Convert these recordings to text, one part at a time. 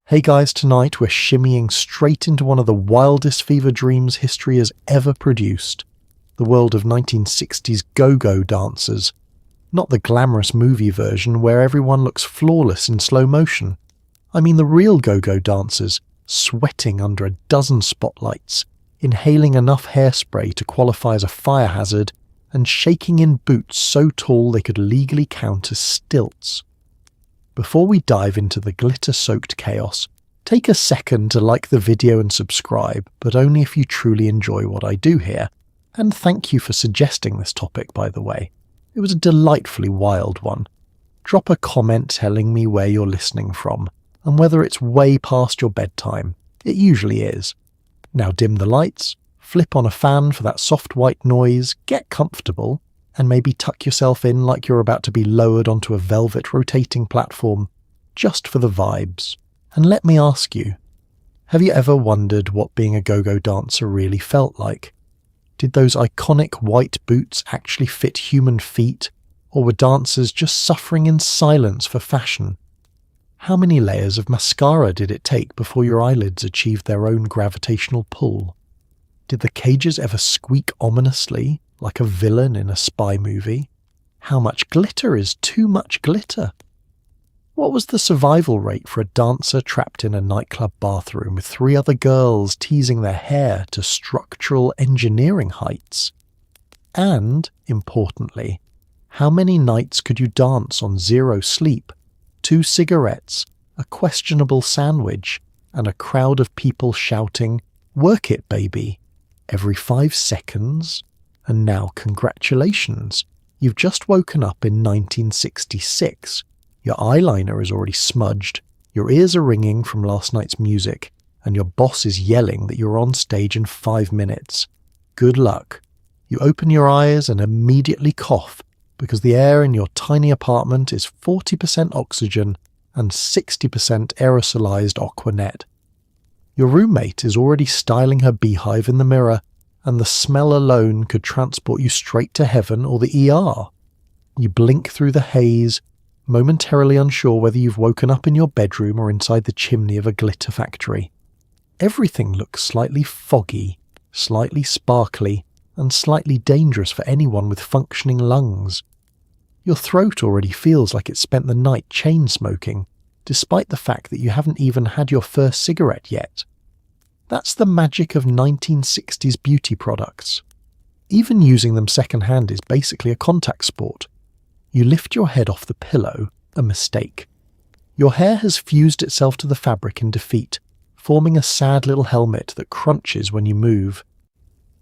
Hey guys, tonight we're shimmying straight into one of the wildest fever dreams history has ever produced. The world of 1960s go-go dancers. Not the glamorous movie version where everyone looks flawless in slow motion. I mean the real go-go dancers, sweating under a dozen spotlights, inhaling enough hairspray to qualify as a fire hazard, and shaking in boots so tall they could legally count as stilts. Before we dive into the glitter-soaked chaos, take a second to like the video and subscribe, but only if you truly enjoy what I do here. And thank you for suggesting this topic, by the way. It was a delightfully wild one. Drop a comment telling me where you're listening from, and whether it's way past your bedtime. It usually is. Now dim the lights, flip on a fan for that soft white noise, get comfortable, and maybe tuck yourself in like you're about to be lowered onto a velvet rotating platform, just for the vibes. And let me ask you, have you ever wondered what being a go-go dancer really felt like? Did those iconic white boots actually fit human feet, or were dancers just suffering in silence for fashion? How many layers of mascara did it take before your eyelids achieved their own gravitational pull? Did the cages ever squeak ominously, like a villain in a spy movie? How much glitter is too much glitter? What was the survival rate for a dancer trapped in a nightclub bathroom with 3 other girls teasing their hair to structural engineering heights? And, importantly, how many nights could you dance on 0 sleep, 2 cigarettes, a questionable sandwich, and a crowd of people shouting, "Work it, baby," every 5 seconds? And now congratulations, you've just woken up in 1966. Your eyeliner is already smudged, your ears are ringing from last night's music, and your boss is yelling that you're on stage in 5 minutes. Good luck. You open your eyes and immediately cough because the air in your tiny apartment is 40% oxygen and 60% aerosolized aqua net. Your roommate is already styling her beehive in the mirror, and the smell alone could transport you straight to heaven or the ER. You blink through the haze, momentarily unsure whether you've woken up in your bedroom or inside the chimney of a glitter factory. Everything looks slightly foggy, slightly sparkly, and slightly dangerous for anyone with functioning lungs. Your throat already feels like it spent the night chain smoking, despite the fact that you haven't even had your first cigarette yet. That's the magic of 1960s beauty products. Even using them secondhand is basically a contact sport. You lift your head off the pillow, a mistake. Your hair has fused itself to the fabric in defeat, forming a sad little helmet that crunches when you move.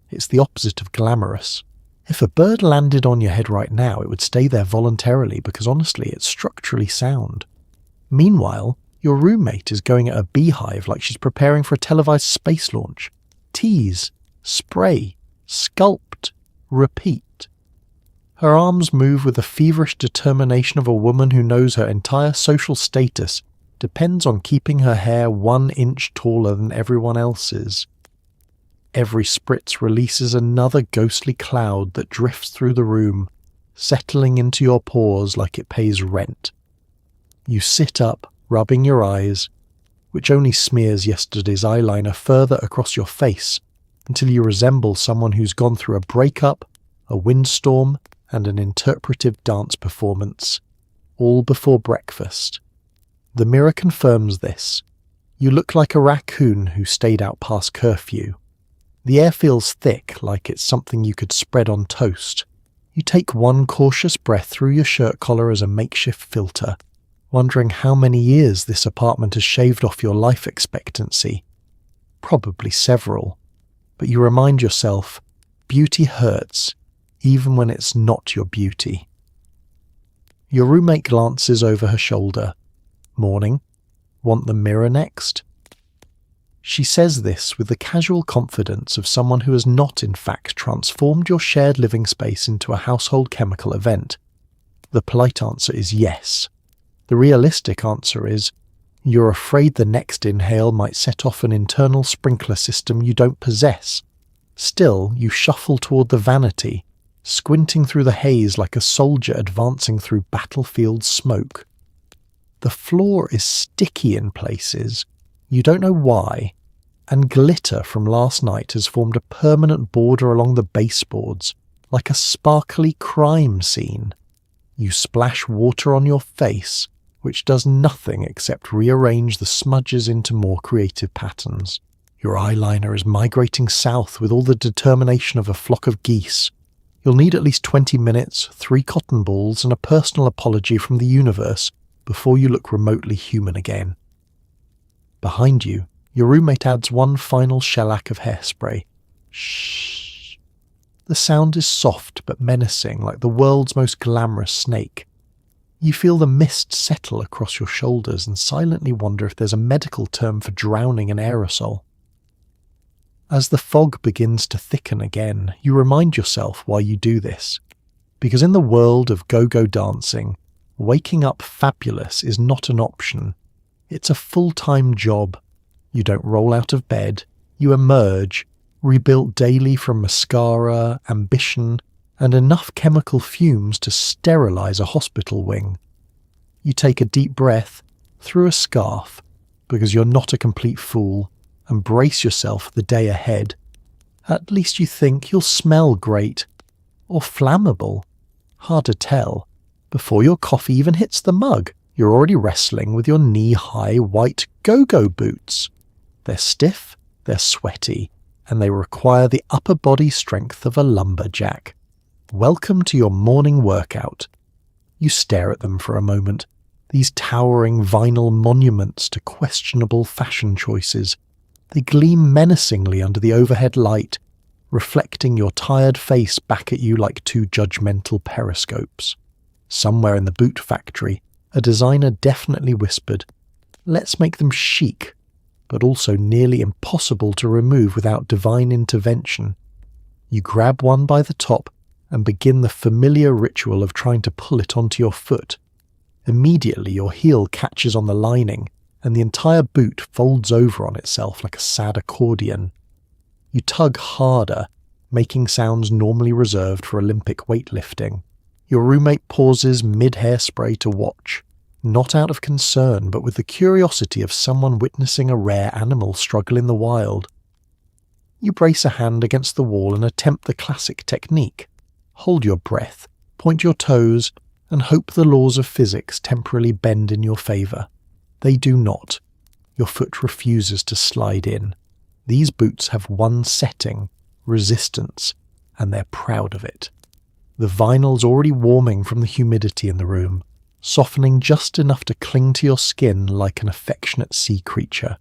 It's the opposite of glamorous. If a bird landed on your head right now, it would stay there voluntarily because honestly, it's structurally sound. Meanwhile, your roommate is going at a beehive like she's preparing for a televised space launch. Tease, spray, sculpt, repeat. Her arms move with the feverish determination of a woman who knows her entire social status depends on keeping her hair 1 inch taller than everyone else's. Every spritz releases another ghostly cloud that drifts through the room, settling into your pores like it pays rent. You sit up, rubbing your eyes, which only smears yesterday's eyeliner further across your face until you resemble someone who's gone through a breakup, a windstorm, and an interpretive dance performance, all before breakfast. The mirror confirms this. You look like a raccoon who stayed out past curfew. The air feels thick, like it's something you could spread on toast. You take one cautious breath through your shirt collar as a makeshift filter, wondering how many years this apartment has shaved off your life expectancy. Probably several. But you remind yourself, beauty hurts, even when it's not your beauty. Your roommate glances over her shoulder. Morning. Want the mirror next? She says this with the casual confidence of someone who has not in fact transformed your shared living space into a household chemical event. The polite answer is yes. The realistic answer is, you're afraid the next inhale might set off an internal sprinkler system you don't possess. Still, you shuffle toward the vanity, squinting through the haze like a soldier advancing through battlefield smoke. The floor is sticky in places, You don't know why, and glitter from last night has formed a permanent border along the baseboards, like a sparkly crime scene. You splash water on your face, which does nothing except rearrange the smudges into more creative patterns. Your eyeliner is migrating south with all the determination of a flock of geese. You'll need at least 20 minutes, 3 cotton balls, and a personal apology from the universe before you look remotely human again. Behind you, your roommate adds one final shellac of hairspray. Shh. The sound is soft but menacing, like the world's most glamorous snake. You feel the mist settle across your shoulders and silently wonder if there's a medical term for drowning in aerosol. As the fog begins to thicken again, you remind yourself why you do this. Because in the world of go-go dancing, waking up fabulous is not an option. It's a full-time job. You don't roll out of bed, you emerge, rebuilt daily from mascara, ambition, and enough chemical fumes to sterilize a hospital wing. You take a deep breath through a scarf, because you're not a complete fool, and brace yourself for the day ahead. At least you think you'll smell great. Or flammable. Hard to tell. Before your coffee even hits the mug, you're already wrestling with your knee-high white go-go boots. They're stiff, they're sweaty, and they require the upper body strength of a lumberjack. Welcome to your morning workout. You stare at them for a moment, these towering vinyl monuments to questionable fashion choices. They gleam menacingly under the overhead light, reflecting your tired face back at you like 2 judgmental periscopes. Somewhere in the boot factory, a designer definitely whispered, "Let's make them chic, but also nearly impossible to remove without divine intervention." You grab one by the top and begin the familiar ritual of trying to pull it onto your foot. Immediately your heel catches on the lining, and the entire boot folds over on itself like a sad accordion. You tug harder, making sounds normally reserved for Olympic weightlifting. Your roommate pauses mid-hairspray to watch, not out of concern but with the curiosity of someone witnessing a rare animal struggle in the wild. You brace a hand against the wall and attempt the classic technique. Hold your breath, point your toes, and hope the laws of physics temporarily bend in your favour. They do not. Your foot refuses to slide in. These boots have one setting, resistance, and they're proud of it. The vinyl's already warming from the humidity in the room, softening just enough to cling to your skin like an affectionate sea creature.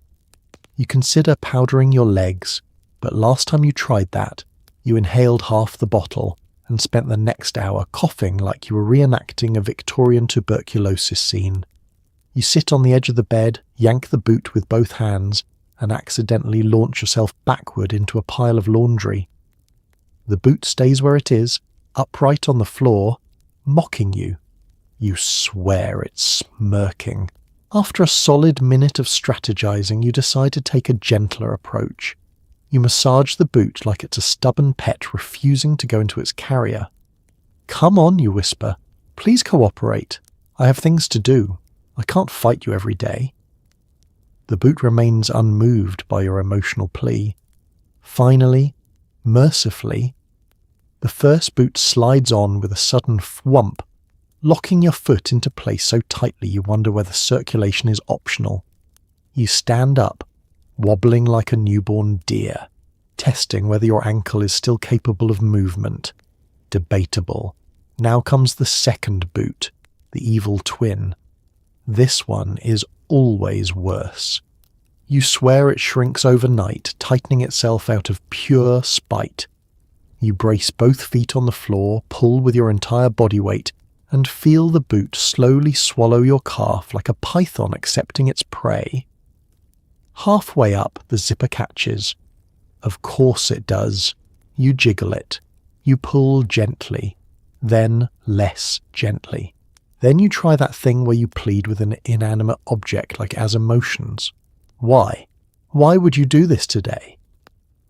You consider powdering your legs, but last time you tried that, you inhaled half the bottle and spent the next hour coughing like you were reenacting a Victorian tuberculosis scene. You sit on the edge of the bed, yank the boot with both hands, and accidentally launch yourself backward into a pile of laundry. The boot stays where it is, upright on the floor, mocking you. You swear it's smirking. After a solid minute of strategizing, you decide to take a gentler approach. You massage the boot like it's a stubborn pet refusing to go into its carrier. "Come on," you whisper. "Please cooperate. I have things to do. I can't fight you every day." The boot remains unmoved by your emotional plea. Finally, mercifully, the first boot slides on with a sudden thwump, locking your foot into place so tightly you wonder whether circulation is optional. You stand up, wobbling like a newborn deer, testing whether your ankle is still capable of movement. Debatable. Now comes the second boot, the evil twin. This one is always worse. You swear it shrinks overnight, tightening itself out of pure spite. You brace both feet on the floor, pull with your entire body weight, and feel the boot slowly swallow your calf like a python accepting its prey. Halfway up, the zipper catches. Of course it does. You jiggle it. You pull gently, then less gently. Then you try that thing where you plead with an inanimate object like as emotions. Why? Why would you do this today?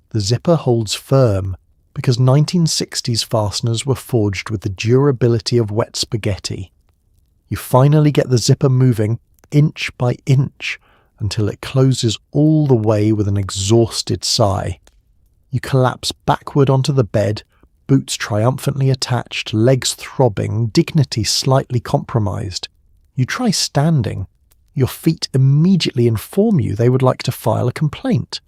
The zipper holds firm because 1960s fasteners were forged with the durability of wet spaghetti. You finally get the zipper moving, inch by inch, until it closes all the way with an exhausted sigh. You collapse backward onto the bed, boots triumphantly attached, legs throbbing, dignity slightly compromised. You try standing. Your feet immediately inform you they would like to file a complaint.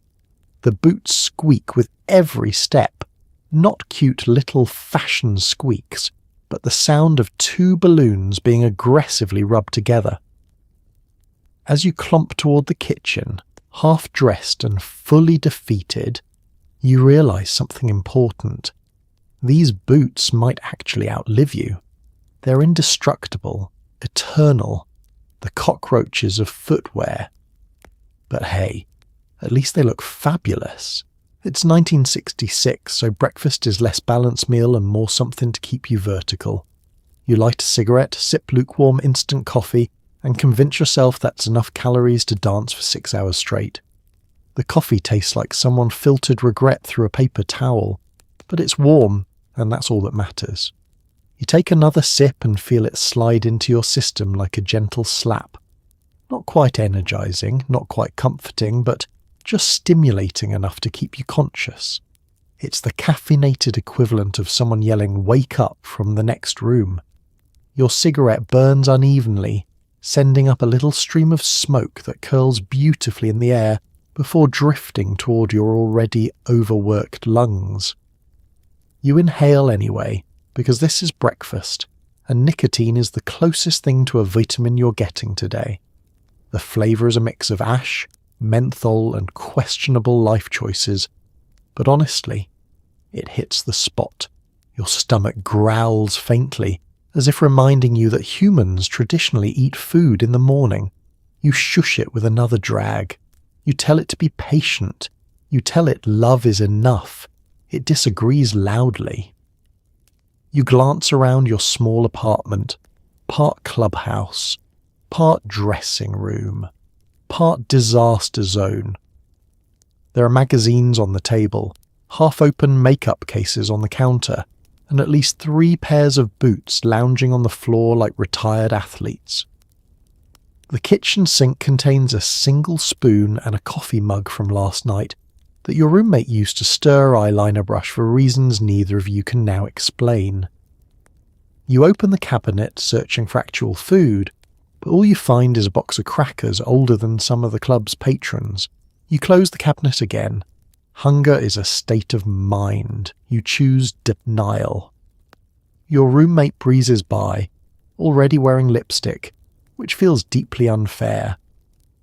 The boots squeak with every step, not cute little fashion squeaks, but the sound of two balloons being aggressively rubbed together. As you clomp toward the kitchen, half-dressed and fully defeated, you realise something important. These boots might actually outlive you. They're indestructible, eternal, the cockroaches of footwear. But hey, at least they look fabulous. It's 1966, so breakfast is less balanced meal and more something to keep you vertical. You light a cigarette, sip lukewarm instant coffee, and convince yourself that's enough calories to dance for 6 hours straight. The coffee tastes like someone filtered regret through a paper towel, but it's warm, and that's all that matters. You take another sip and feel it slide into your system like a gentle slap. Not quite energizing, not quite comforting, but just stimulating enough to keep you conscious. It's the caffeinated equivalent of someone yelling "wake up" from the next room. Your cigarette burns unevenly, sending up a little stream of smoke that curls beautifully in the air before drifting toward your already overworked lungs. You inhale anyway, because this is breakfast, and nicotine is the closest thing to a vitamin you're getting today. The flavour is a mix of ash, menthol and questionable life choices, but honestly, it hits the spot. Your stomach growls faintly, as if reminding you that humans traditionally eat food in the morning. You shush it with another drag. You tell it to be patient. You tell it love is enough. It disagrees loudly. You glance around your small apartment, part clubhouse, part dressing room, part disaster zone. There are magazines on the table, half-open makeup cases on the counter, and at least 3 pairs of boots lounging on the floor like retired athletes. The kitchen sink contains a single spoon and a coffee mug from last night that your roommate used to stir eyeliner brush for reasons neither of you can now explain. You open the cabinet searching for actual food, but all you find is a box of crackers older than some of the club's patrons. You close the cabinet again. Hunger is a state of mind. You choose denial. Your roommate breezes by, already wearing lipstick, which feels deeply unfair.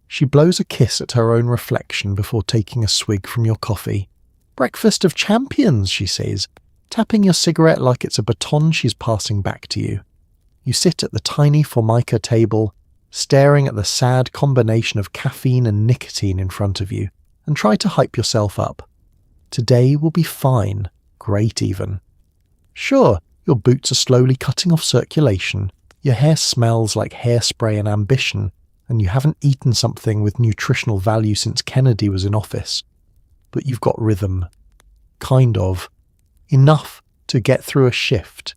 She blows a kiss at her own reflection before taking a swig from your coffee. "Breakfast of champions," she says, tapping your cigarette like it's a baton she's passing back to you. You sit at the tiny Formica table, staring at the sad combination of caffeine and nicotine in front of you, and try to hype yourself up. Today will be fine, great even. Sure, your boots are slowly cutting off circulation, your hair smells like hairspray and ambition, and you haven't eaten something with nutritional value since Kennedy was in office. But you've got rhythm. Kind of. Enough to get through a shift.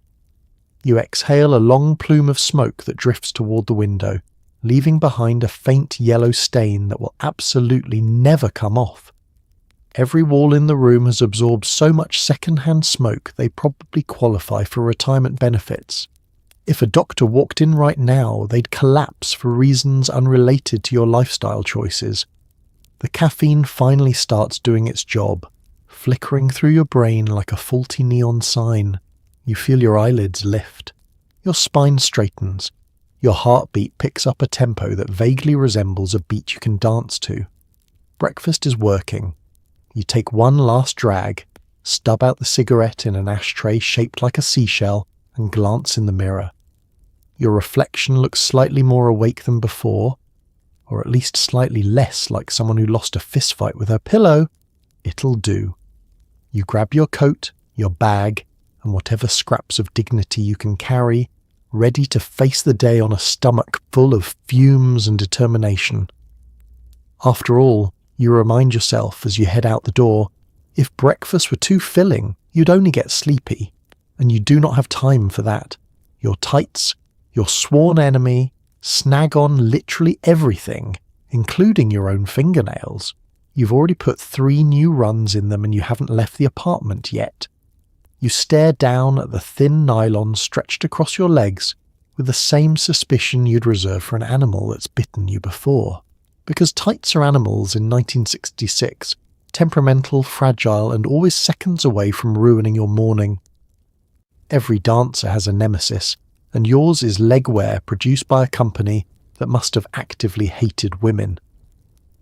You exhale a long plume of smoke that drifts toward the window, leaving behind a faint yellow stain that will absolutely never come off. Every wall in the room has absorbed so much second-hand smoke they probably qualify for retirement benefits. If a doctor walked in right now, they'd collapse for reasons unrelated to your lifestyle choices. The caffeine finally starts doing its job, flickering through your brain like a faulty neon sign. You feel your eyelids lift. Your spine straightens. Your heartbeat picks up a tempo that vaguely resembles a beat you can dance to. Breakfast is working. You take one last drag, stub out the cigarette in an ashtray shaped like a seashell, and glance in the mirror. Your reflection looks slightly more awake than before, or at least slightly less like someone who lost a fistfight with her pillow. It'll do. You grab your coat, your bag, and whatever scraps of dignity you can carry, ready to face the day on a stomach full of fumes and determination. After all, you remind yourself as you head out the door, if breakfast were too filling, you'd only get sleepy, and you do not have time for that. Your tights, your sworn enemy, snag on literally everything, including your own fingernails. You've already put 3 new runs in them and you haven't left the apartment yet. You stare down at the thin nylon stretched across your legs with the same suspicion you'd reserve for an animal that's bitten you before. Because tights are animals in 1966, temperamental, fragile, and always seconds away from ruining your morning. Every dancer has a nemesis, and yours is legwear produced by a company that must have actively hated women.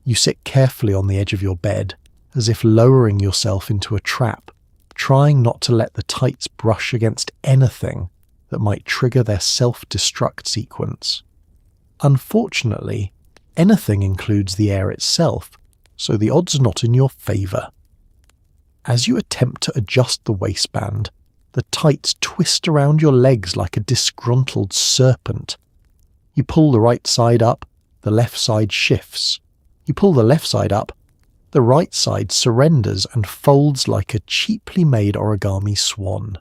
You sit carefully on the edge of your bed, as if lowering yourself into a trap, trying not to let the tights brush against anything that might trigger their self-destruct sequence. Unfortunately, anything includes the air itself, so the odds are not in your favour. As you attempt to adjust the waistband, the tights twist around your legs like a disgruntled serpent. You pull the right side up, the left side shifts. You pull the left side up, the right side surrenders and folds like a cheaply made origami swan.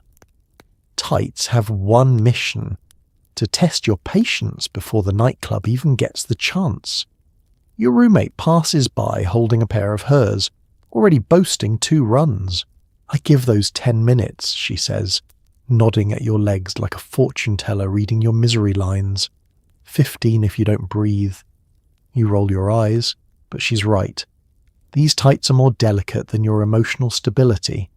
Tights have one mission: to test your patience before the nightclub even gets the chance. Your roommate passes by holding a pair of hers, already boasting 2 runs. "I give those 10 minutes, she says, nodding at your legs like a fortune teller reading your misery lines. 15 if you don't breathe. You roll your eyes, but she's right. These tights are more delicate than your emotional stability.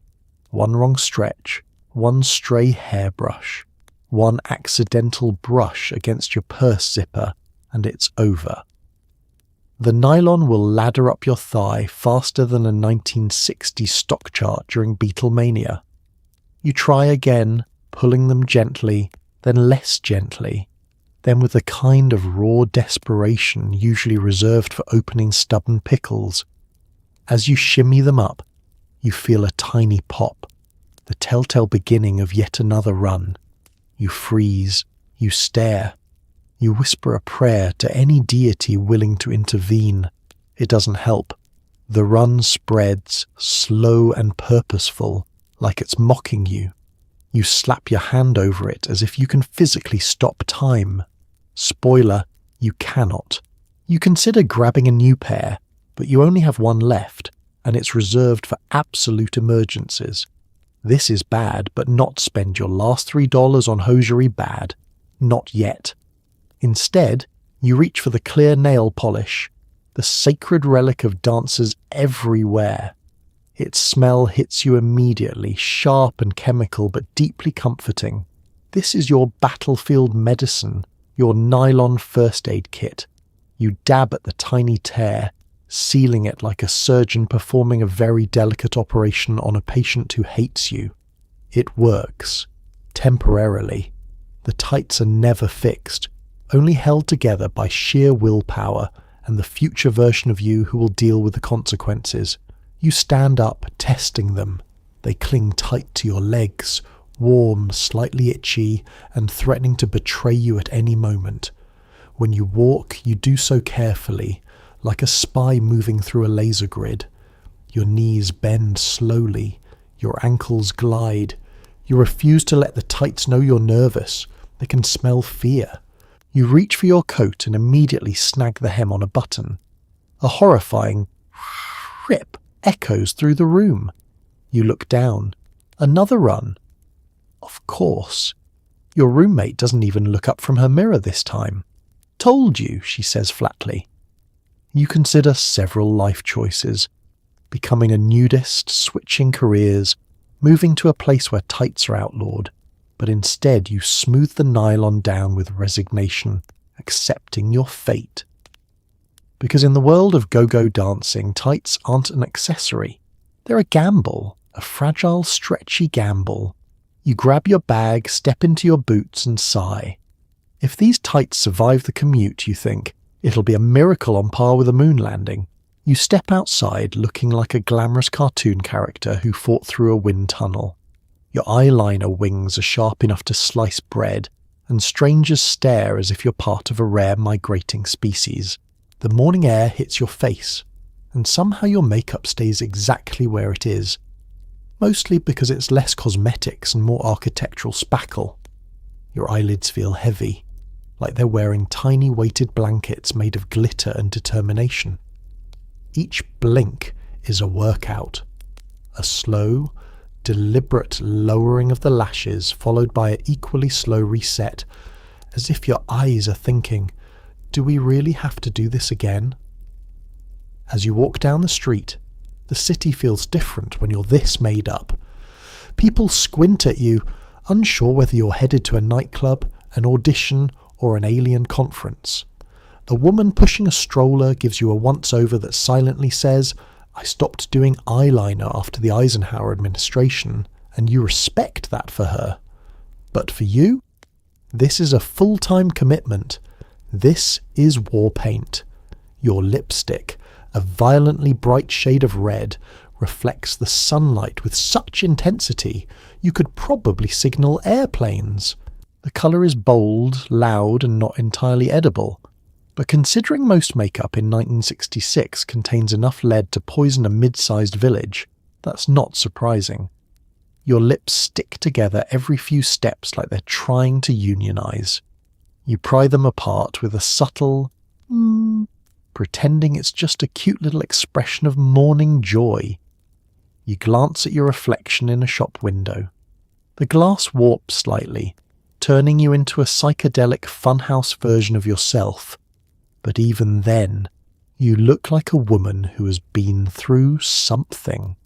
One wrong stretch, one stray hairbrush, one accidental brush against your purse zipper, and it's over. The nylon will ladder up your thigh faster than a 1960s stock chart during Beatlemania. You try again, pulling them gently, then less gently, then with the kind of raw desperation usually reserved for opening stubborn pickles. As you shimmy them up, you feel a tiny pop, the telltale beginning of yet another run. You freeze, you stare. You whisper a prayer to any deity willing to intervene. It doesn't help. The run spreads, slow and purposeful, like it's mocking you. You slap your hand over it as if you can physically stop time. Spoiler, you cannot. You consider grabbing a new pair, but you only have one left, and it's reserved for absolute emergencies. This is bad, but not spend your last $3 on hosiery bad. Not yet. Instead, you reach for the clear nail polish, the sacred relic of dancers everywhere. Its smell hits you immediately, sharp and chemical but deeply comforting. This is your battlefield medicine, your nylon first aid kit. You dab at the tiny tear, sealing it like a surgeon performing a very delicate operation on a patient who hates you. It works. Temporarily. The tights are never fixed, only held together by sheer willpower and the future version of you who will deal with the consequences. You stand up, testing them. They cling tight to your legs, warm, slightly itchy, and threatening to betray you at any moment. When you walk, you do so carefully, like a spy moving through a laser grid. Your knees bend slowly, your ankles glide. You refuse to let the tights know you're nervous. They can smell fear. You reach for your coat and immediately snag the hem on a button. A horrifying rip echoes through the room. You look down. Another run. Of course. Your roommate doesn't even look up from her mirror this time. "Told you," she says flatly. You consider several life choices. Becoming a nudist, switching careers, moving to a place where tights are outlawed. But instead you smooth the nylon down with resignation, accepting your fate. Because in the world of go-go dancing, tights aren't an accessory. They're a gamble, a fragile, stretchy gamble. You grab your bag, step into your boots and sigh. If these tights survive the commute, you think, it'll be a miracle on par with a moon landing. You step outside looking like a glamorous cartoon character who fought through a wind tunnel. Your eyeliner wings are sharp enough to slice bread, and strangers stare as if you're part of a rare migrating species. The morning air hits your face, and somehow your makeup stays exactly where it is, mostly because it's less cosmetics and more architectural spackle. Your eyelids feel heavy. like they're wearing tiny weighted blankets made of glitter and determination. Each blink is a workout. A slow, deliberate lowering of the lashes followed by an equally slow reset, as if your eyes are thinking, do we really have to do this again? As you walk down the street, the city feels different when you're this made up. People squint at you, unsure whether you're headed to a nightclub, an audition, or an alien conference. The woman pushing a stroller gives you a once-over that silently says, I stopped doing eyeliner after the Eisenhower administration, and you respect that for her. But for you, this is a full-time commitment. This is war paint. Your lipstick, a violently bright shade of red, reflects the sunlight with such intensity you could probably signal airplanes. The colour is bold, loud, and not entirely edible. But considering most makeup in 1966 contains enough lead to poison a mid-sized village, that's not surprising. Your lips stick together every few steps like they're trying to unionize. You pry them apart with a subtle pretending it's just a cute little expression of morning joy. You glance at your reflection in a shop window. The glass warps slightly, turning you into a psychedelic funhouse version of yourself. But even then, you look like a woman who has been through something.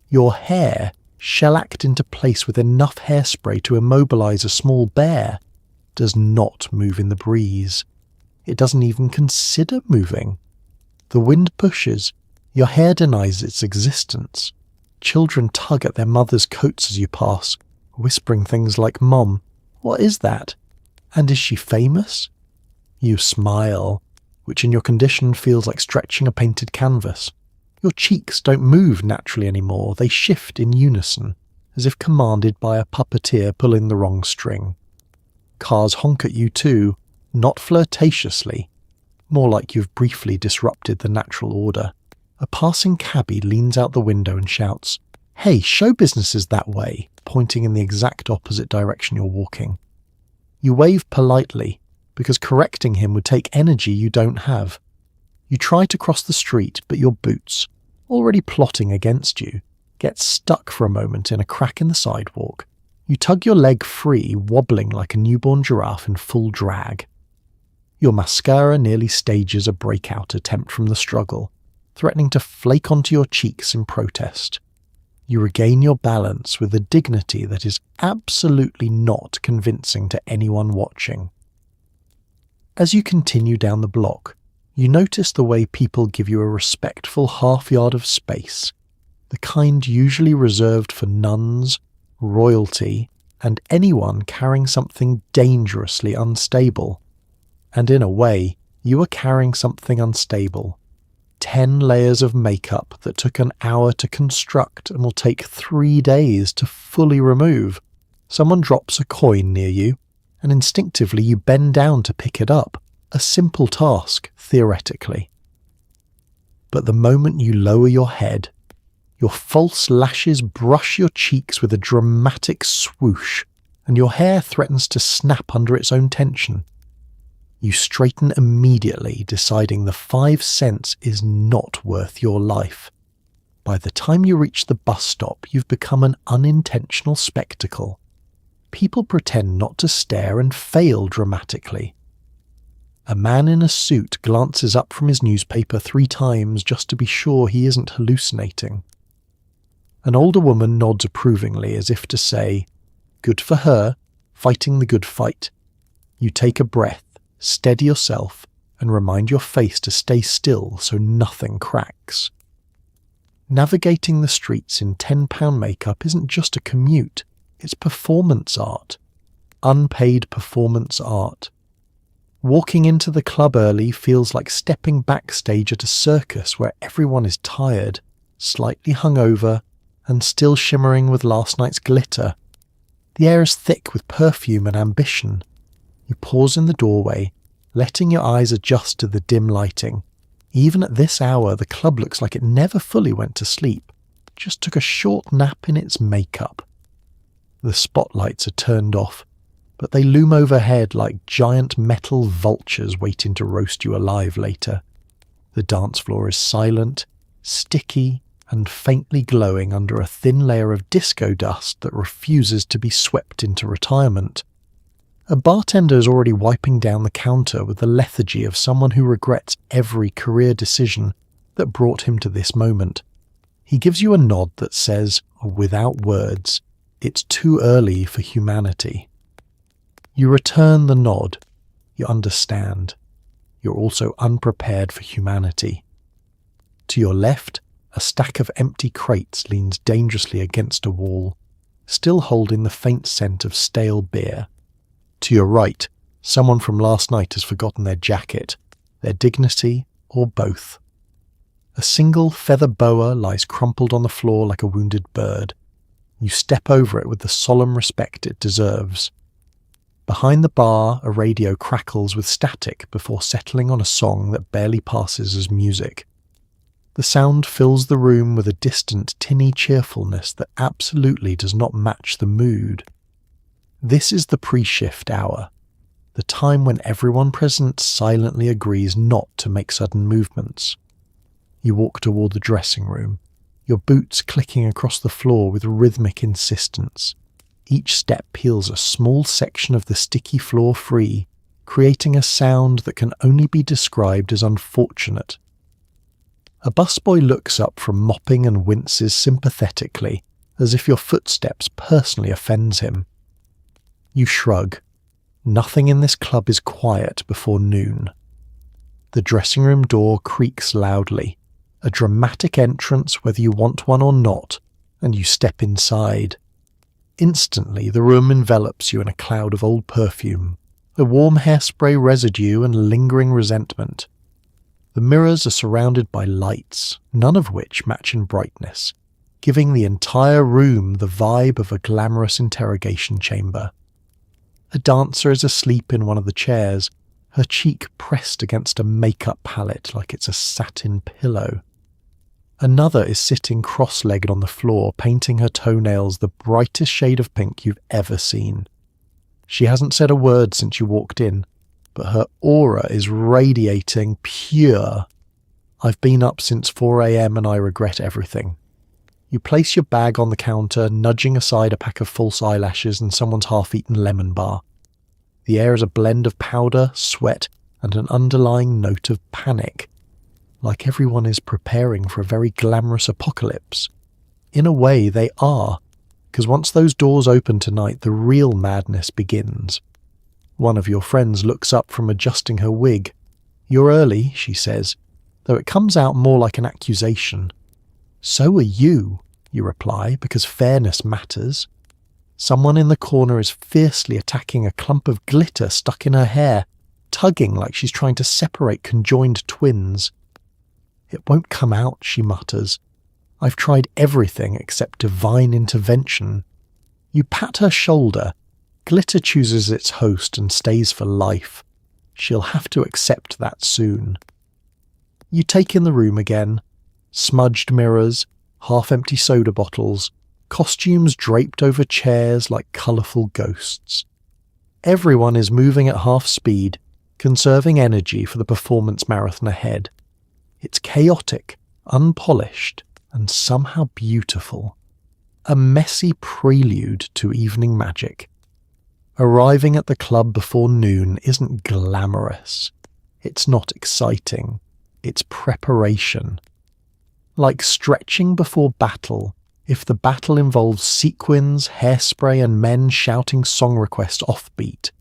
Your hair, shellacked into place with enough hairspray to immobilize a small bear, does not move in the breeze. It doesn't even consider moving. The wind pushes, your hair denies its existence. Children tug at their mothers' coats as you pass, whispering things like, Mom, what is that? And is she famous? You smile, which in your condition feels like stretching a painted canvas. Your cheeks don't move naturally anymore, they shift in unison, as if commanded by a puppeteer pulling the wrong string. Cars honk at you too, not flirtatiously, more like you've briefly disrupted the natural order. A passing cabbie leans out the window and shouts, Hey, show business is that way, pointing in the exact opposite direction you're walking. You wave politely, because correcting him would take energy you don't have. You try to cross the street, but your boots, already plotting against you, get stuck for a moment in a crack in the sidewalk. You tug your leg free, wobbling like a newborn giraffe in full drag. Your mascara nearly stages a breakout attempt from the struggle, threatening to flake onto your cheeks in protest. You regain your balance with a dignity that is absolutely not convincing to anyone watching. As you continue down the block, you notice the way people give you a respectful half-yard of space, the kind usually reserved for nuns, royalty, and anyone carrying something dangerously unstable. And in a way, you are carrying something unstable. 10 layers of makeup that took an hour to construct and will take 3 days to fully remove. Someone drops a coin near you, and instinctively you bend down to pick it up. A simple task, theoretically. But the moment you lower your head, your false lashes brush your cheeks with a dramatic swoosh, and your hair threatens to snap under its own tension. You straighten immediately, deciding the 5 cents is not worth your life. By the time you reach the bus stop, you've become an unintentional spectacle. People pretend not to stare and fail dramatically. A man in a suit glances up from his newspaper 3 times just to be sure he isn't hallucinating. An older woman nods approvingly as if to say, Good for her, fighting the good fight. You take a breath, steady yourself, and remind your face to stay still so nothing cracks. Navigating the streets in £10 makeup isn't just a commute, it's performance art. Unpaid performance art. Walking into the club early feels like stepping backstage at a circus where everyone is tired, slightly hungover, and still shimmering with last night's glitter. The air is thick with perfume and ambition. You pause in the doorway, letting your eyes adjust to the dim lighting. Even at this hour, the club looks like it never fully went to sleep, just took a short nap in its makeup. The spotlights are turned off. but they loom overhead like giant metal vultures waiting to roast you alive later. The dance floor is silent, sticky, and faintly glowing under a thin layer of disco dust that refuses to be swept into retirement. A bartender is already wiping down the counter with the lethargy of someone who regrets every career decision that brought him to this moment. He gives you a nod that says, without words, it's too early for humanity. You return the nod. You understand. You're also unprepared for humanity. To your left, a stack of empty crates leans dangerously against a wall, still holding the faint scent of stale beer. To your right, someone from last night has forgotten their jacket, their dignity, or both. A single feather boa lies crumpled on the floor like a wounded bird. You step over it with the solemn respect it deserves. Behind the bar, a radio crackles with static before settling on a song that barely passes as music. The sound fills the room with a distant, tinny cheerfulness that absolutely does not match the mood. This is the pre-shift hour, the time when everyone present silently agrees not to make sudden movements. You walk toward the dressing room, your boots clicking across the floor with rhythmic insistence. Each step peels a small section of the sticky floor free, creating a sound that can only be described as unfortunate. A busboy looks up from mopping and winces sympathetically, as if your footsteps personally offends him. You shrug. Nothing in this club is quiet before noon. The dressing room door creaks loudly, a dramatic entrance whether you want one or not, and you step inside. Instantly, the room envelops you in a cloud of old perfume, a warm hairspray residue and lingering resentment. The mirrors are surrounded by lights, none of which match in brightness, giving the entire room the vibe of a glamorous interrogation chamber. A dancer is asleep in one of the chairs, her cheek pressed against a makeup palette like it's a satin pillow. Another is sitting cross-legged on the floor, painting her toenails the brightest shade of pink you've ever seen. She hasn't said a word since you walked in, but her aura is radiating pure. I've been up since 4 a.m. and I regret everything. You place your bag on the counter, nudging aside a pack of false eyelashes and someone's half-eaten lemon bar. The air is a blend of powder, sweat, and an underlying note of panic, like everyone is preparing for a very glamorous apocalypse. In a way, they are, because once those doors open tonight, the real madness begins. One of your friends looks up from adjusting her wig. "You're early," she says, though it comes out more like an accusation. "So are you," you reply, because fairness matters. Someone in the corner is fiercely attacking a clump of glitter stuck in her hair, tugging like she's trying to separate conjoined twins. "It won't come out," she mutters. "I've tried everything except divine intervention." You pat her shoulder. Glitter chooses its host and stays for life. She'll have to accept that soon. You take in the room again. Smudged mirrors, half-empty soda bottles, costumes draped over chairs like colourful ghosts. Everyone is moving at half speed, conserving energy for the performance marathon ahead. It's chaotic, unpolished, and somehow beautiful. A messy prelude to evening magic. Arriving at the club before noon isn't glamorous. It's not exciting. It's preparation. Like stretching before battle, if the battle involves sequins, hairspray, and men shouting song requests offbeat.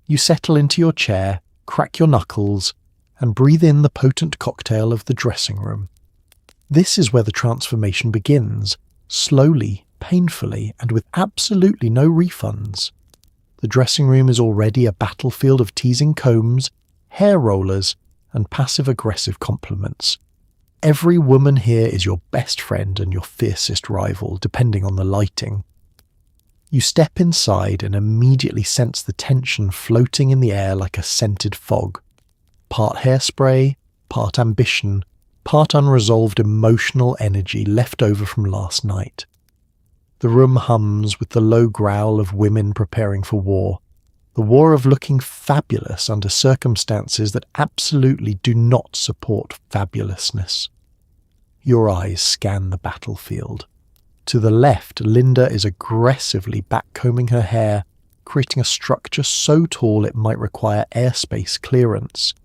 You settle into your chair, crack your knuckles, and breathe in the potent cocktail of the dressing room. This is where the transformation begins, slowly, painfully, and with absolutely no refunds. The dressing room is already a battlefield of teasing combs, hair rollers, and passive-aggressive compliments. Every woman here is your best friend and your fiercest rival, depending on the lighting. You step inside and immediately sense the tension floating in the air like a scented fog. Part hairspray, part ambition, part unresolved emotional energy left over from last night. The room hums with the low growl of women preparing for war, The war of looking fabulous under circumstances that absolutely do not support fabulousness. Your eyes scan the battlefield. To the left, Linda is aggressively backcombing her hair, creating a structure so tall it might require airspace clearance.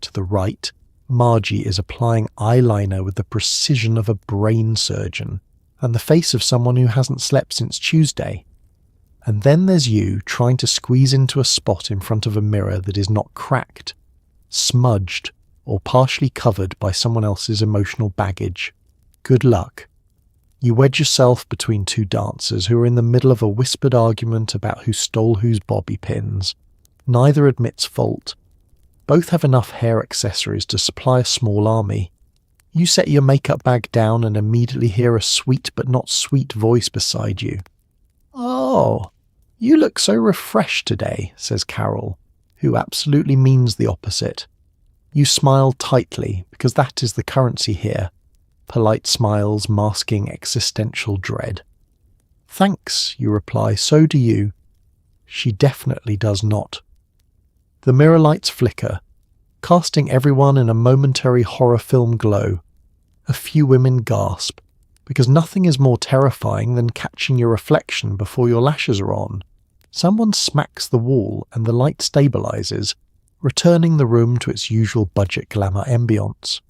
To the right, Margie is applying eyeliner with the precision of a brain surgeon and the face of someone who hasn't slept since Tuesday. And then there's you trying to squeeze into a spot in front of a mirror that is not cracked, smudged, or partially covered by someone else's emotional baggage. Good luck. You wedge yourself between two dancers who are in the middle of a whispered argument about who stole whose bobby pins. Neither admits fault. Both have enough hair accessories to supply a small army. You set your makeup bag down and immediately hear a sweet but not sweet voice beside you. "Oh, you look so refreshed today," says Carol, who absolutely means the opposite. You smile tightly, because that is the currency here. Polite smiles masking existential dread. "Thanks," you reply, "so do you." She definitely does not. The mirror lights flicker, casting everyone in a momentary horror film glow. A few women gasp, because nothing is more terrifying than catching your reflection before your lashes are on. Someone smacks the wall and the light stabilizes, returning the room to its usual budget glamour ambience.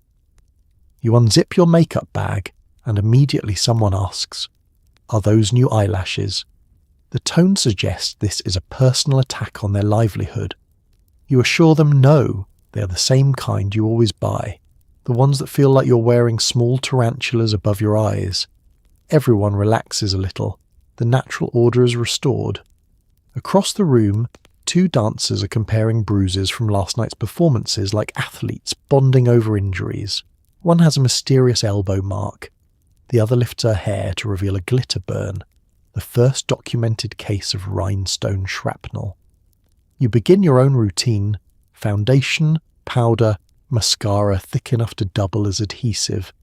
You unzip your makeup bag, and immediately someone asks, "Are those new eyelashes?" The tone suggests this is a personal attack on their livelihood. You assure them no, they are the same kind you always buy, the ones that feel like you're wearing small tarantulas above your eyes. Everyone relaxes a little. The natural order is restored. Across the room, two dancers are comparing bruises from last night's performances like athletes bonding over injuries. One has a mysterious elbow mark. The other lifts her hair to reveal a glitter burn, the first documented case of rhinestone shrapnel. You begin your own routine: foundation, powder, mascara thick enough to double as adhesive.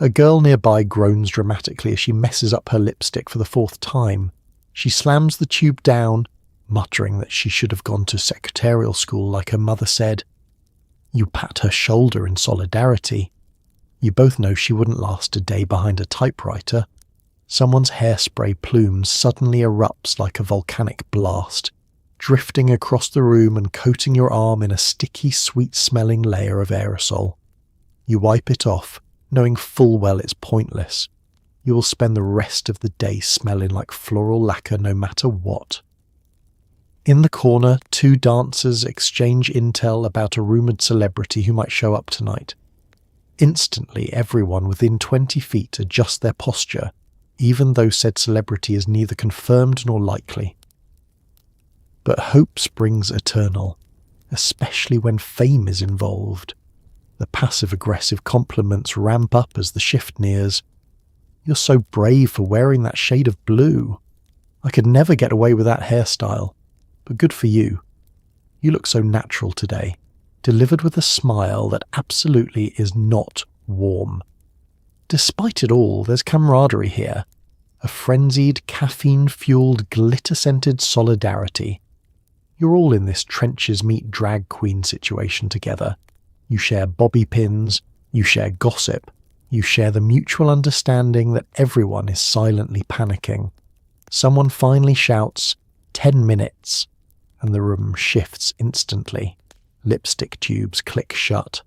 A girl nearby groans dramatically as she messes up her lipstick for the fourth time. She slams the tube down, muttering that she should have gone to secretarial school like her mother said. You pat her shoulder in solidarity. You both know she wouldn't last a day behind a typewriter. Someone's hairspray plume suddenly erupts like a volcanic blast, drifting across the room and coating your arm in a sticky, sweet-smelling layer of aerosol. You wipe it off, knowing full well it's pointless. You will spend the rest of the day smelling like floral lacquer no matter what. In the corner, two dancers exchange intel about a rumoured celebrity who might show up tonight. Instantly, everyone within 20 feet adjusts their posture, even though said celebrity is neither confirmed nor likely. But hope springs eternal, especially when fame is involved. The passive-aggressive compliments ramp up as the shift nears. "You're so brave for wearing that shade of blue. I could never get away with that hairstyle, but good for you. You look so natural today," delivered with a smile that absolutely is not warm. Despite it all, there's camaraderie here, a frenzied, caffeine-fueled, glitter-scented solidarity. You're all in this trenches meet drag queen situation together. You share bobby pins, you share gossip, you share the mutual understanding that everyone is silently panicking. Someone finally shouts, 10 minutes, and the room shifts instantly. Lipstick tubes click shut.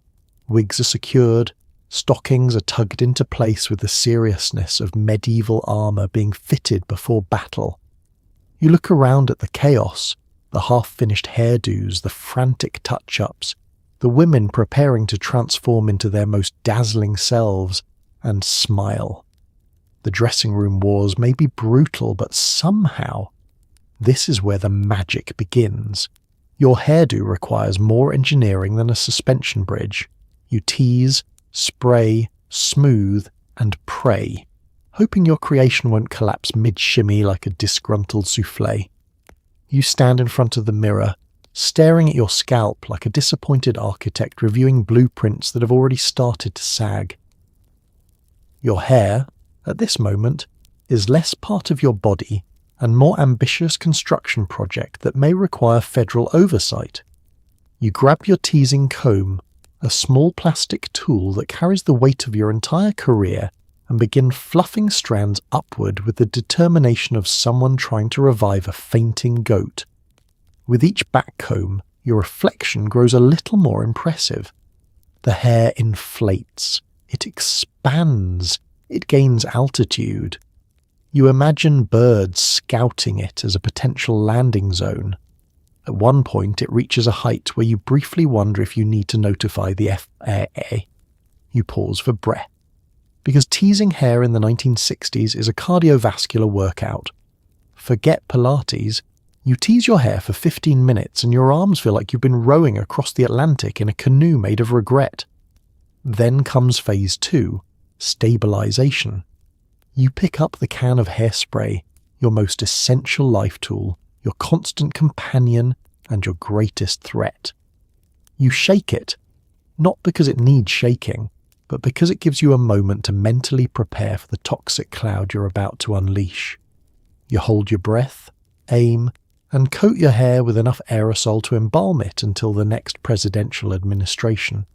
Wigs are secured. Stockings are tugged into place with the seriousness of medieval armour being fitted before battle. You look around at the chaos, the half-finished hairdos, the frantic touch-ups, the women preparing to transform into their most dazzling selves, and smile. The dressing room wars may be brutal, but somehow, this is where the magic begins. Your hairdo requires more engineering than a suspension bridge. You tease, spray, smooth, and pray, hoping your creation won't collapse mid-shimmy like a disgruntled soufflé. You stand in front of the mirror, staring at your scalp like a disappointed architect reviewing blueprints that have already started to sag. Your hair, at this moment, is less part of your body and more ambitious construction project that may require federal oversight. You grab your teasing comb, a small plastic tool that carries the weight of your entire career, and begin fluffing strands upward with the determination of someone trying to revive a fainting goat. With each back comb, your reflection grows a little more impressive. The hair inflates, it expands, it gains altitude. You imagine birds scouting it as a potential landing zone. At one point, it reaches a height where you briefly wonder if you need to notify the FAA. You pause for breath. Because teasing hair in the 1960s is a cardiovascular workout. Forget Pilates. You tease your hair for 15 minutes and your arms feel like you've been rowing across the Atlantic in a canoe made of regret. Then comes phase 2, stabilization. You pick up the can of hairspray, your most essential life tool, your constant companion, and your greatest threat. You shake it, not because it needs shaking, but because it gives you a moment to mentally prepare for the toxic cloud you're about to unleash. You hold your breath, aim, and coat your hair with enough aerosol to embalm it until the next presidential administration.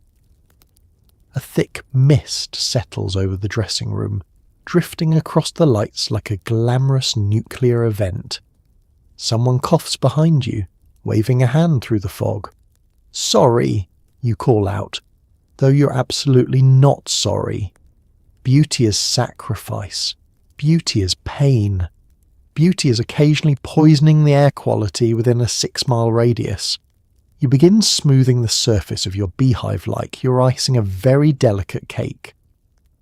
A thick mist settles over the dressing room, drifting across the lights like a glamorous nuclear event. Someone coughs behind you, waving a hand through the fog. "Sorry," you call out, though you're absolutely not sorry. Beauty is sacrifice. Beauty is pain. Beauty is occasionally poisoning the air quality within a 6-mile radius. You begin smoothing the surface of your beehive like you're icing a very delicate cake.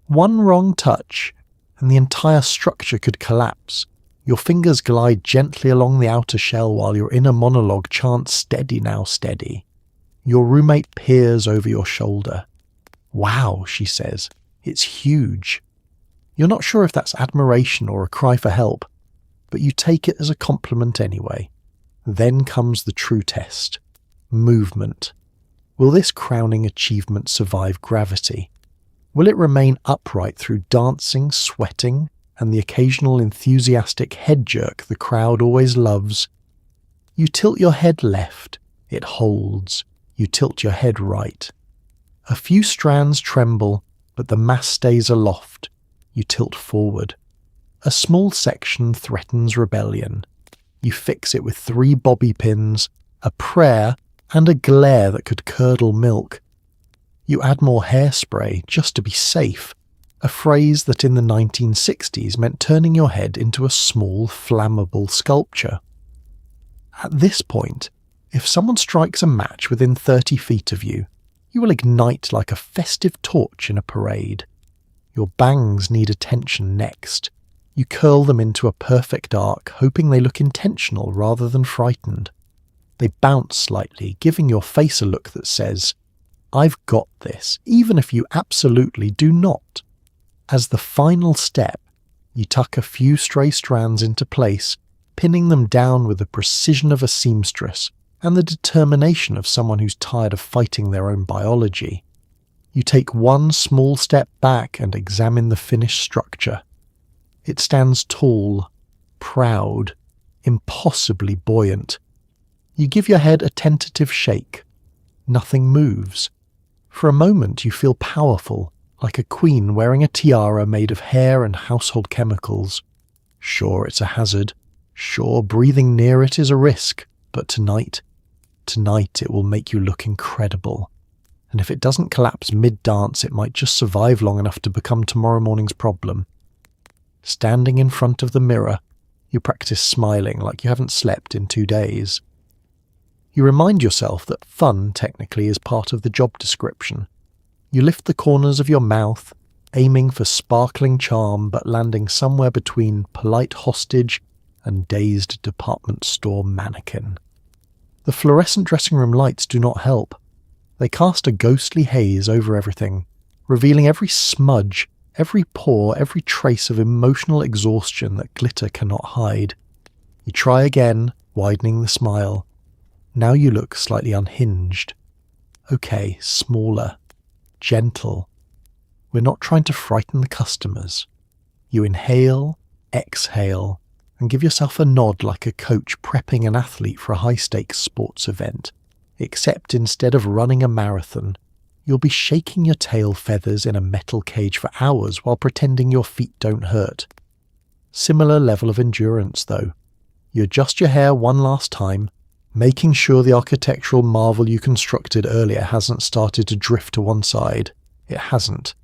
One wrong touch, and the entire structure could collapse. Your fingers glide gently along the outer shell while your inner monologue chants "Steady now, steady." Your roommate peers over your shoulder. "Wow," she says, "it's huge." You're not sure if that's admiration or a cry for help, but you take it as a compliment anyway. Then comes the true test. Movement. Will this crowning achievement survive gravity? Will it remain upright through dancing, sweating, and the occasional enthusiastic head jerk the crowd always loves? You tilt your head left, it holds. You tilt your head right. A few strands tremble, but the mass stays aloft. You tilt forward. A small section threatens rebellion. You fix it with 3 bobby pins, a prayer, and a glare that could curdle milk. You add more hairspray just to be safe, a phrase that in the 1960s meant turning your head into a small, flammable sculpture. At this point, if someone strikes a match within 30 feet of you, you will ignite like a festive torch in a parade. Your bangs need attention next. You curl them into a perfect arc, hoping they look intentional rather than frightened. They bounce slightly, giving your face a look that says, "I've got this, even if you absolutely do not." As the final step, you tuck a few stray strands into place, pinning them down with the precision of a seamstress and the determination of someone who's tired of fighting their own biology. You take one small step back and examine the finished structure. It stands tall, proud, impossibly buoyant. You give your head a tentative shake. Nothing moves. For a moment you feel powerful, like a queen wearing a tiara made of hair and household chemicals. Sure, it's a hazard. Sure, breathing near it is a risk. But tonight it will make you look incredible. And if it doesn't collapse mid-dance, it might just survive long enough to become tomorrow morning's problem. Standing in front of the mirror, you practice smiling like you haven't slept in 2 days. You remind yourself that fun technically is part of the job description. You lift the corners of your mouth, aiming for sparkling charm but landing somewhere between polite hostage and dazed department store mannequin. The fluorescent dressing room lights do not help. They cast a ghostly haze over everything, revealing every smudge, every pore, every trace of emotional exhaustion that glitter cannot hide. You try again, widening the smile. Now you look slightly unhinged. Okay, smaller, gentle. We're not trying to frighten the customers. You inhale, exhale, and give yourself a nod like a coach prepping an athlete for a high-stakes sports event, except instead of running a marathon, you'll be shaking your tail feathers in a metal cage for hours while pretending your feet don't hurt. Similar level of endurance, though. You adjust your hair one last time, making sure the architectural marvel you constructed earlier hasn't started to drift to one side. It hasn't.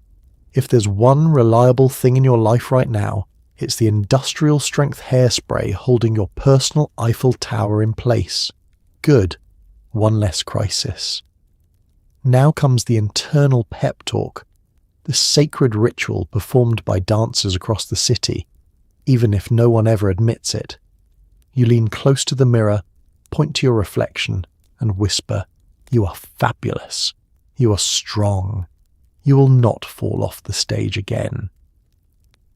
If there's one reliable thing in your life right now, it's the industrial strength hairspray holding your personal Eiffel Tower in place. Good. One less crisis. Now comes the internal pep talk, the sacred ritual performed by dancers across the city, even if no one ever admits it. You lean close to the mirror, point to your reflection, and whisper, "You are fabulous. You are strong. You will not fall off the stage again."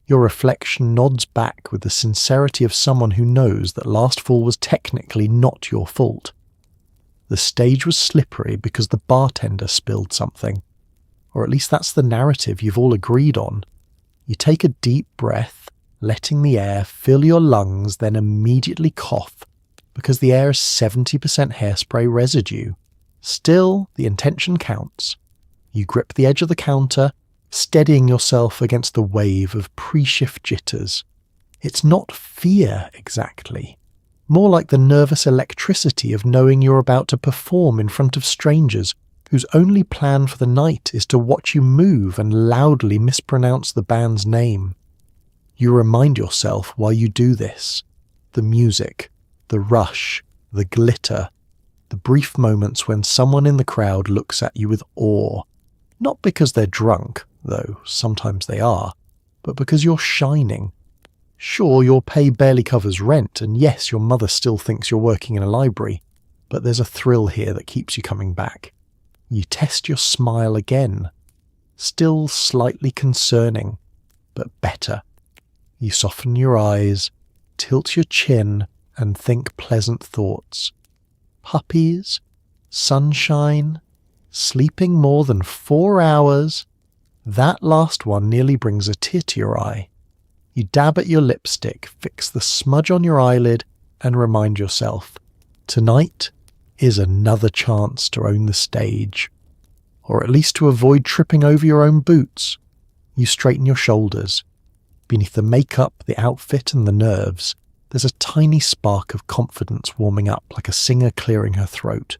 Your reflection nods back with the sincerity of someone who knows that last fall was technically not your fault. The stage was slippery because the bartender spilled something. Or at least that's the narrative you've all agreed on. You take a deep breath, letting the air fill your lungs, then immediately cough, because the air is 70% hairspray residue. Still, the intention counts. You grip the edge of the counter, steadying yourself against the wave of pre-shift jitters. It's not fear exactly. More like the nervous electricity of knowing you're about to perform in front of strangers whose only plan for the night is to watch you move and loudly mispronounce the band's name. You remind yourself while you do this. The music, the rush, the glitter, the brief moments when someone in the crowd looks at you with awe. Not because they're drunk, though sometimes they are, but because you're shining. Sure, your pay barely covers rent, and yes, your mother still thinks you're working in a library, but there's a thrill here that keeps you coming back. You test your smile again. Still slightly concerning, but better. You soften your eyes, tilt your chin, and think pleasant thoughts. Puppies, sunshine, sleeping more than 4 hours. That last one nearly brings a tear to your eye. You dab at your lipstick, fix the smudge on your eyelid, and remind yourself, tonight is another chance to own the stage. Or at least to avoid tripping over your own boots. You straighten your shoulders. Beneath the makeup, the outfit, and the nerves, there's a tiny spark of confidence warming up like a singer clearing her throat.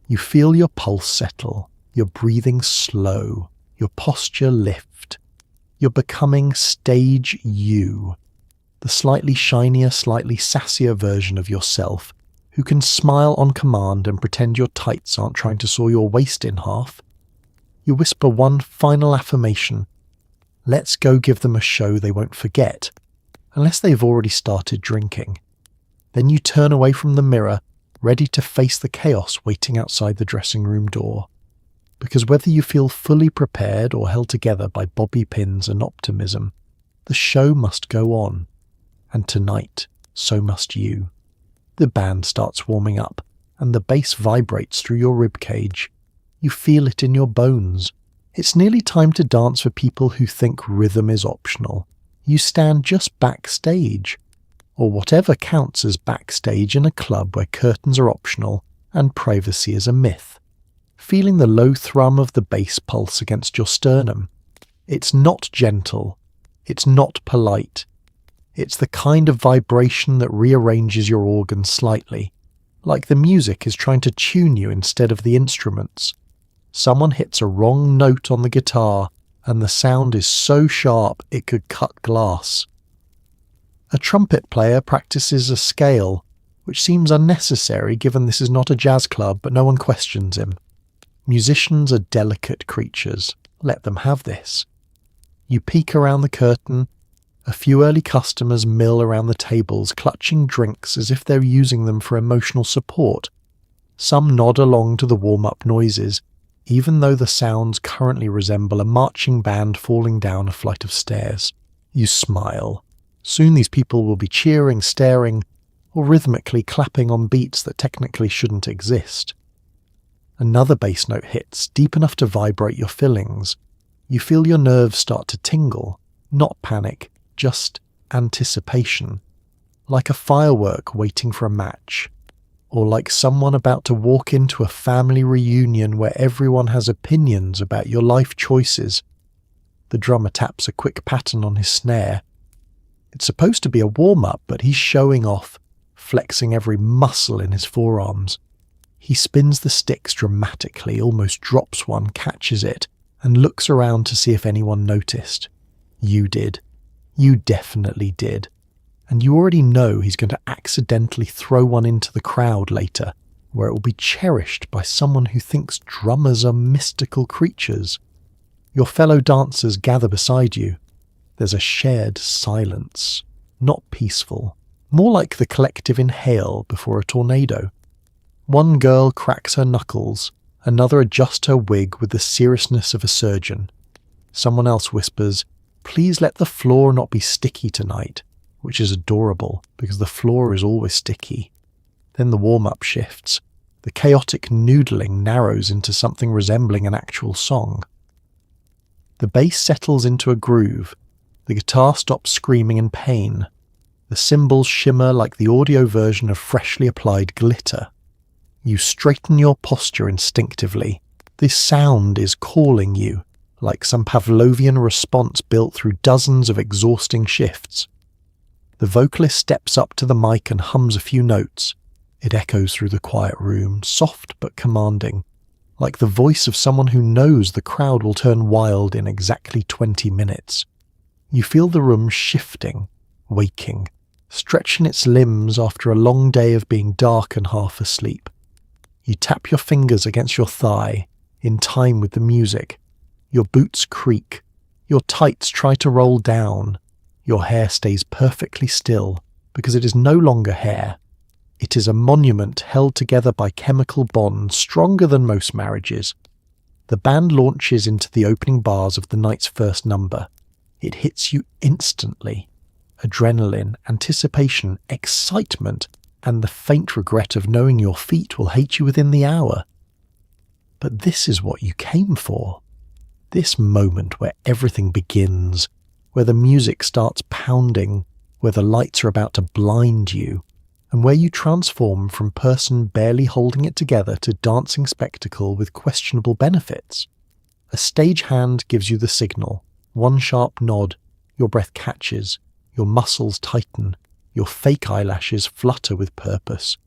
You feel your pulse settle, your breathing slow, your posture lift. You're becoming stage you, the slightly shinier, slightly sassier version of yourself who can smile on command and pretend your tights aren't trying to saw your waist in half. You whisper one final affirmation. Let's go give them a show they won't forget, unless they've already started drinking. Then you turn away from the mirror, ready to face the chaos waiting outside the dressing room door. Because whether you feel fully prepared or held together by bobby pins and optimism, the show must go on. And tonight, so must you. The band starts warming up, and the bass vibrates through your ribcage. You feel it in your bones. It's nearly time to dance for people who think rhythm is optional. You stand just backstage, or whatever counts as backstage in a club where curtains are optional and privacy is a myth. Feeling the low thrum of the bass pulse against your sternum. It's not gentle. It's not polite. It's the kind of vibration that rearranges your organs slightly, like the music is trying to tune you instead of the instruments. Someone hits a wrong note on the guitar, and the sound is so sharp it could cut glass. A trumpet player practices a scale, which seems unnecessary given this is not a jazz club, but no one questions him. Musicians are delicate creatures. Let them have this. You peek around the curtain. A few early customers mill around the tables, clutching drinks as if they're using them for emotional support. Some nod along to the warm-up noises, even though the sounds currently resemble a marching band falling down a flight of stairs. You smile. Soon these people will be cheering, staring, or rhythmically clapping on beats that technically shouldn't exist. Another bass note hits, deep enough to vibrate your fillings. You feel your nerves start to tingle. Not panic, just anticipation. like a firework waiting for a match, or like someone about to walk into a family reunion where everyone has opinions about your life choices. The drummer taps a quick pattern on his snare. It's supposed to be a warm-up, but he's showing off, flexing every muscle in his forearms. He spins the sticks dramatically, almost drops one, catches it, and looks around to see if anyone noticed. You did. You definitely did. And you already know he's going to accidentally throw one into the crowd later, where it will be cherished by someone who thinks drummers are mystical creatures. Your fellow dancers gather beside you. There's a shared silence, not peaceful, more like the collective inhale before a tornado. One girl cracks her knuckles, another adjusts her wig with the seriousness of a surgeon. Someone else whispers, "Please let the floor not be sticky tonight," which is adorable because the floor is always sticky. Then the warm-up shifts. The chaotic noodling narrows into something resembling an actual song. The bass settles into a groove. The guitar stops screaming in pain. The cymbals shimmer like the audio version of freshly applied glitter. You straighten your posture instinctively. This sound is calling you, like some Pavlovian response built through dozens of exhausting shifts. The vocalist steps up to the mic and hums a few notes. It echoes through the quiet room, soft but commanding, like the voice of someone who knows the crowd will turn wild in exactly 20 minutes. You feel the room shifting, waking, stretching its limbs after a long day of being dark and half asleep. You tap your fingers against your thigh, in time with the music. Your boots creak. Your tights try to roll down. Your hair stays perfectly still, because it is no longer hair. It is a monument held together by chemical bonds stronger than most marriages. The band launches into the opening bars of the night's first number. It hits you instantly. Adrenaline, anticipation, excitement, and the faint regret of knowing your feet will hate you within the hour. But this is what you came for. This moment where everything begins, where the music starts pounding, where the lights are about to blind you, and where you transform from person barely holding it together to dancing spectacle with questionable benefits. A stagehand gives you the signal. One sharp nod, your breath catches, your muscles tighten, your fake eyelashes flutter with purpose.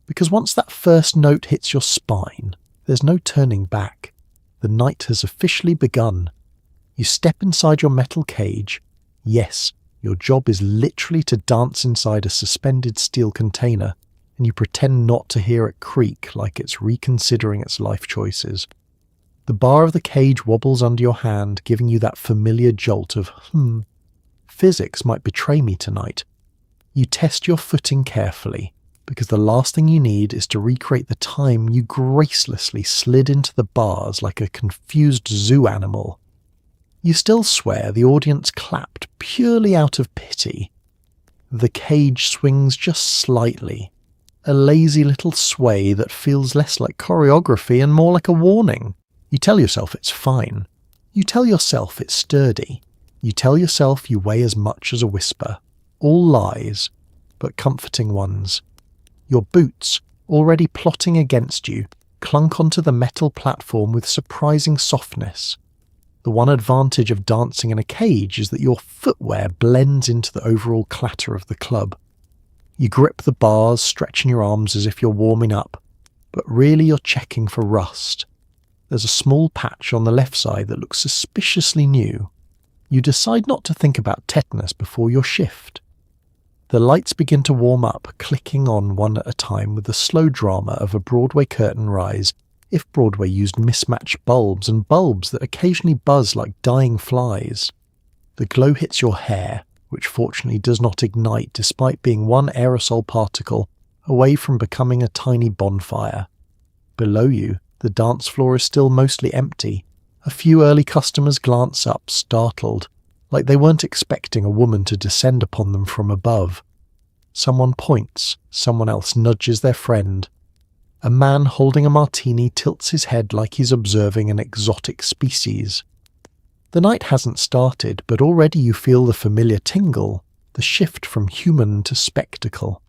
Because once that first note hits your spine, there's no turning back. The night has officially begun. You step inside your metal cage. Yes, your job is literally to dance inside a suspended steel container, and you pretend not to hear it creak like it's reconsidering its life choices. The bar of the cage wobbles under your hand, giving you that familiar jolt of, physics might betray me tonight. You test your footing carefully, because the last thing you need is to recreate the time you gracelessly slid into the bars like a confused zoo animal. You still swear the audience clapped purely out of pity. The cage swings just slightly, a lazy little sway that feels less like choreography and more like a warning. You tell yourself it's fine. You tell yourself it's sturdy. You tell yourself you weigh as much as a whisper. All lies, but comforting ones. Your boots, already plotting against you, clunk onto the metal platform with surprising softness. The one advantage of dancing in a cage is that your footwear blends into the overall clatter of the club. You grip the bars, stretching your arms as if you're warming up, but really you're checking for rust. There's a small patch on the left side that looks suspiciously new. You decide not to think about tetanus before your shift. The lights begin to warm up, clicking on one at a time with the slow drama of a Broadway curtain rise, if Broadway used mismatched bulbs and bulbs that occasionally buzz like dying flies. The glow hits your hair, which fortunately does not ignite despite being one aerosol particle away from becoming a tiny bonfire. Below you, the dance floor is still mostly empty. A few early customers glance up, startled, like they weren't expecting a woman to descend upon them from above. Someone points, someone else nudges their friend. A man holding a martini tilts his head like he's observing an exotic species. The night hasn't started, but already you feel the familiar tingle, the shift from human to spectacle.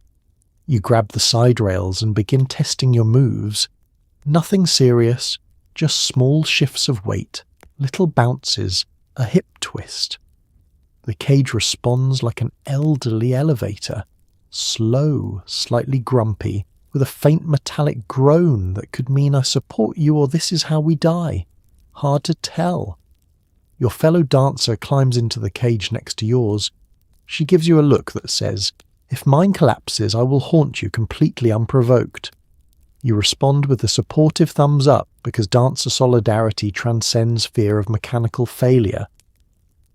You grab the side rails and begin testing your moves. Nothing serious, just small shifts of weight, little bounces, a hip twist. The cage responds like an elderly elevator, slow, slightly grumpy, with a faint metallic groan that could mean I support you or this is how we die. Hard to tell. Your fellow dancer climbs into the cage next to yours. She gives you a look that says, "If mine collapses, I will haunt you completely unprovoked." You respond with a supportive thumbs up because dancer solidarity transcends fear of mechanical failure.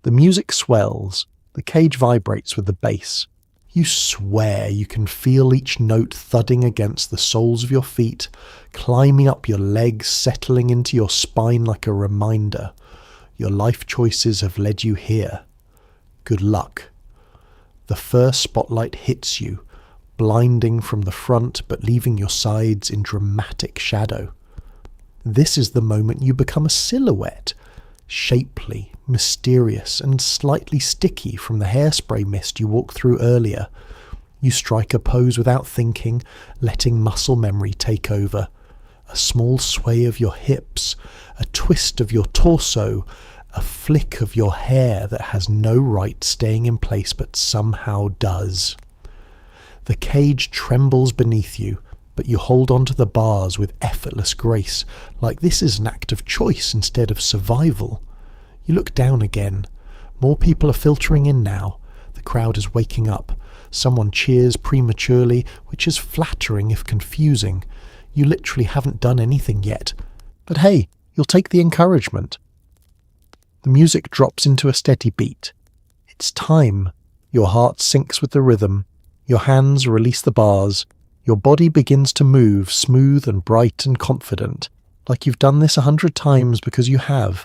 The music swells, the cage vibrates with the bass. You swear you can feel each note thudding against the soles of your feet, climbing up your legs, settling into your spine like a reminder. Your life choices have led you here. Good luck. The first spotlight hits you, blinding from the front but leaving your sides in dramatic shadow. This is the moment you become a silhouette, shapely, mysterious, and slightly sticky from the hairspray mist you walked through earlier. You strike a pose without thinking, letting muscle memory take over. A small sway of your hips, a twist of your torso, a flick of your hair that has no right staying in place but somehow does. The cage trembles beneath you, but you hold onto the bars with effortless grace, like this is an act of choice instead of survival. You look down again. More people are filtering in now. The crowd is waking up. Someone cheers prematurely, which is flattering if confusing. You literally haven't done anything yet. But hey, you'll take the encouragement. The music drops into a steady beat. It's time. Your heart syncs with the rhythm. Your hands release the bars. Your body begins to move, smooth and bright and confident, like you've done this 100 times because you have.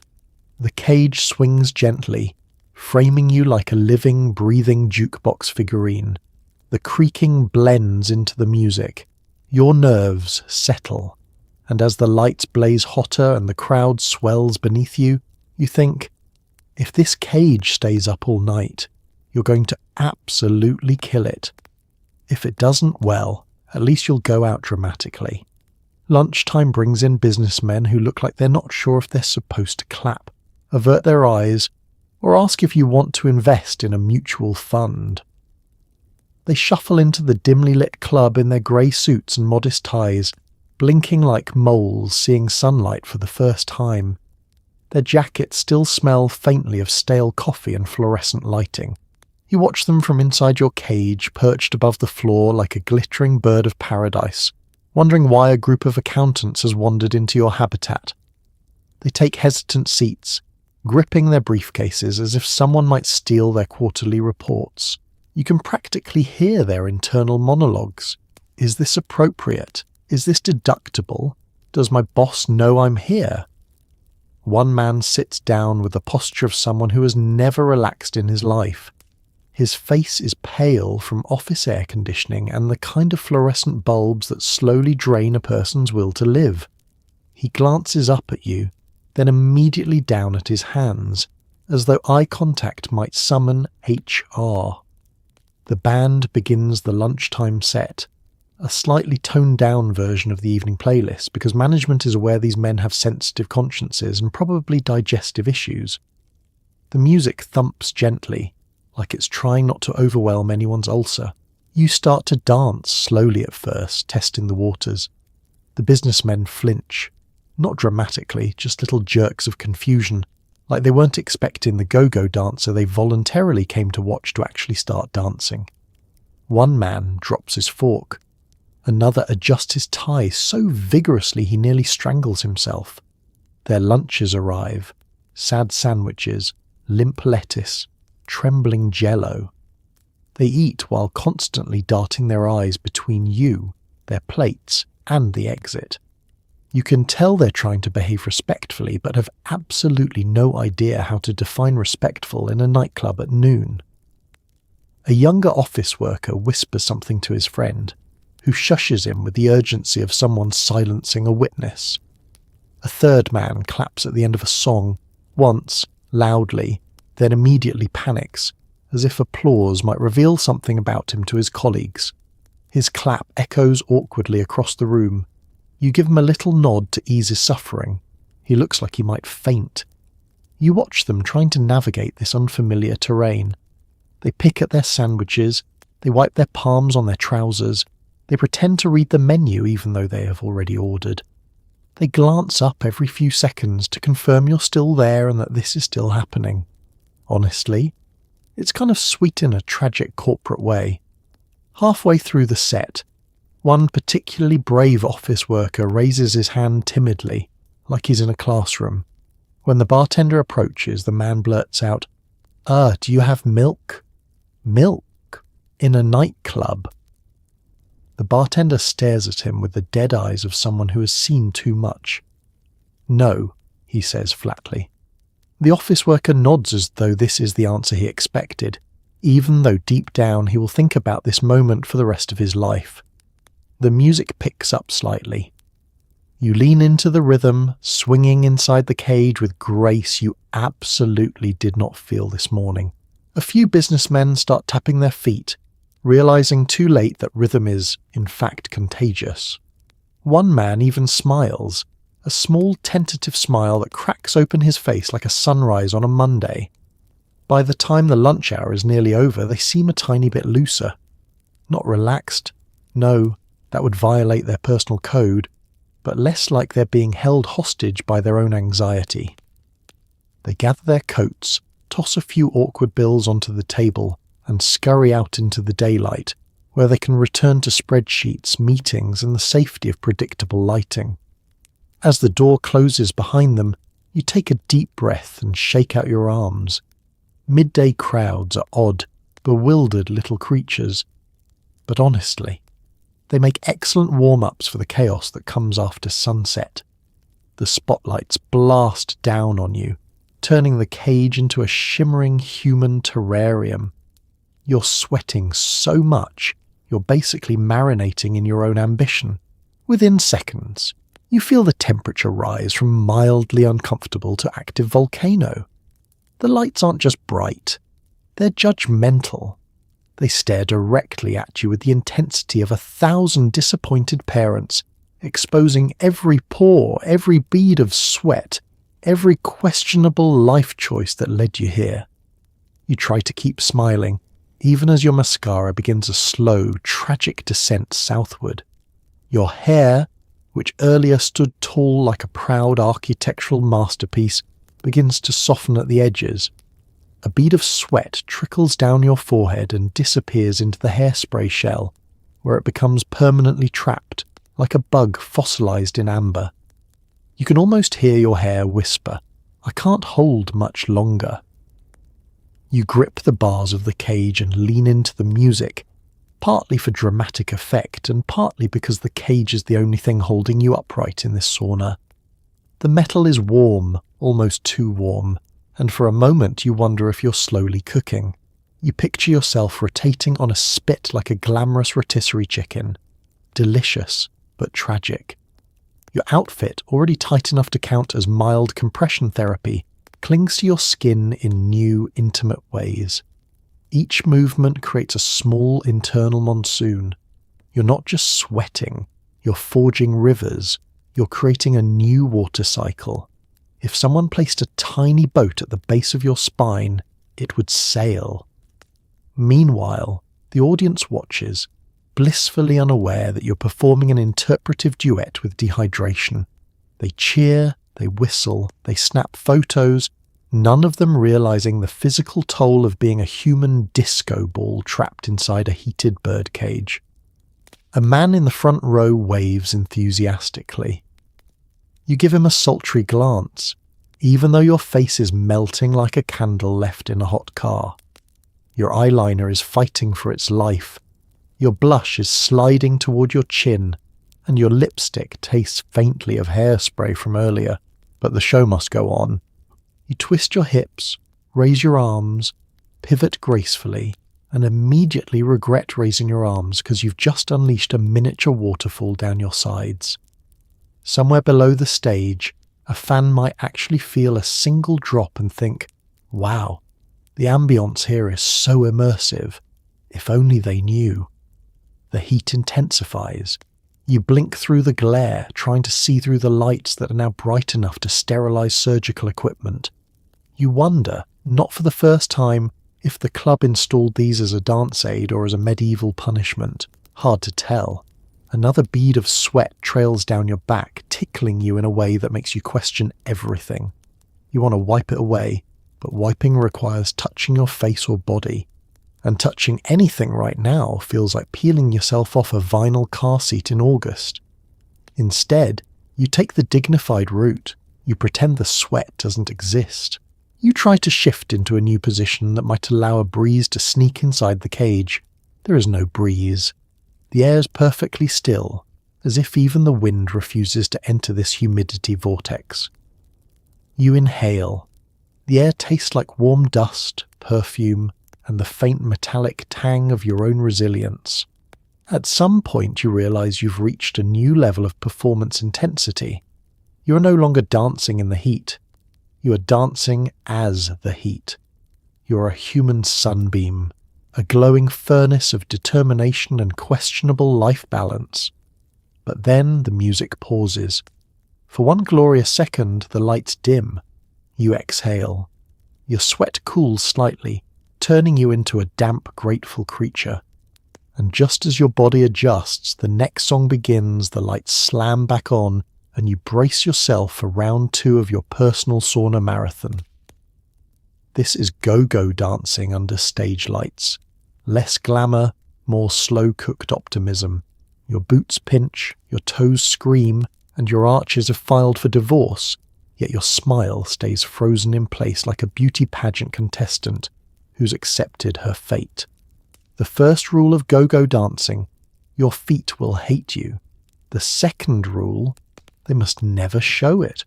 The cage swings gently, framing you like a living, breathing jukebox figurine. The creaking blends into the music. Your nerves settle, and as the lights blaze hotter and the crowd swells beneath you, you think, if this cage stays up all night, you're going to absolutely kill it. If it doesn't, well, at least you'll go out dramatically. Lunchtime brings in businessmen who look like they're not sure if they're supposed to clap, avert their eyes, or ask if you want to invest in a mutual fund. They shuffle into the dimly lit club in their grey suits and modest ties, blinking like moles seeing sunlight for the first time. Their jackets still smell faintly of stale coffee and fluorescent lighting. You watch them from inside your cage, perched above the floor like a glittering bird of paradise, wondering why a group of accountants has wandered into your habitat. They take hesitant seats, gripping their briefcases as if someone might steal their quarterly reports. You can practically hear their internal monologues. Is this appropriate? Is this deductible? Does my boss know I'm here? One man sits down with the posture of someone who has never relaxed in his life. His face is pale from office air conditioning and the kind of fluorescent bulbs that slowly drain a person's will to live. He glances up at you, then immediately down at his hands, as though eye contact might summon HR. The band begins the lunchtime set, a slightly toned-down version of the evening playlist because management is aware these men have sensitive consciences and probably digestive issues. The music thumps gently, like it's trying not to overwhelm anyone's ulcer. You start to dance slowly at first, testing the waters. The businessmen flinch, not dramatically, just little jerks of confusion, like they weren't expecting the go-go dancer they voluntarily came to watch to actually start dancing. One man drops his fork. Another adjusts his tie so vigorously he nearly strangles himself. Their lunches arrive. Sad sandwiches, limp lettuce, trembling jello. They eat while constantly darting their eyes between you, their plates, and the exit. You can tell they're trying to behave respectfully, but have absolutely no idea how to define respectful in a nightclub at noon. A younger office worker whispers something to his friend, who shushes him with the urgency of someone silencing a witness. A third man claps at the end of a song, once, loudly, then immediately panics, as if applause might reveal something about him to his colleagues. His clap echoes awkwardly across the room. You give him a little nod to ease his suffering. He looks like he might faint. You watch them trying to navigate this unfamiliar terrain. They pick at their sandwiches, they wipe their palms on their trousers, they pretend to read the menu even though they have already ordered. They glance up every few seconds to confirm you're still there and that this is still happening. Honestly, it's kind of sweet in a tragic corporate way. Halfway through the set, one particularly brave office worker raises his hand timidly, like he's in a classroom. When the bartender approaches, the man blurts out, do you have milk? Milk? In a nightclub? The bartender stares at him with the dead eyes of someone who has seen too much. No, he says flatly. The office worker nods as though this is the answer he expected, even though deep down he will think about this moment for the rest of his life. The music picks up slightly. You lean into the rhythm, swinging inside the cage with grace you absolutely did not feel this morning. A few businessmen start tapping their feet, realizing too late that rhythm is, in fact, contagious. One man even smiles, a small tentative smile that cracks open his face like a sunrise on a Monday. By the time the lunch hour is nearly over, they seem a tiny bit looser. Not relaxed, no, that would violate their personal code, but less like they're being held hostage by their own anxiety. They gather their coats, toss a few awkward bills onto the table, and scurry out into the daylight, where they can return to spreadsheets, meetings, and the safety of predictable lighting. As the door closes behind them, you take a deep breath and shake out your arms. Midday crowds are odd, bewildered little creatures. But honestly, they make excellent warm-ups for the chaos that comes after sunset. The spotlights blast down on you, turning the cage into a shimmering human terrarium. You're sweating so much, you're basically marinating in your own ambition. Within seconds, you feel the temperature rise from mildly uncomfortable to active volcano. The lights aren't just bright, they're judgmental. They stare directly at you with the intensity of 1,000 disappointed parents, exposing every pore, every bead of sweat, every questionable life choice that led you here. You try to keep smiling, even as your mascara begins a slow, tragic descent southward. Your hair, which earlier stood tall like a proud architectural masterpiece, begins to soften at the edges. A bead of sweat trickles down your forehead and disappears into the hairspray shell, where it becomes permanently trapped, like a bug fossilized in amber. You can almost hear your hair whisper, "I can't hold much longer." You grip the bars of the cage and lean into the music, partly for dramatic effect and partly because the cage is the only thing holding you upright in this sauna. The metal is warm, almost too warm, and for a moment you wonder if you're slowly cooking. You picture yourself rotating on a spit like a glamorous rotisserie chicken. Delicious, but tragic. Your outfit, already tight enough to count as mild compression therapy, clings to your skin in new, intimate ways. Each movement creates a small internal monsoon. You're not just sweating, you're forging rivers, you're creating a new water cycle. If someone placed a tiny boat at the base of your spine, it would sail. Meanwhile, the audience watches, blissfully unaware that you're performing an interpretive duet with dehydration. They cheer, they whistle, they snap photos, none of them realizing the physical toll of being a human disco ball trapped inside a heated birdcage. A man in the front row waves enthusiastically. You give him a sultry glance, even though your face is melting like a candle left in a hot car. Your eyeliner is fighting for its life. Your blush is sliding toward your chin, and your lipstick tastes faintly of hairspray from earlier, but the show must go on. You twist your hips, raise your arms, pivot gracefully, and immediately regret raising your arms because you've just unleashed a miniature waterfall down your sides. Somewhere below the stage, a fan might actually feel a single drop and think, "Wow, The ambience here is so immersive. If only they knew. The heat intensifies. You blink through the glare, trying to see through the lights that are now bright enough to sterilize surgical equipment. You wonder, not for the first time, if the club installed these as a dance aid or as a medieval punishment. Hard to tell. Another bead of sweat trails down your back, tickling you in a way that makes you question everything. You want to wipe it away, but wiping requires touching your face or body. And touching anything right now feels like peeling yourself off a vinyl car seat in August. Instead, you take the dignified route. You pretend the sweat doesn't exist. You try to shift into a new position that might allow a breeze to sneak inside the cage. There is no breeze. The air's perfectly still, as if even the wind refuses to enter this humidity vortex. You inhale. The air tastes like warm dust, perfume, and the faint metallic tang of your own resilience. At some point you realize you've reached a new level of performance intensity. You are no longer dancing in the heat. You are dancing as the heat. You are a human sunbeam, a glowing furnace of determination and questionable life balance. But then the music pauses. For one glorious second, the lights dim. You exhale. Your sweat cools slightly, turning you into a damp, grateful creature. And just as your body adjusts, the next song begins, the lights slam back on, and you brace yourself for round 2 of your personal sauna marathon. This is go-go dancing under stage lights. Less glamour, more slow-cooked optimism. Your boots pinch, your toes scream, and your arches have filed for divorce, yet your smile stays frozen in place like a beauty pageant contestant who's accepted her fate. The first rule of go-go dancing, your feet will hate you. The second rule, they must never show it.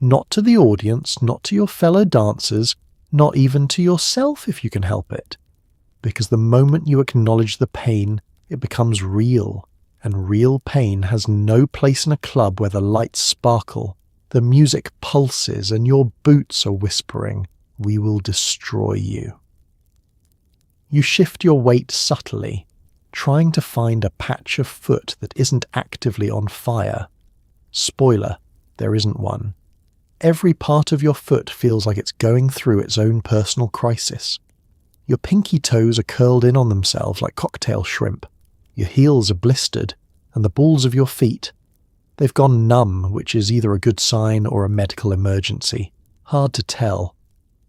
Not to the audience, not to your fellow dancers, not even to yourself if you can help it. Because the moment you acknowledge the pain, it becomes real, and real pain has no place in a club where the lights sparkle, the music pulses, and your boots are whispering, "We will destroy you." You shift your weight subtly, trying to find a patch of foot that isn't actively on fire. Spoiler, there isn't one. Every part of your foot feels like it's going through its own personal crisis. Your pinky toes are curled in on themselves like cocktail shrimp. Your heels are blistered, and the balls of your feet, they've gone numb, which is either a good sign or a medical emergency. Hard to tell.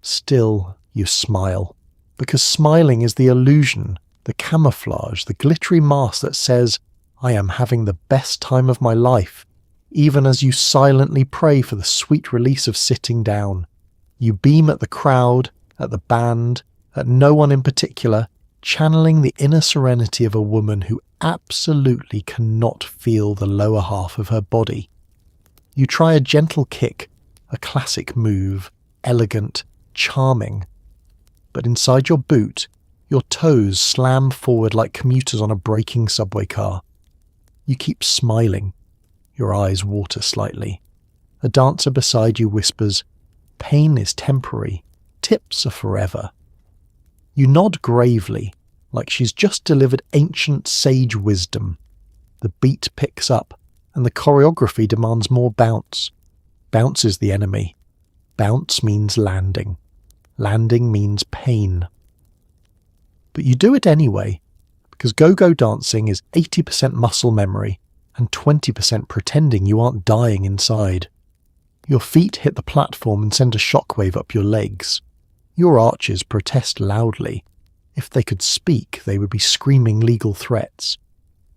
Still, you smile. Because smiling is the illusion, the camouflage, the glittery mask that says, "I am having the best time of my life," even as you silently pray for the sweet release of sitting down. You beam at the crowd, at the band, at no one in particular, channeling the inner serenity of a woman who absolutely cannot feel the lower half of her body. You try a gentle kick, a classic move, elegant, charming. But inside your boot, your toes slam forward like commuters on a braking subway car. You keep smiling. Your eyes water slightly. A dancer beside you whispers, "Pain is temporary. Tips are forever." You nod gravely, like she's just delivered ancient sage wisdom. The beat picks up, and the choreography demands more bounce. Bounce is the enemy. Bounce means landing. Landing means pain. But you do it anyway, because go-go dancing is 80% muscle memory and 20% pretending you aren't dying inside. Your feet hit the platform and send a shockwave up your legs. Your arches protest loudly. If they could speak, they would be screaming legal threats.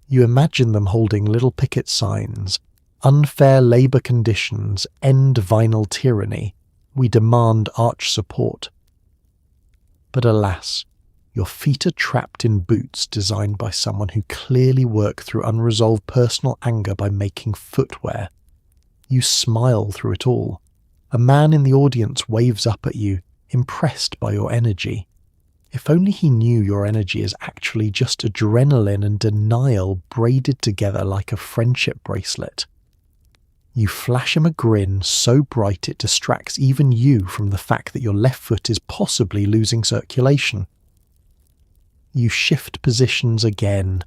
You imagine them holding little picket signs, "Unfair labour conditions, end vinyl tyranny. We demand arch support." But alas, your feet are trapped in boots designed by someone who clearly worked through unresolved personal anger by making footwear. You smile through it all. A man in the audience waves up at you, impressed by your energy. If only he knew your energy is actually just adrenaline and denial braided together like a friendship bracelet. You flash him a grin so bright it distracts even you from the fact that your left foot is possibly losing circulation. You shift positions again,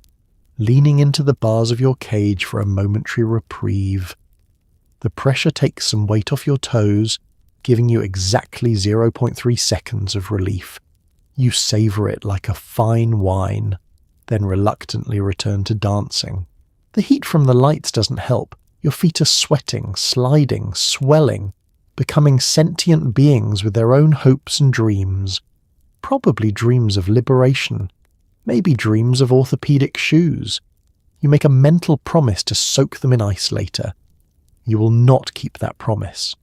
leaning into the bars of your cage for a momentary reprieve. The pressure takes some weight off your toes, giving you exactly 0.3 seconds of relief. You savour it like a fine wine, then reluctantly return to dancing. The heat from the lights doesn't help. Your feet are sweating, sliding, swelling, becoming sentient beings with their own hopes and dreams. Probably dreams of liberation, maybe dreams of orthopedic shoes. You make a mental promise to soak them in ice later. You will not keep that promise.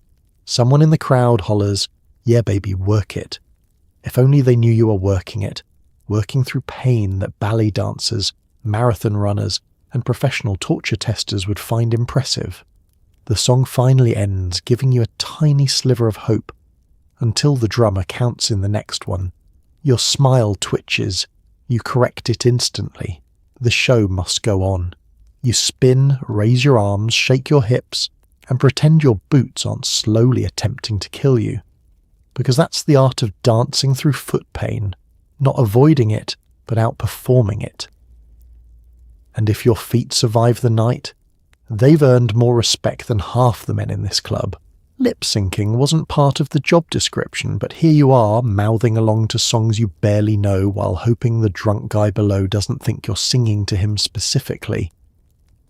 Someone in the crowd hollers, "Yeah baby, work it." If only they knew you were working it, working through pain that ballet dancers, marathon runners, and professional torture testers would find impressive. The song finally ends, giving you a tiny sliver of hope, until the drummer counts in the next one. Your smile twitches. You correct it instantly. The show must go on. You spin, raise your arms, shake your hips, and pretend your boots aren't slowly attempting to kill you. Because that's the art of dancing through foot pain, not avoiding it, but outperforming it. And if your feet survive the night, they've earned more respect than half the men in this club. Lip syncing wasn't part of the job description, but here you are, mouthing along to songs you barely know while hoping the drunk guy below doesn't think you're singing to him specifically.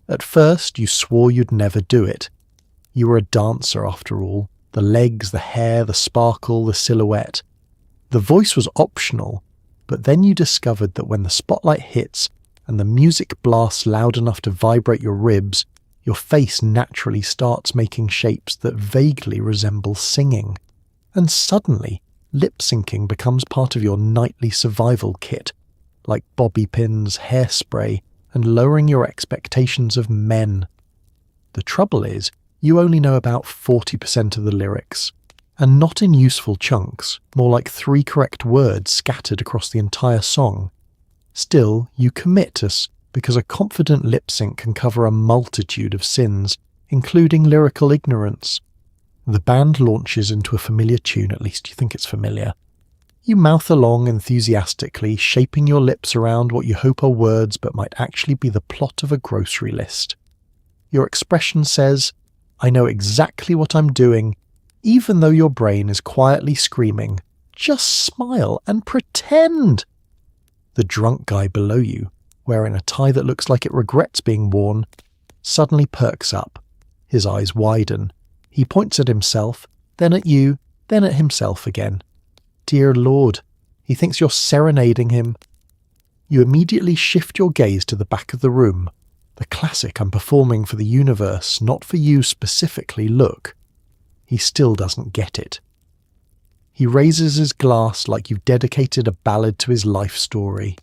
At first, you swore you'd never do it. You were a dancer after all. The legs, the hair, the sparkle, the silhouette. The voice was optional, but then you discovered that when the spotlight hits and the music blasts loud enough to vibrate your ribs, your face naturally starts making shapes that vaguely resemble singing. And suddenly, lip-syncing becomes part of your nightly survival kit, like bobby pins, hairspray, and lowering your expectations of men. The trouble is, you only know about 40% of the lyrics, and not in useful chunks, more like 3 correct words scattered across the entire song. Still, you commit us because a confident lip sync can cover a multitude of sins, including lyrical ignorance. The band launches into a familiar tune, at least you think it's familiar. You mouth along enthusiastically, shaping your lips around what you hope are words but might actually be the plot of a grocery list. Your expression says, "I know exactly what I'm doing," even though your brain is quietly screaming, "Just smile and pretend!" The drunk guy below you, wearing a tie that looks like it regrets being worn, suddenly perks up. His eyes widen. He points at himself, then at you, then at himself again. Dear Lord, he thinks you're serenading him. You immediately shift your gaze to the back of the room. The classic "I'm performing for the universe, not for you specifically" look. He still doesn't get it. He raises his glass like you've dedicated a ballad to his life story.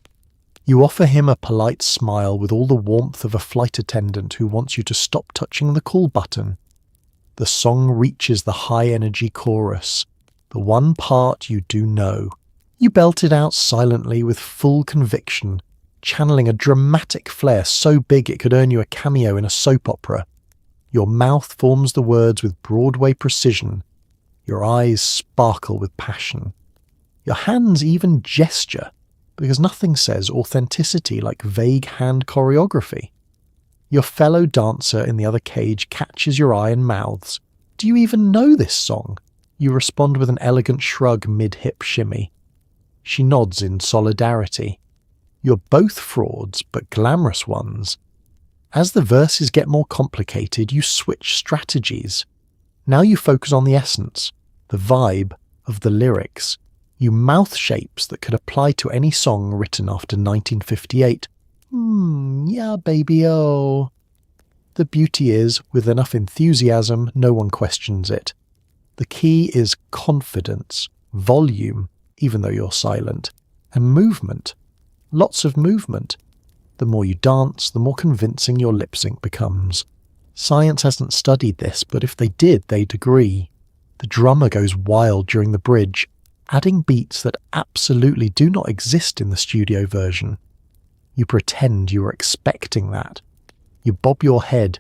You offer him a polite smile with all the warmth of a flight attendant who wants you to stop touching the call button. The song reaches the high-energy chorus, the one part you do know. You belt it out silently with full conviction, channeling a dramatic flair so big it could earn you a cameo in a soap opera. Your mouth forms the words with Broadway precision. Your eyes sparkle with passion. Your hands even gesture, because nothing says authenticity like vague hand choreography. Your fellow dancer in the other cage catches your eye and mouths. "Do you even know this song?" You respond with an elegant shrug mid-hip shimmy. She nods in solidarity. You're both frauds, but glamorous ones. As the verses get more complicated, you switch strategies. Now you focus on the essence, the vibe of the lyrics. You mouth shapes that could apply to any song written after 1958. Yeah baby, oh. The beauty is, with enough enthusiasm, no one questions it. The key is confidence, volume, even though you're silent, and movement. Lots of movement. The more you dance, the more convincing your lip sync becomes. Science hasn't studied this, but if they did, they'd agree. The drummer goes wild during the bridge, adding beats that absolutely do not exist in the studio version. You pretend you are expecting that. You bob your head.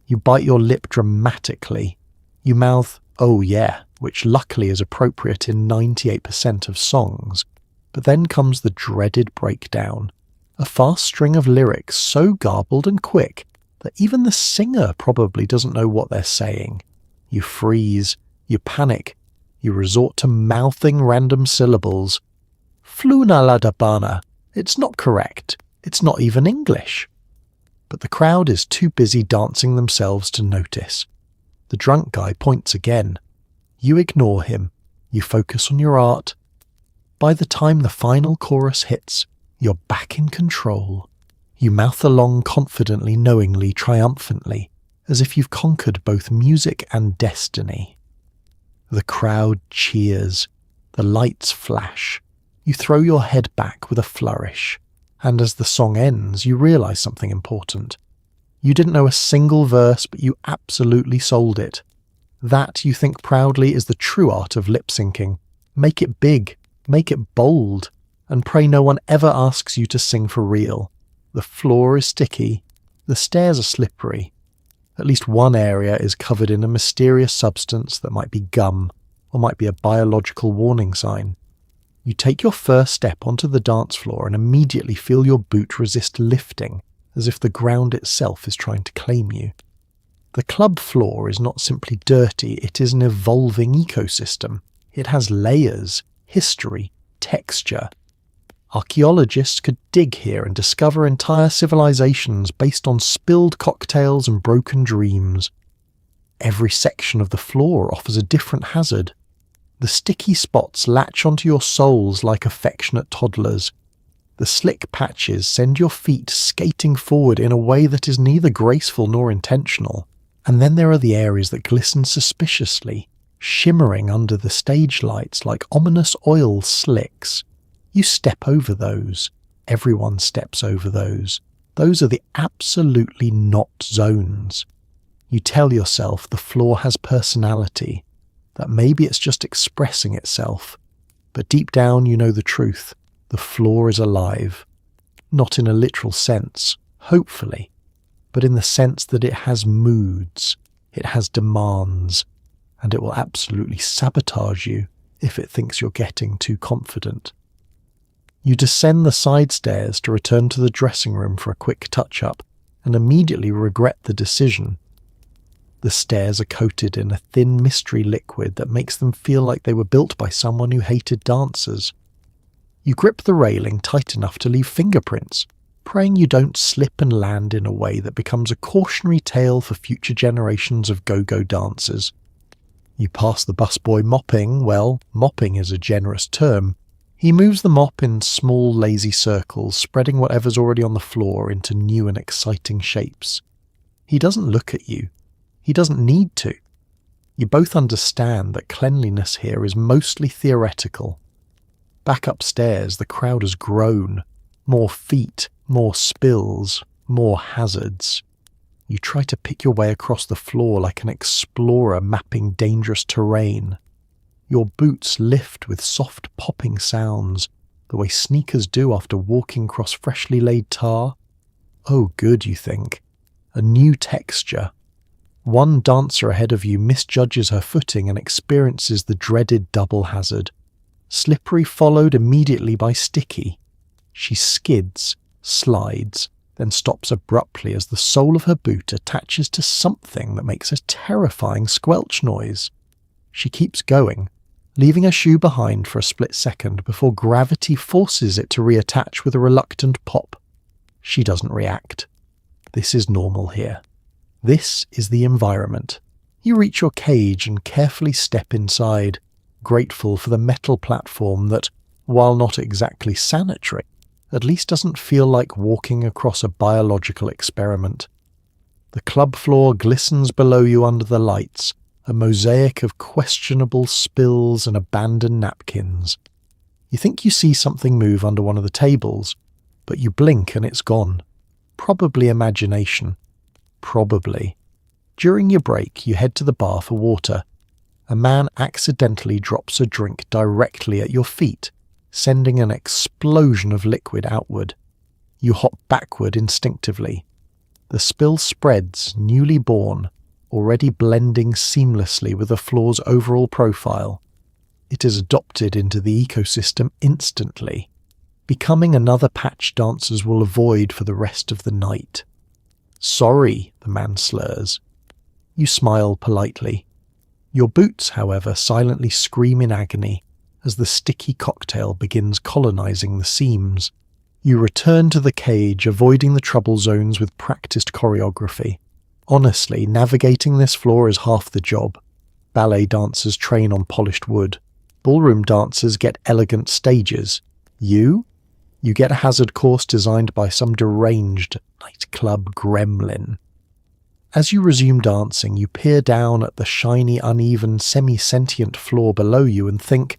You bite your lip dramatically. You mouth, "Oh yeah," which luckily is appropriate in 98% of songs. But then comes the dreaded breakdown. A fast string of lyrics so garbled and quick that even the singer probably doesn't know what they're saying. You freeze, you panic, you resort to mouthing random syllables. Fluna la dabana. It's not correct. It's not even English. But the crowd is too busy dancing themselves to notice. The drunk guy points again. You ignore him. You focus on your art. By the time the final chorus hits, you're back in control. You mouth along confidently, knowingly, triumphantly, as if you've conquered both music and destiny. The crowd cheers. The lights flash. You throw your head back with a flourish. And as the song ends, you realise something important. You didn't know a single verse, but you absolutely sold it. That, you think proudly, is the true art of lip-syncing. Make it big, make it bold, and pray no one ever asks you to sing for real. The floor is sticky, the stairs are slippery. At least one area is covered in a mysterious substance that might be gum, or might be a biological warning sign. You take your first step onto the dance floor and immediately feel your boot resist lifting, as if the ground itself is trying to claim you. The club floor is not simply dirty, it is an evolving ecosystem. It has layers, history, texture. Archaeologists could dig here and discover entire civilizations based on spilled cocktails and broken dreams. Every section of the floor offers a different hazard. The sticky spots latch onto your soles like affectionate toddlers. The slick patches send your feet skating forward in a way that is neither graceful nor intentional. And then there are the areas that glisten suspiciously, shimmering under the stage lights like ominous oil slicks. You step over those. Everyone steps over those. Those are the absolutely not zones. You tell yourself the floor has personality, that maybe it's just expressing itself. But deep down you know the truth. The floor is alive. Not in a literal sense, hopefully, but in the sense that it has moods, it has demands, and it will absolutely sabotage you if it thinks you're getting too confident. You descend the side stairs to return to the dressing room for a quick touch-up, and immediately regret the decision. The stairs are coated in a thin mystery liquid that makes them feel like they were built by someone who hated dancers. You grip the railing tight enough to leave fingerprints, praying you don't slip and land in a way that becomes a cautionary tale for future generations of go-go dancers. You pass the busboy mopping. Well, mopping is a generous term. He moves the mop in small, lazy circles, spreading whatever's already on the floor into new and exciting shapes. He doesn't look at you. He doesn't need to. You both understand that cleanliness here is mostly theoretical. Back upstairs, the crowd has grown. More feet, more spills, more hazards. You try to pick your way across the floor like an explorer mapping dangerous terrain. Your boots lift with soft popping sounds, the way sneakers do after walking across freshly laid tar. Oh good, you think. A new texture. One dancer ahead of you misjudges her footing and experiences the dreaded double hazard. Slippery followed immediately by sticky. She skids, slides, then stops abruptly as the sole of her boot attaches to something that makes a terrifying squelch noise. She keeps going, leaving her shoe behind for a split second before gravity forces it to reattach with a reluctant pop. She doesn't react. This is normal here. This is the environment. You reach your cage and carefully step inside, grateful for the metal platform that, while not exactly sanitary, at least doesn't feel like walking across a biological experiment. The club floor glistens below you under the lights, a mosaic of questionable spills and abandoned napkins. You think you see something move under one of the tables, but you blink and it's gone. Probably imagination. Probably. During your break, you head to the bar for water. A man accidentally drops a drink directly at your feet, sending an explosion of liquid outward. You hop backward instinctively. The spill spreads, newly born, already blending seamlessly with the floor's overall profile. It is adopted into the ecosystem instantly, becoming another patch dancers will avoid for the rest of the night. "Sorry," the man slurs. You smile politely. Your boots, however, silently scream in agony as the sticky cocktail begins colonizing the seams. You return to the cage, avoiding the trouble zones with practiced choreography. Honestly, navigating this floor is half the job. Ballet dancers train on polished wood. Ballroom dancers get elegant stages. You get a hazard course designed by some deranged nightclub gremlin. As you resume dancing, you peer down at the shiny, uneven, semi-sentient floor below you and think,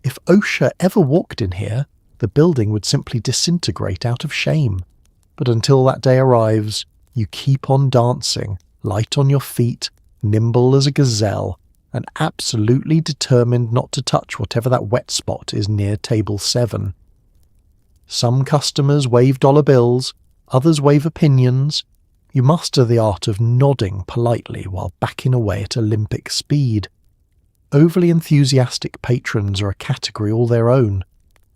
if OSHA ever walked in here, the building would simply disintegrate out of shame. But until that day arrives, you keep on dancing, light on your feet, nimble as a gazelle, and absolutely determined not to touch whatever that wet spot is near table 7. Some customers wave dollar bills, others wave opinions. You master the art of nodding politely while backing away at Olympic speed. Overly enthusiastic patrons are a category all their own.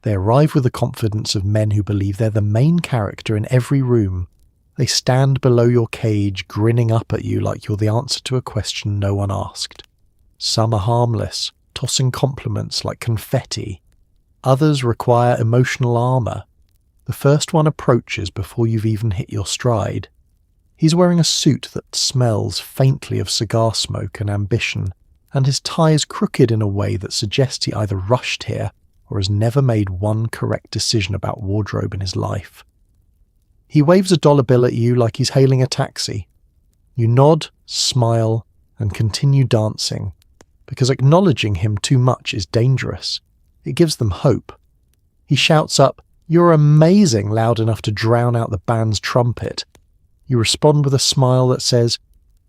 They arrive with the confidence of men who believe they're the main character in every room. They stand below your cage, grinning up at you like you're the answer to a question no one asked. Some are harmless, tossing compliments like confetti. Others require emotional armour. The first one approaches before you've even hit your stride. He's wearing a suit that smells faintly of cigar smoke and ambition, and his tie is crooked in a way that suggests he either rushed here or has never made one correct decision about wardrobe in his life. He waves a dollar bill at you like he's hailing a taxi. You nod, smile, and continue dancing, because acknowledging him too much is dangerous. It gives them hope. He shouts up, "You're amazing," loud enough to drown out the band's trumpet. You respond with a smile that says,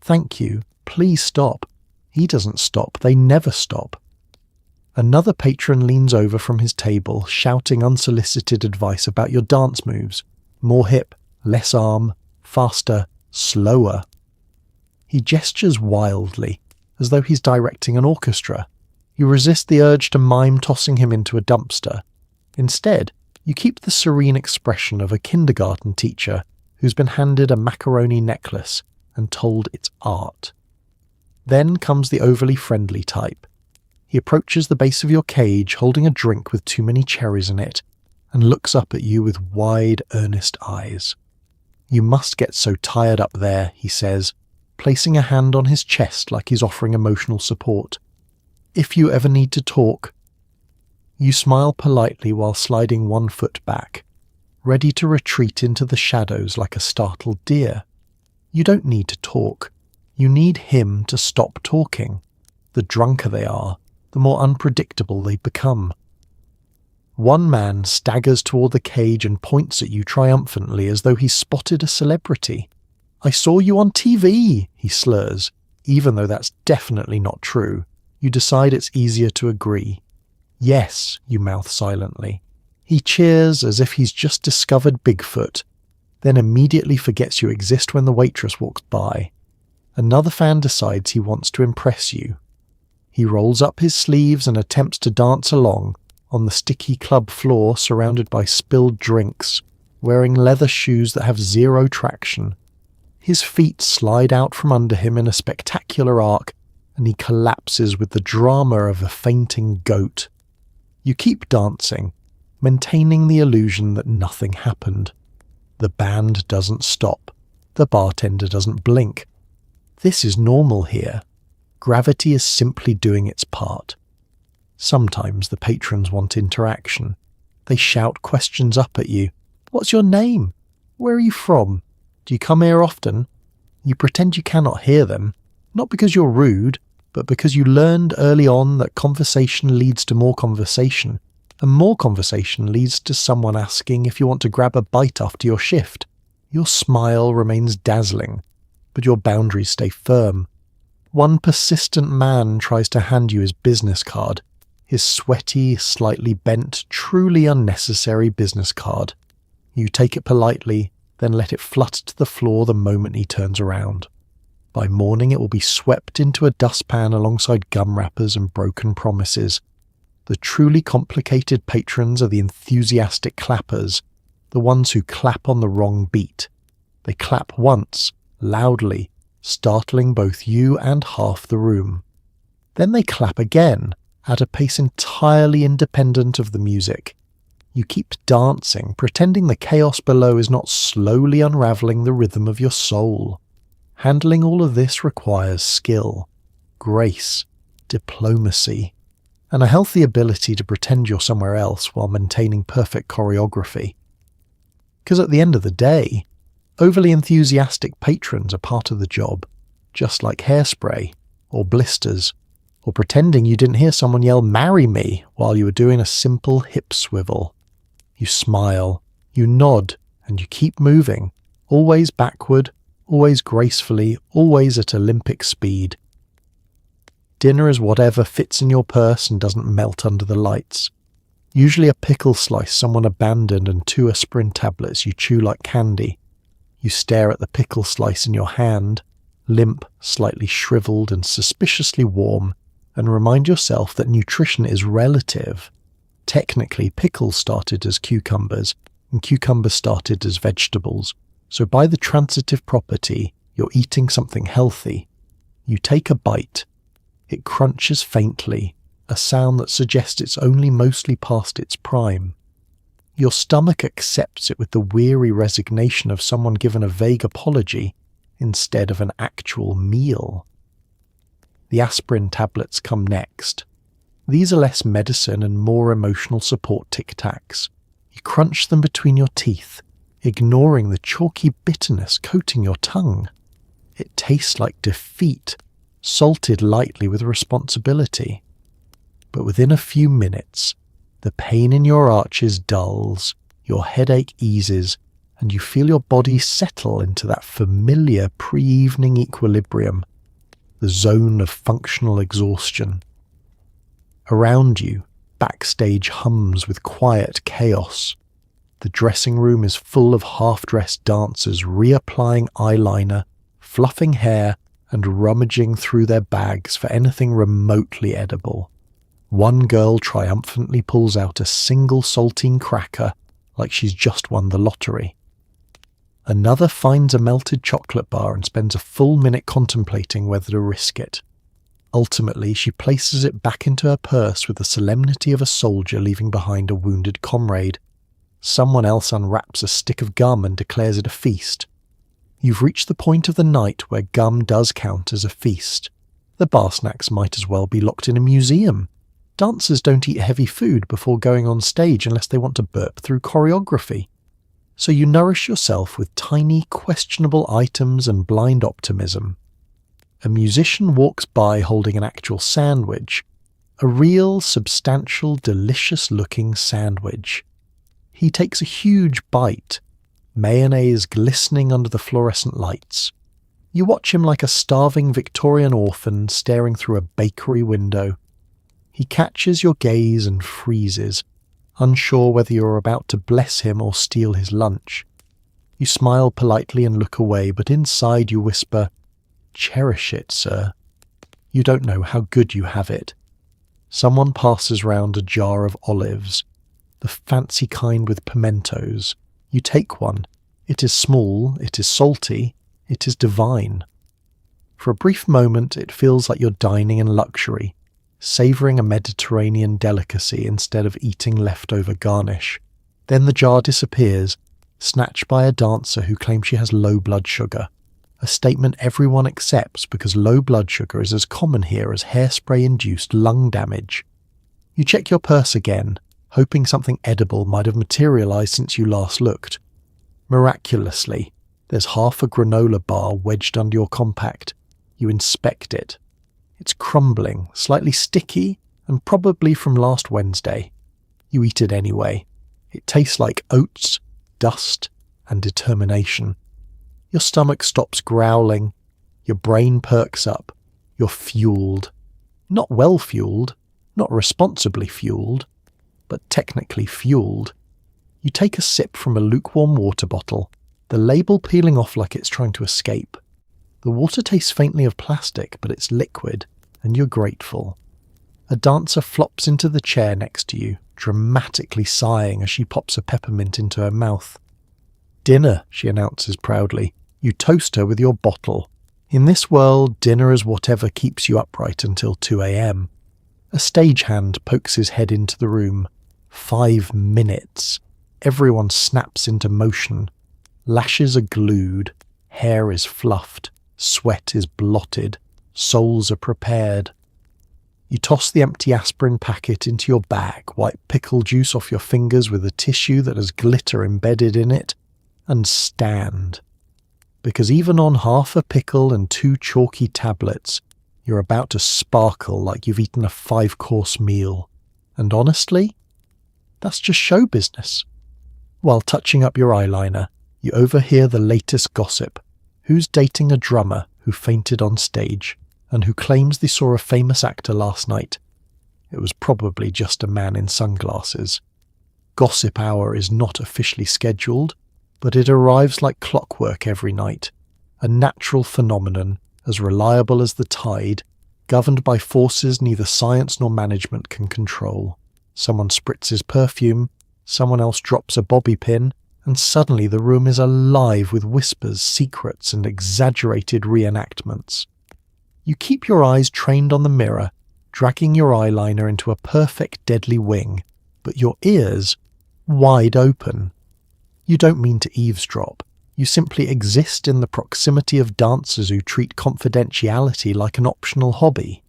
"Thank you, please stop." He doesn't stop, they never stop. Another patron leans over from his table, shouting unsolicited advice about your dance moves. More hip, less arm, faster, slower. He gestures wildly, as though he's directing an orchestra. You resist the urge to mime tossing him into a dumpster. Instead, you keep the serene expression of a kindergarten teacher who's been handed a macaroni necklace and told it's art. Then comes the overly friendly type. He approaches the base of your cage holding a drink with too many cherries in it and looks up at you with wide, earnest eyes. "You must get so tired up there," he says, placing a hand on his chest like he's offering emotional support. "If you ever need to talk." You smile politely while sliding one foot back, ready to retreat into the shadows like a startled deer. You don't need to talk. You need him to stop talking. The drunker they are, the more unpredictable they become. One man staggers toward the cage and points at you triumphantly as though he's spotted a celebrity. "I saw you on TV," he slurs, even though that's definitely not true. You decide it's easier to agree. "Yes," you mouth silently. He cheers as if he's just discovered Bigfoot, then immediately forgets you exist when the waitress walks by. Another fan decides he wants to impress you. He rolls up his sleeves and attempts to dance along on the sticky club floor surrounded by spilled drinks, wearing leather shoes that have zero traction. His feet slide out from under him in a spectacular arc, and he collapses with the drama of a fainting goat. You keep dancing, maintaining the illusion that nothing happened. The band doesn't stop. The bartender doesn't blink. This is normal here. Gravity is simply doing its part. Sometimes the patrons want interaction. They shout questions up at you. "What's your name? Where are you from? Do you come here often?" You pretend you cannot hear them, not because you're rude, but because you learned early on that conversation leads to more conversation, and more conversation leads to someone asking if you want to grab a bite after your shift. Your smile remains dazzling, but your boundaries stay firm. One persistent man tries to hand you his business card, his sweaty, slightly bent, truly unnecessary business card. You take it politely, then let it flutter to the floor the moment he turns around. By morning it will be swept into a dustpan alongside gum wrappers and broken promises. The truly complicated patrons are the enthusiastic clappers, the ones who clap on the wrong beat. They clap once, loudly, startling both you and half the room. Then they clap again, at a pace entirely independent of the music. You keep dancing, pretending the chaos below is not slowly unravelling the rhythm of your soul. Handling all of this requires skill, grace, diplomacy, and a healthy ability to pretend you're somewhere else while maintaining perfect choreography. Because at the end of the day, overly enthusiastic patrons are part of the job, just like hairspray, or blisters, or pretending you didn't hear someone yell "marry me" while you were doing a simple hip swivel. You smile, you nod, and you keep moving, always backward, always gracefully, always at Olympic speed. Dinner is whatever fits in your purse and doesn't melt under the lights. Usually a pickle slice someone abandoned and 2 aspirin tablets you chew like candy. You stare at the pickle slice in your hand, limp, slightly shriveled and suspiciously warm, and remind yourself that nutrition is relative. Technically, pickles started as cucumbers, and cucumbers started as vegetables. So by the transitive property, you're eating something healthy. You take a bite. It crunches faintly, a sound that suggests it's only mostly past its prime. Your stomach accepts it with the weary resignation of someone given a vague apology instead of an actual meal. The aspirin tablets come next. These are less medicine and more emotional support tic-tacs. You crunch them between your teeth, ignoring the chalky bitterness coating your tongue. It tastes like defeat, salted lightly with responsibility. But within a few minutes, the pain in your arches dulls, your headache eases, and you feel your body settle into that familiar pre-evening equilibrium, the zone of functional exhaustion. Around you, backstage hums with quiet chaos. The dressing room is full of half-dressed dancers reapplying eyeliner, fluffing hair, and rummaging through their bags for anything remotely edible. One girl triumphantly pulls out a single saltine cracker like she's just won the lottery. Another finds a melted chocolate bar and spends a full minute contemplating whether to risk it. Ultimately, she places it back into her purse with the solemnity of a soldier leaving behind a wounded comrade. Someone else unwraps a stick of gum and declares it a feast. You've reached the point of the night where gum does count as a feast. The bar snacks might as well be locked in a museum. Dancers don't eat heavy food before going on stage unless they want to burp through choreography. So you nourish yourself with tiny, questionable items and blind optimism. A musician walks by holding an actual sandwich. A real, substantial, delicious-looking sandwich. He takes a huge bite, mayonnaise glistening under the fluorescent lights. You watch him like a starving Victorian orphan staring through a bakery window. He catches your gaze and freezes, unsure whether you're about to bless him or steal his lunch. You smile politely and look away, but inside you whisper, "Cherish it, sir." You don't know how good you have it. Someone passes round a jar of olives, the fancy kind with pimentos. You take one. It is small, it is salty, it is divine. For a brief moment it feels like you're dining in luxury, savouring a Mediterranean delicacy instead of eating leftover garnish. Then the jar disappears, snatched by a dancer who claims she has low blood sugar, a statement everyone accepts because low blood sugar is as common here as hairspray-induced lung damage. You check your purse again, hoping something edible might have materialised since you last looked. Miraculously, there's half a granola bar wedged under your compact. You inspect it. It's crumbling, slightly sticky, and probably from last Wednesday. You eat it anyway. It tastes like oats, dust, and determination. Your stomach stops growling. Your brain perks up. You're fueled. Not well fueled, not responsibly fueled, but technically fueled. You take a sip from a lukewarm water bottle, the label peeling off like it's trying to escape. The water tastes faintly of plastic, but it's liquid, and you're grateful. A dancer flops into the chair next to you, dramatically sighing as she pops a peppermint into her mouth. "Dinner," she announces proudly. You toast her with your bottle. In this world, dinner is whatever keeps you upright until 2 a.m. A stagehand pokes his head into the room. 5 minutes. Everyone snaps into motion. Lashes are glued. Hair is fluffed. Sweat is blotted. Souls are prepared. You toss the empty aspirin packet into your bag, wipe pickle juice off your fingers with a tissue that has glitter embedded in it, and stand. Because even on half a pickle and 2 chalky tablets, you're about to sparkle like you've eaten a 5-course meal. And honestly, that's just show business. While touching up your eyeliner, you overhear the latest gossip. Who's dating a drummer who fainted on stage, and who claims they saw a famous actor last night? It was probably just a man in sunglasses. Gossip hour is not officially scheduled, but it arrives like clockwork every night, a natural phenomenon as reliable as the tide, governed by forces neither science nor management can control. Someone spritzes perfume, someone else drops a bobby pin, and suddenly the room is alive with whispers, secrets, and exaggerated reenactments. You keep your eyes trained on the mirror, dragging your eyeliner into a perfect deadly wing, but your ears wide open. You don't mean to eavesdrop. You simply exist in the proximity of dancers who treat confidentiality like an optional hobby.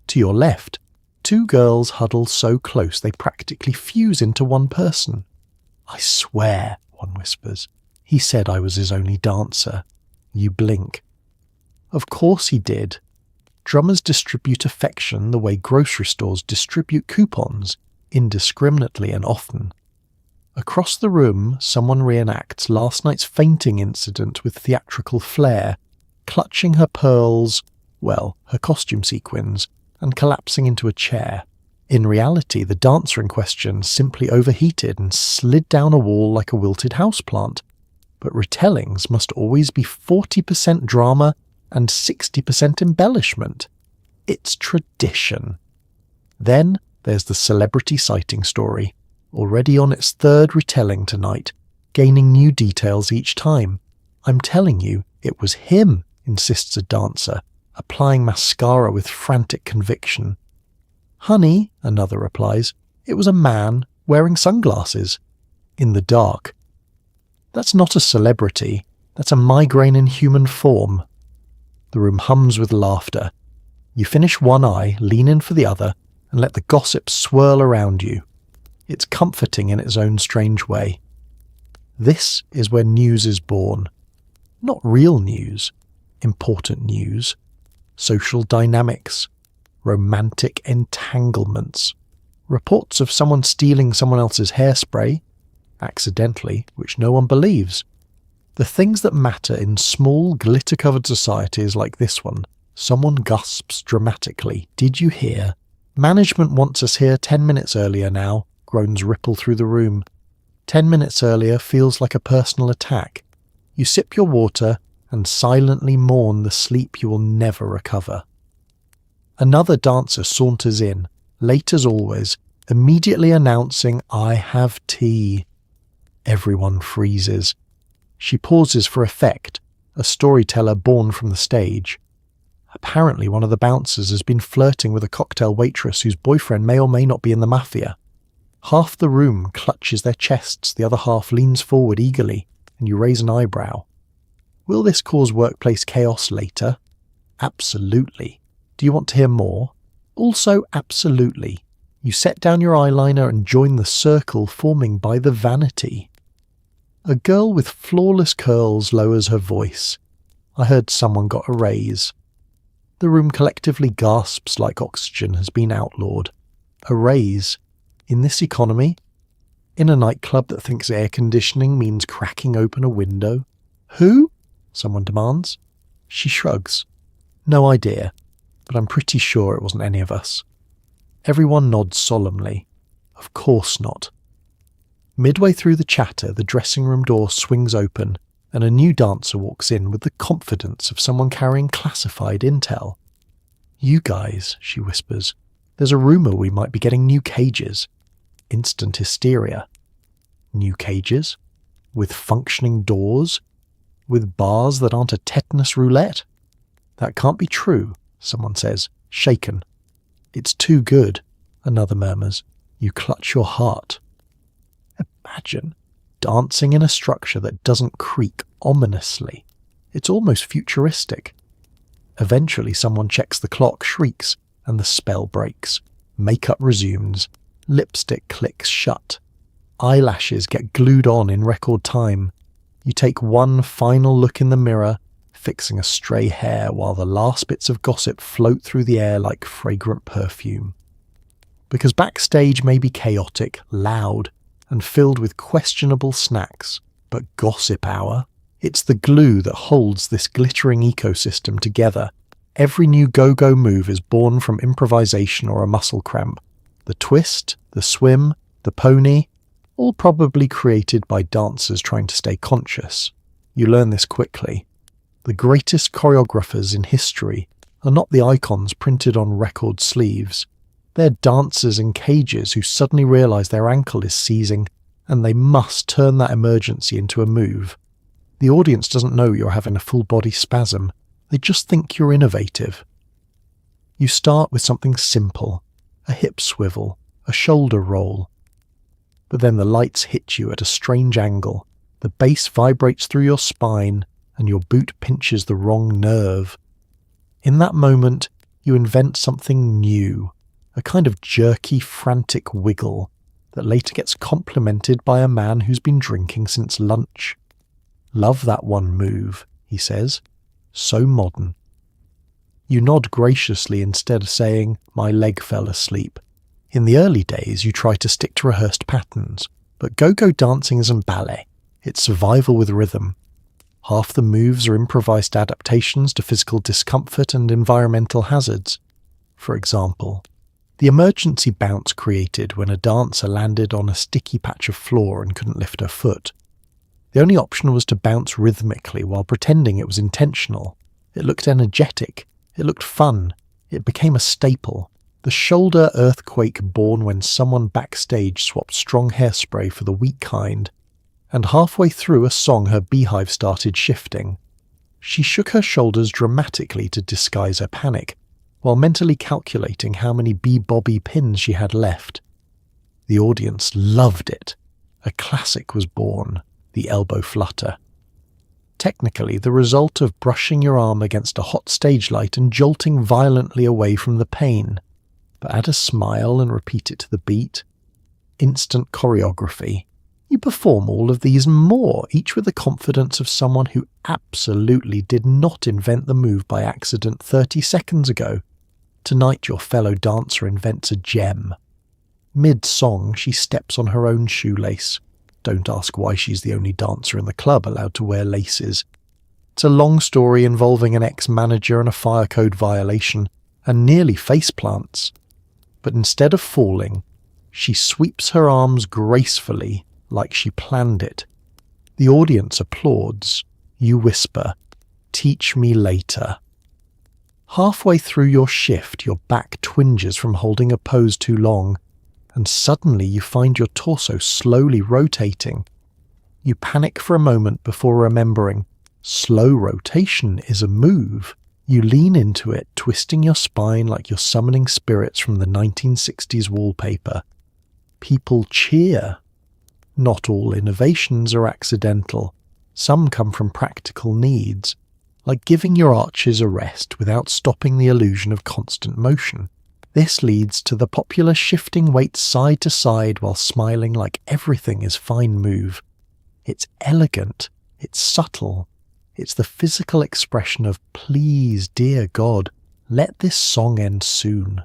To your left, 2 girls huddle so close they practically fuse into one person. "I swear," one whispers, "he said I was his only dancer." You blink. Of course he did. Drummers distribute affection the way grocery stores distribute coupons, indiscriminately and often. Across the room, someone reenacts last night's fainting incident with theatrical flair, clutching her pearls, her costume sequins, and collapsing into a chair. In reality, the dancer in question simply overheated and slid down a wall like a wilted houseplant. But retellings must always be 40% drama and 60% embellishment. It's tradition. Then there's the celebrity sighting story, already on its 3rd retelling tonight, gaining new details each time. "I'm telling you, it was him," insists a dancer, applying mascara with frantic conviction. "Honey," another replies, "it was a man wearing sunglasses. In the dark." That's not a celebrity, that's a migraine in human form. The room hums with laughter. You finish one eye, lean in for the other, and let the gossip swirl around you. It's comforting in its own strange way. This is where news is born. Not real news, important news, social dynamics, romantic entanglements, reports of someone stealing someone else's hairspray, accidentally, which no one believes. The things that matter in small, glitter-covered societies like this one. Someone gasps dramatically. "Did you hear? Management wants us here 10 minutes earlier now." Groans ripple through the room. 10 minutes earlier feels like a personal attack. You sip your water and silently mourn the sleep you will never recover. Another dancer saunters in, late as always, immediately announcing, "I have tea." Everyone freezes. She pauses for effect, a storyteller born from the stage. Apparently one of the bouncers has been flirting with a cocktail waitress whose boyfriend may or may not be in the mafia. Half the room clutches their chests, the other half leans forward eagerly, and you raise an eyebrow. Will this cause workplace chaos later? Absolutely. Do you want to hear more? Also, absolutely. You set down your eyeliner and join the circle forming by the vanity. A girl with flawless curls lowers her voice. "I heard someone got a raise." The room collectively gasps like oxygen has been outlawed. A raise? In this economy? In a nightclub that thinks air conditioning means cracking open a window? "Who?" someone demands. She shrugs. "No idea, but I'm pretty sure it wasn't any of us." Everyone nods solemnly. Of course not. Midway through the chatter, the dressing room door swings open, and a new dancer walks in with the confidence of someone carrying classified intel. "You guys," she whispers, "there's a rumour we might be getting new cages." Instant hysteria. New cages? With functioning doors? With bars that aren't a tetanus roulette? "That can't be true," someone says, shaken. "It's too good," another murmurs. You clutch your heart. Imagine dancing in a structure that doesn't creak ominously. It's almost futuristic. Eventually someone checks the clock, shrieks, and the spell breaks. Makeup resumes. Lipstick clicks shut. Eyelashes get glued on in record time. You take one final look in the mirror, fixing a stray hair while the last bits of gossip float through the air like fragrant perfume. Because backstage may be chaotic, loud, and filled with questionable snacks, but gossip hour, it's the glue that holds this glittering ecosystem together. Every new go-go move is born from improvisation or a muscle cramp. The twist, the swim, the pony, all probably created by dancers trying to stay conscious. You learn this quickly. The greatest choreographers in history are not the icons printed on record sleeves. They're dancers in cages who suddenly realise their ankle is seizing and they must turn that emergency into a move. The audience doesn't know you're having a full-body spasm. They just think you're innovative. You start with something simple, a hip swivel, a shoulder roll. But then the lights hit you at a strange angle, the bass vibrates through your spine, and your boot pinches the wrong nerve. In that moment, you invent something new, a kind of jerky, frantic wiggle that later gets complimented by a man who's been drinking since lunch. "Love that one move," he says. "So modern." You nod graciously instead of saying, "My leg fell asleep." In the early days, you try to stick to rehearsed patterns, but go-go dancing isn't ballet. It's survival with rhythm. Half the moves are improvised adaptations to physical discomfort and environmental hazards. For example, the emergency bounce created when a dancer landed on a sticky patch of floor and couldn't lift her foot. The only option was to bounce rhythmically while pretending it was intentional. It looked energetic. It looked fun. It became a staple. The shoulder earthquake born when someone backstage swapped strong hairspray for the weak kind. And halfway through a song her beehive started shifting. She shook her shoulders dramatically to disguise her panic, while mentally calculating how many bee-bobby pins she had left. The audience loved it. A classic was born, the elbow flutter. Technically the result of brushing your arm against a hot stage light and jolting violently away from the pain. But add a smile and repeat it to the beat. Instant choreography. You perform all of these and more, each with the confidence of someone who absolutely did not invent the move by accident 30 seconds ago. Tonight your fellow dancer invents a gem. Mid-song, she steps on her own shoelace. Don't ask why she's the only dancer in the club allowed to wear laces. It's a long story involving an ex-manager and a fire code violation, and nearly faceplants. But instead of falling, she sweeps her arms gracefully, like she planned it. The audience applauds. You whisper, "Teach me later." Halfway through your shift, your back twinges from holding a pose too long, and suddenly you find your torso slowly rotating. You panic for a moment before remembering, slow rotation is a move. You lean into it, twisting your spine like you're summoning spirits from the 1960s wallpaper. People cheer. Not all innovations are accidental. Some come from practical needs, like giving your arches a rest without stopping the illusion of constant motion. This leads to the popular shifting weight side to side while smiling like everything is fine move. It's elegant, it's subtle, it's the physical expression of please, dear God, let this song end soon.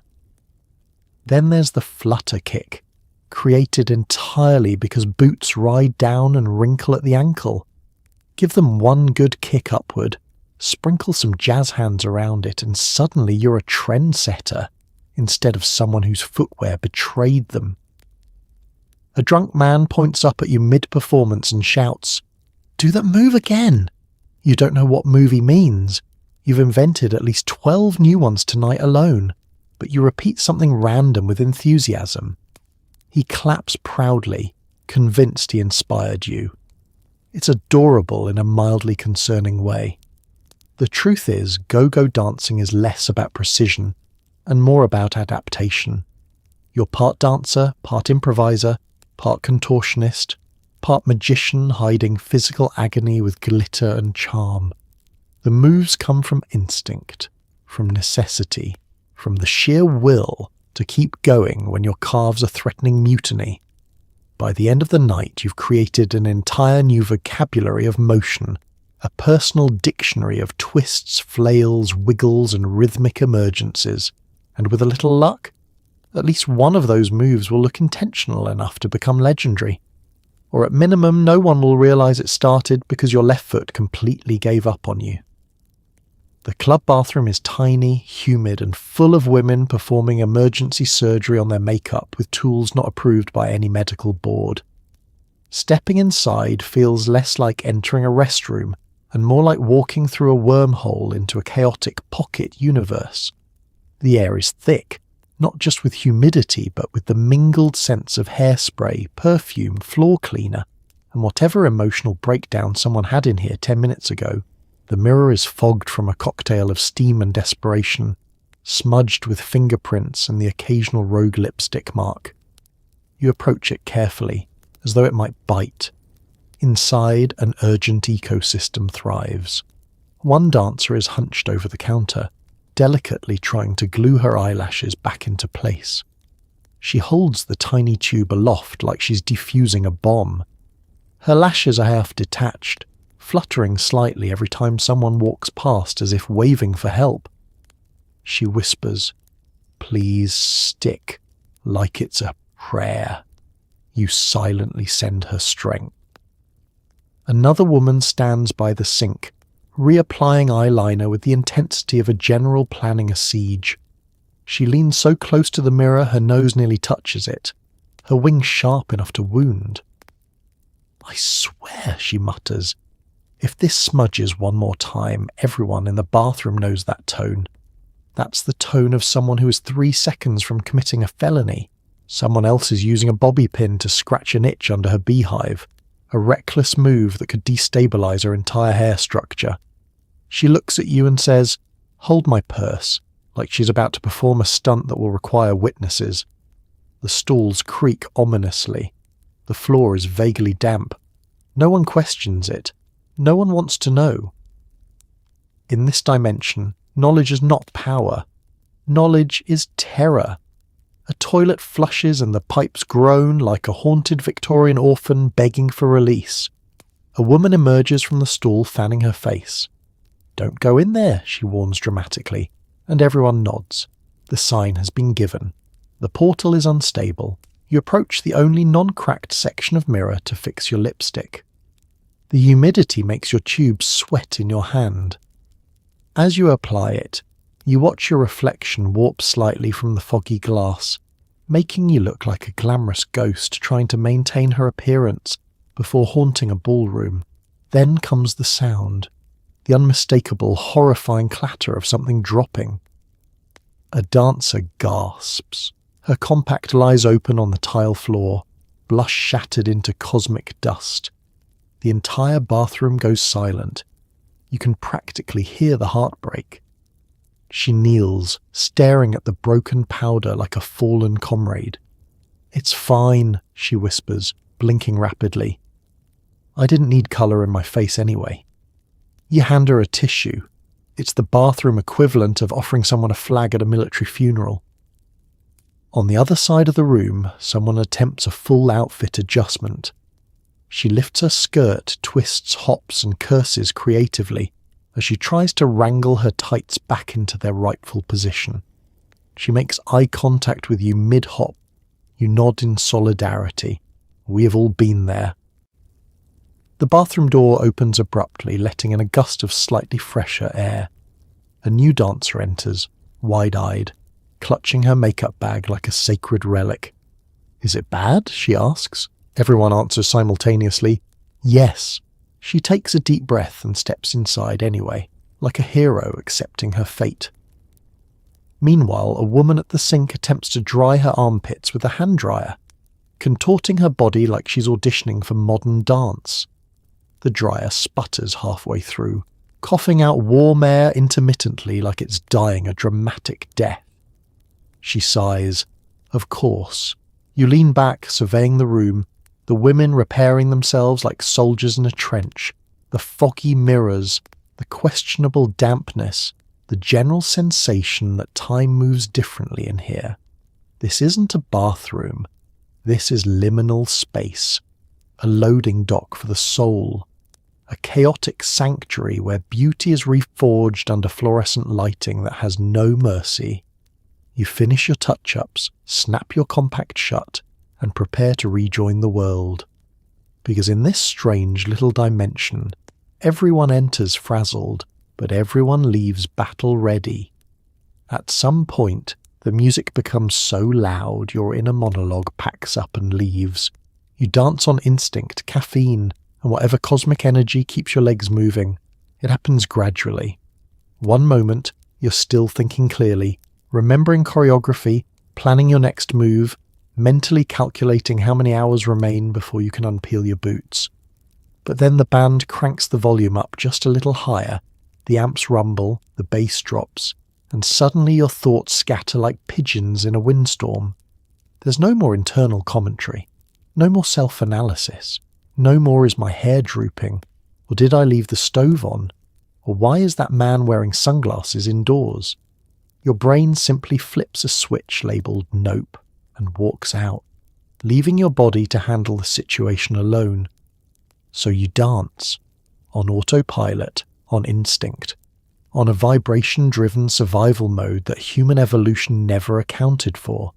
Then there's the flutter kick, created entirely because boots ride down and wrinkle at the ankle. Give them one good kick upward, sprinkle some jazz hands around it, and suddenly you're a trendsetter instead of someone whose footwear betrayed them. A drunk man points up at you mid-performance and shouts, Do that move again. You don't know what movie means. You've invented at least 12 new ones tonight alone, but you repeat something random with enthusiasm. He claps proudly, convinced he inspired you. It's adorable in a mildly concerning way. The truth is, go-go dancing is less about precision and more about adaptation. You're part dancer, part improviser, part contortionist, part magician hiding physical agony with glitter and charm. The moves come from instinct, from necessity, from the sheer will to keep going when your calves are threatening mutiny. By the end of the night, you've created an entire new vocabulary of motion, a personal dictionary of twists, flails, wiggles, and rhythmic emergencies. And with a little luck, at least one of those moves will look intentional enough to become legendary. Or at minimum, no one will realise it started because your left foot completely gave up on you. The club bathroom is tiny, humid, and full of women performing emergency surgery on their makeup with tools not approved by any medical board. Stepping inside feels less like entering a restroom and more like walking through a wormhole into a chaotic pocket universe. The air is thick, not just with humidity, but with the mingled sense of hairspray, perfume, floor cleaner, and whatever emotional breakdown someone had in here 10 minutes ago. The mirror is fogged from a cocktail of steam and desperation, smudged with fingerprints and the occasional rogue lipstick mark. You approach it carefully, as though it might bite. Inside, an urgent ecosystem thrives. One dancer is hunched over the counter, delicately trying to glue her eyelashes back into place. She holds the tiny tube aloft like she's defusing a bomb. Her lashes are half detached, fluttering slightly every time someone walks past as if waving for help. She whispers, "Please stick," like it's a prayer. You silently send her strength. Another woman stands by the sink, reapplying eyeliner with the intensity of a general planning a siege. She leans so close to the mirror her nose nearly touches it, her wings sharp enough to wound. "I swear," she mutters, "if this smudges one more time, everyone in the bathroom knows that tone. That's the tone of someone who is 3 seconds from committing a felony. Someone else is using a bobby pin to scratch an itch under her beehive, a reckless move that could destabilize her entire hair structure." She looks at you and says, "Hold my purse," like she's about to perform a stunt that will require witnesses. The stalls creak ominously. The floor is vaguely damp. No one questions it. No one wants to know. In this dimension, knowledge is not power. Knowledge is terror. A toilet flushes and the pipes groan like a haunted Victorian orphan begging for release. A woman emerges from the stall fanning her face. "Don't go in there," she warns dramatically, and everyone nods. The sign has been given. The portal is unstable. You approach the only non-cracked section of mirror to fix your lipstick. The humidity makes your tube sweat in your hand. As you apply it, you watch your reflection warp slightly from the foggy glass, making you look like a glamorous ghost trying to maintain her appearance before haunting a ballroom. Then comes the sound, the unmistakable, horrifying clatter of something dropping. A dancer gasps. Her compact lies open on the tile floor, blush shattered into cosmic dust. The entire bathroom goes silent. You can practically hear the heartbreak. She kneels, staring at the broken powder like a fallen comrade. "It's fine," she whispers, blinking rapidly. "I didn't need colour in my face anyway." You hand her a tissue. It's the bathroom equivalent of offering someone a flag at a military funeral. On the other side of the room, someone attempts a full outfit adjustment. She lifts her skirt, twists, hops, and curses creatively as she tries to wrangle her tights back into their rightful position. She makes eye contact with you mid-hop. You nod in solidarity. We have all been there. The bathroom door opens abruptly, letting in a gust of slightly fresher air. A new dancer enters, wide-eyed, clutching her makeup bag like a sacred relic. "Is it bad?" she asks. Everyone answers simultaneously, "Yes." She takes a deep breath and steps inside anyway, like a hero accepting her fate. Meanwhile, a woman at the sink attempts to dry her armpits with a handdryer, contorting her body like she's auditioning for modern dance. The dryer sputters halfway through, coughing out warm air intermittently like it's dying a dramatic death. She sighs. Of course. You lean back, surveying the room, the women repairing themselves like soldiers in a trench, the foggy mirrors, the questionable dampness, the general sensation that time moves differently in here. This isn't a bathroom. This is liminal space, a loading dock for the soul, a chaotic sanctuary where beauty is reforged under fluorescent lighting that has no mercy. You finish your touch-ups, snap your compact shut, and prepare to rejoin the world. Because in this strange little dimension, everyone enters frazzled, but everyone leaves battle-ready. At some point, the music becomes so loud your inner monologue packs up and leaves. You dance on instinct, caffeine, and whatever cosmic energy keeps your legs moving. It happens gradually. One moment, you're still thinking clearly, remembering choreography, planning your next move, mentally calculating how many hours remain before you can unpeel your boots. But then the band cranks the volume up just a little higher, the amps rumble, the bass drops, and suddenly your thoughts scatter like pigeons in a windstorm. There's no more internal commentary, no more self-analysis, no more is my hair drooping, or did I leave the stove on, or why is that man wearing sunglasses indoors? Your brain simply flips a switch labelled nope and walks out, leaving your body to handle the situation alone. So you dance, on autopilot, on instinct, on a vibration-driven survival mode that human evolution never accounted for.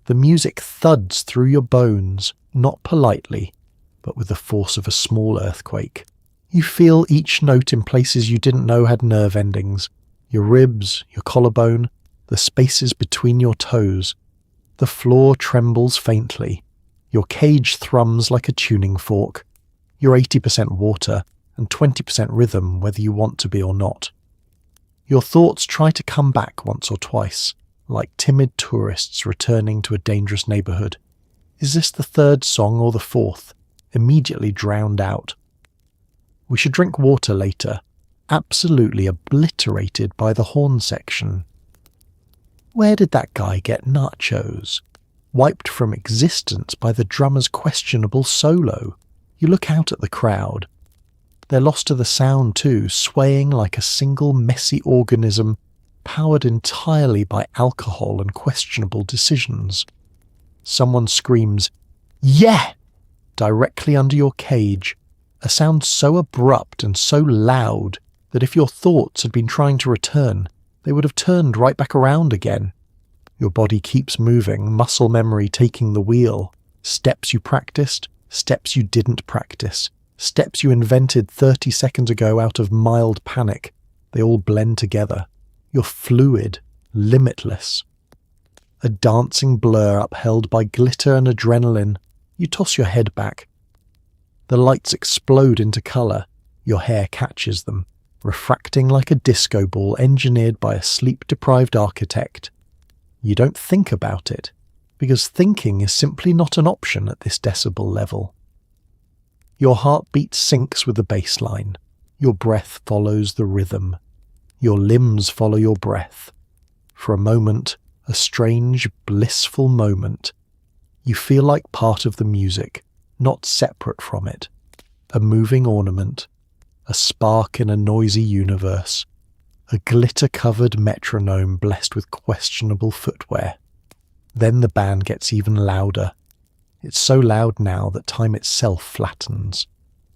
The music thuds through your bones, not politely, but with the force of a small earthquake. You feel each note in places you didn't know had nerve endings, your ribs, your collarbone, the spaces between your toes. The floor trembles faintly. Your cage thrums like a tuning fork. You're 80% water and 20% rhythm, whether you want to be or not. Your thoughts try to come back once or twice, like timid tourists returning to a dangerous neighbourhood. Is this the third song or the fourth? Immediately drowned out. We should drink water later, absolutely obliterated by the horn section. Where did that guy get nachos? Wiped from existence by the drummer's questionable solo. You look out at the crowd. They're lost to the sound too, swaying like a single messy organism, powered entirely by alcohol and questionable decisions. Someone screams, "Yeah!" directly under your cage, a sound so abrupt and so loud that if your thoughts had been trying to return, they would have turned right back around again. Your body keeps moving, muscle memory taking the wheel. Steps you practiced, steps you didn't practice, steps you invented 30 seconds ago out of mild panic. They all blend together. You're fluid, limitless. A dancing blur upheld by glitter and adrenaline. You toss your head back. The lights explode into colour. Your hair catches them, refracting like a disco ball engineered by a sleep-deprived architect. You don't think about it, because thinking is simply not an option at this decibel level. Your heartbeat syncs with the baseline. Your breath follows the rhythm. Your limbs follow your breath. For a moment, a strange, blissful moment, you feel like part of the music, not separate from it. A moving ornament, a spark in a noisy universe, a glitter-covered metronome blessed with questionable footwear. Then the band gets even louder. It's so loud now that time itself flattens.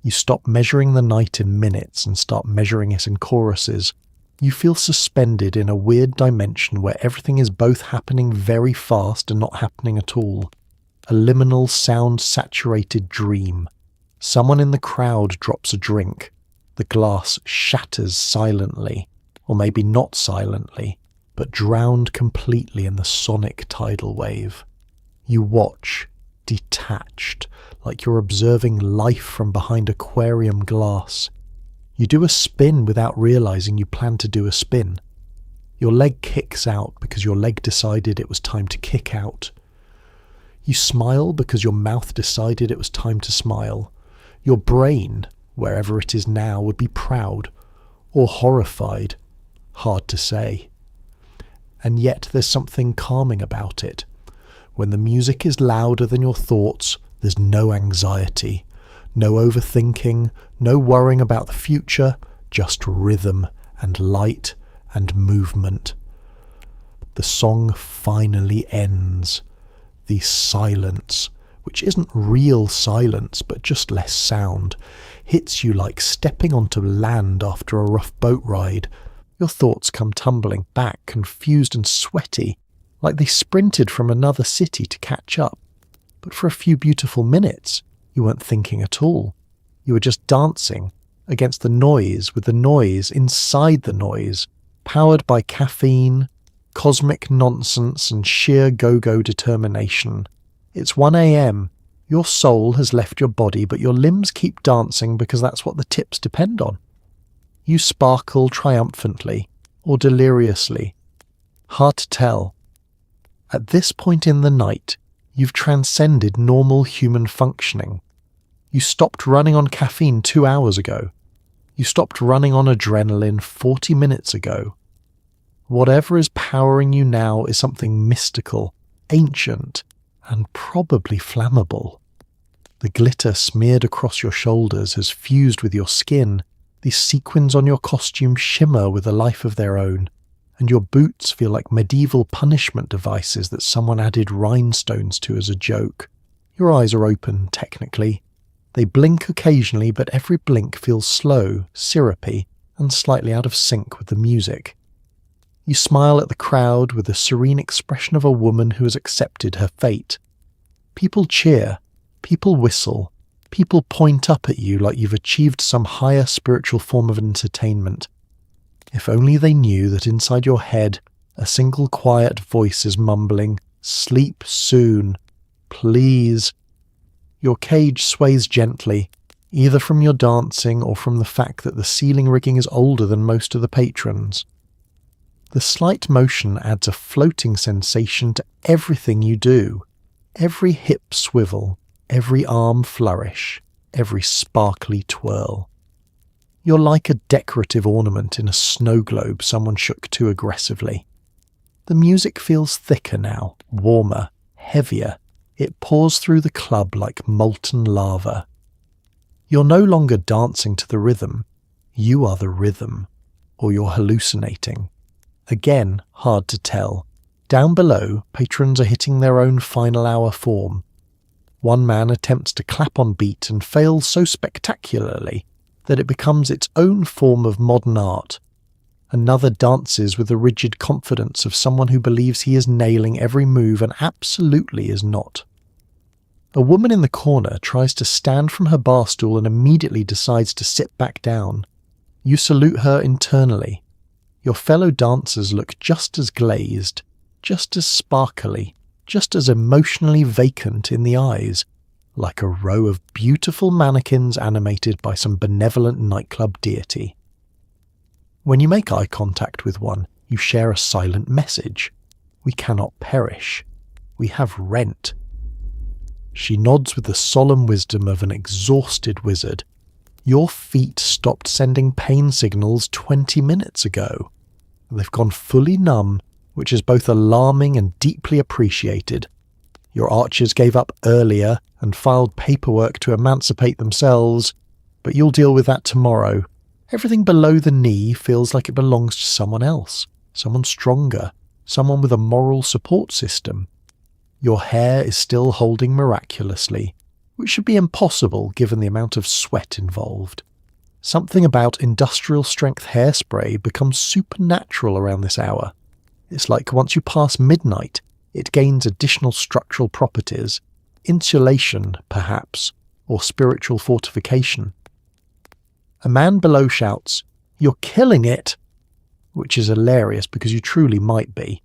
You stop measuring the night in minutes and start measuring it in choruses. You feel suspended in a weird dimension where everything is both happening very fast and not happening at all. A liminal, sound-saturated dream. Someone in the crowd drops a drink. The glass shatters silently, or maybe not silently, but drowned completely in the sonic tidal wave. You watch, detached, like you're observing life from behind aquarium glass. You do a spin without realizing you plan to do a spin. Your leg kicks out because your leg decided it was time to kick out. You smile because your mouth decided it was time to smile. Your brain, wherever it is now, would be proud or horrified. Hard to say. And yet there's something calming about it. When the music is louder than your thoughts, there's no anxiety, no overthinking, no worrying about the future, just rhythm and light and movement. The song finally ends. The silence, which isn't real silence but just less sound, hits you like stepping onto land after a rough boat ride. Your thoughts come tumbling back, confused and sweaty, like they sprinted from another city to catch up. But for a few beautiful minutes, you weren't thinking at all. You were just dancing against the noise, with the noise inside the noise, powered by caffeine, cosmic nonsense and sheer go-go determination. It's 1 a.m. Your soul has left your body, but your limbs keep dancing because that's what the tips depend on. You sparkle triumphantly or deliriously. Hard to tell. At this point in the night, you've transcended normal human functioning. You stopped running on caffeine 2 hours ago. You stopped running on adrenaline 40 minutes ago. Whatever is powering you now is something mystical, ancient, and probably flammable. The glitter smeared across your shoulders has fused with your skin. The sequins on your costume shimmer with a life of their own, and your boots feel like medieval punishment devices that someone added rhinestones to as a joke. Your eyes are open, technically. They blink occasionally, but every blink feels slow, syrupy, and slightly out of sync with the music. You smile at the crowd with the serene expression of a woman who has accepted her fate. People cheer, people whistle, people point up at you like you've achieved some higher spiritual form of entertainment. If only they knew that inside your head a single quiet voice is mumbling, "Sleep soon, please." Your cage sways gently, either from your dancing or from the fact that the ceiling rigging is older than most of the patrons. The slight motion adds a floating sensation to everything you do. Every hip swivel, every arm flourish, every sparkly twirl. You're like a decorative ornament in a snow globe someone shook too aggressively. The music feels thicker now, warmer, heavier. It pours through the club like molten lava. You're no longer dancing to the rhythm. You are the rhythm. Or you're hallucinating. Again, hard to tell. Down below, patrons are hitting their own final hour form. One man attempts to clap on beat and fails so spectacularly that it becomes its own form of modern art. Another dances with the rigid confidence of someone who believes he is nailing every move and absolutely is not. A woman in the corner tries to stand from her bar stool and immediately decides to sit back down. You salute her internally. Your fellow dancers look just as glazed, just as sparkly, just as emotionally vacant in the eyes, like a row of beautiful mannequins animated by some benevolent nightclub deity. When you make eye contact with one, you share a silent message. We cannot perish. We have rent. She nods with the solemn wisdom of an exhausted wizard. Your feet stopped sending pain signals 20 minutes ago. They've gone fully numb, which is both alarming and deeply appreciated. Your archers gave up earlier and filed paperwork to emancipate themselves, but you'll deal with that tomorrow. Everything below the knee feels like it belongs to someone else, someone stronger, someone with a moral support system. Your hair is still holding miraculously, which should be impossible given the amount of sweat involved. Something about industrial-strength hairspray becomes supernatural around this hour. It's like once you pass midnight, it gains additional structural properties, insulation, perhaps, or spiritual fortification. A man below shouts, "You're killing it!" which is hilarious because you truly might be.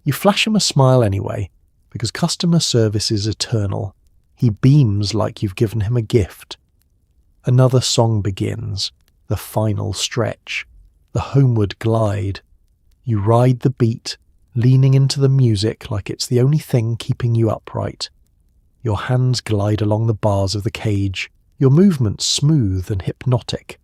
You flash him a smile anyway, because customer service is eternal. He beams like you've given him a gift. Another song begins, the final stretch, the homeward glide. You ride the beat, leaning into the music like it's the only thing keeping you upright. Your hands glide along the bars of the cage, your movements smooth and hypnotic,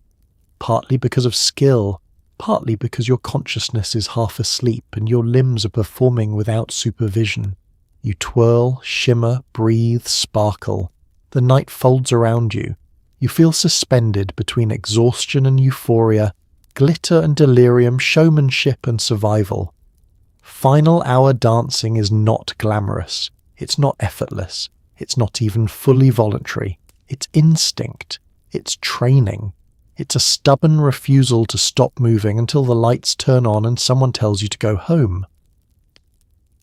partly because of skill, partly because your consciousness is half asleep and your limbs are performing without supervision. You twirl, shimmer, breathe, sparkle. The night folds around you. You feel suspended between exhaustion and euphoria, glitter and delirium, showmanship and survival. Final hour dancing is not glamorous. It's not effortless. It's not even fully voluntary. It's instinct. It's training. It's a stubborn refusal to stop moving until the lights turn on and someone tells you to go home.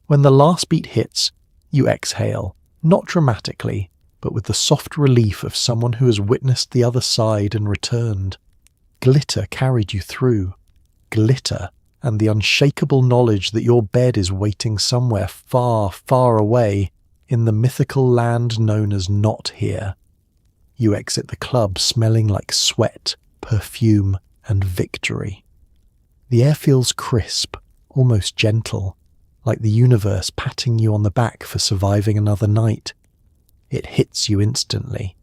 When the last beat hits, you exhale, not dramatically, but with the soft relief of someone who has witnessed the other side and returned. Glitter carried you through. Glitter and the unshakable knowledge that your bed is waiting somewhere far, far away in the mythical land known as not here. You exit the club smelling like sweat, perfume, and victory. The air feels crisp, almost gentle, like the universe patting you on the back for surviving another night. It hits you instantly,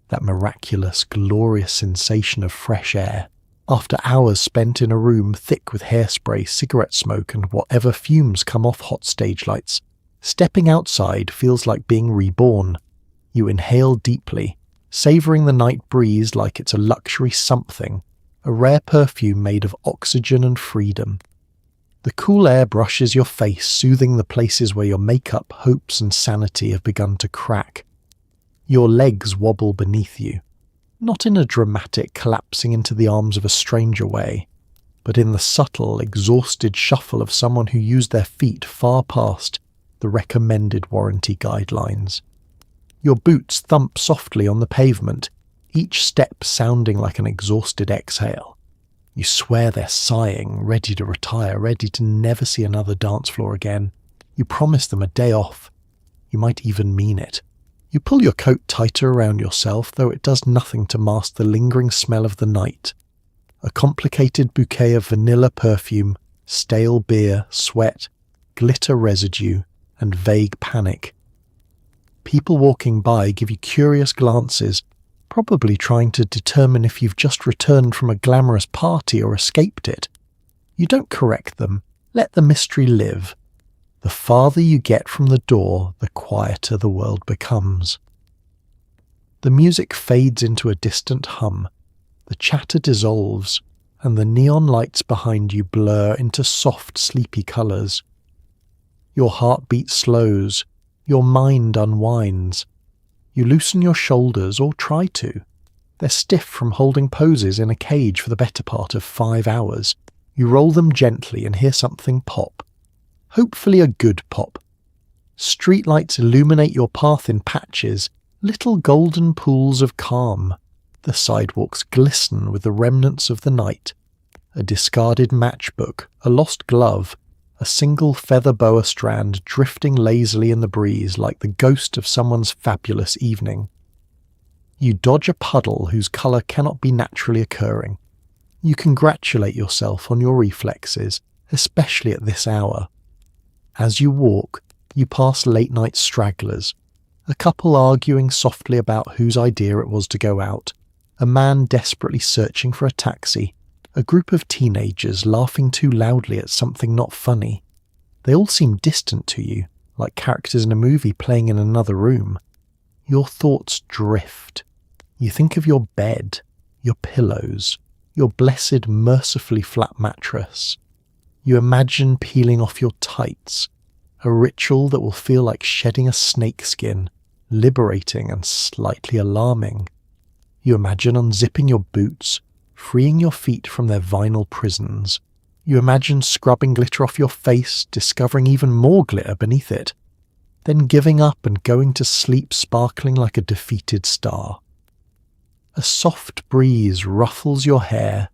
that miraculous, glorious sensation of fresh air, after hours spent in a room thick with hairspray, cigarette smoke, and whatever fumes come off hot stage lights. Stepping outside feels like being reborn. You inhale deeply, savouring the night breeze like it's a luxury something, a rare perfume made of oxygen and freedom. The cool air brushes your face, soothing the places where your makeup, hopes and sanity have begun to crack. Your legs wobble beneath you, not in a dramatic collapsing into the arms of a stranger way, but in the subtle, exhausted shuffle of someone who used their feet far past the recommended warranty guidelines. Your boots thump softly on the pavement, each step sounding like an exhausted exhale. You swear they're sighing, ready to retire, ready to never see another dance floor again. You promise them a day off. You might even mean it. You pull your coat tighter around yourself, though it does nothing to mask the lingering smell of the night. A complicated bouquet of vanilla perfume, stale beer, sweat, glitter residue, and vague panic. People walking by give you curious glances, probably trying to determine if you've just returned from a glamorous party or escaped it. You don't correct them. Let the mystery live. The farther you get from the door, the quieter the world becomes. The music fades into a distant hum. The chatter dissolves, and the neon lights behind you blur into soft, sleepy colours. Your heartbeat slows. Your mind unwinds. You loosen your shoulders, or try to. They're stiff from holding poses in a cage for the better part of 5 hours. You roll them gently and hear something pop. Hopefully a good pop. Streetlights illuminate your path in patches, little golden pools of calm. The sidewalks glisten with the remnants of the night. A discarded matchbook, a lost glove, a single feather boa strand drifting lazily in the breeze like the ghost of someone's fabulous evening. You dodge a puddle whose colour cannot be naturally occurring. You congratulate yourself on your reflexes, especially at this hour. As you walk, you pass late-night stragglers, a couple arguing softly about whose idea it was to go out, a man desperately searching for a taxi, a group of teenagers laughing too loudly at something not funny. They all seem distant to you, like characters in a movie playing in another room. Your thoughts drift. You think of your bed, your pillows, your blessed, mercifully flat mattress. You imagine peeling off your tights, a ritual that will feel like shedding a snakeskin, liberating and slightly alarming. You imagine unzipping your boots, freeing your feet from their vinyl prisons. You imagine scrubbing glitter off your face, discovering even more glitter beneath it, then giving up and going to sleep sparkling like a defeated star. A soft breeze ruffles your hair,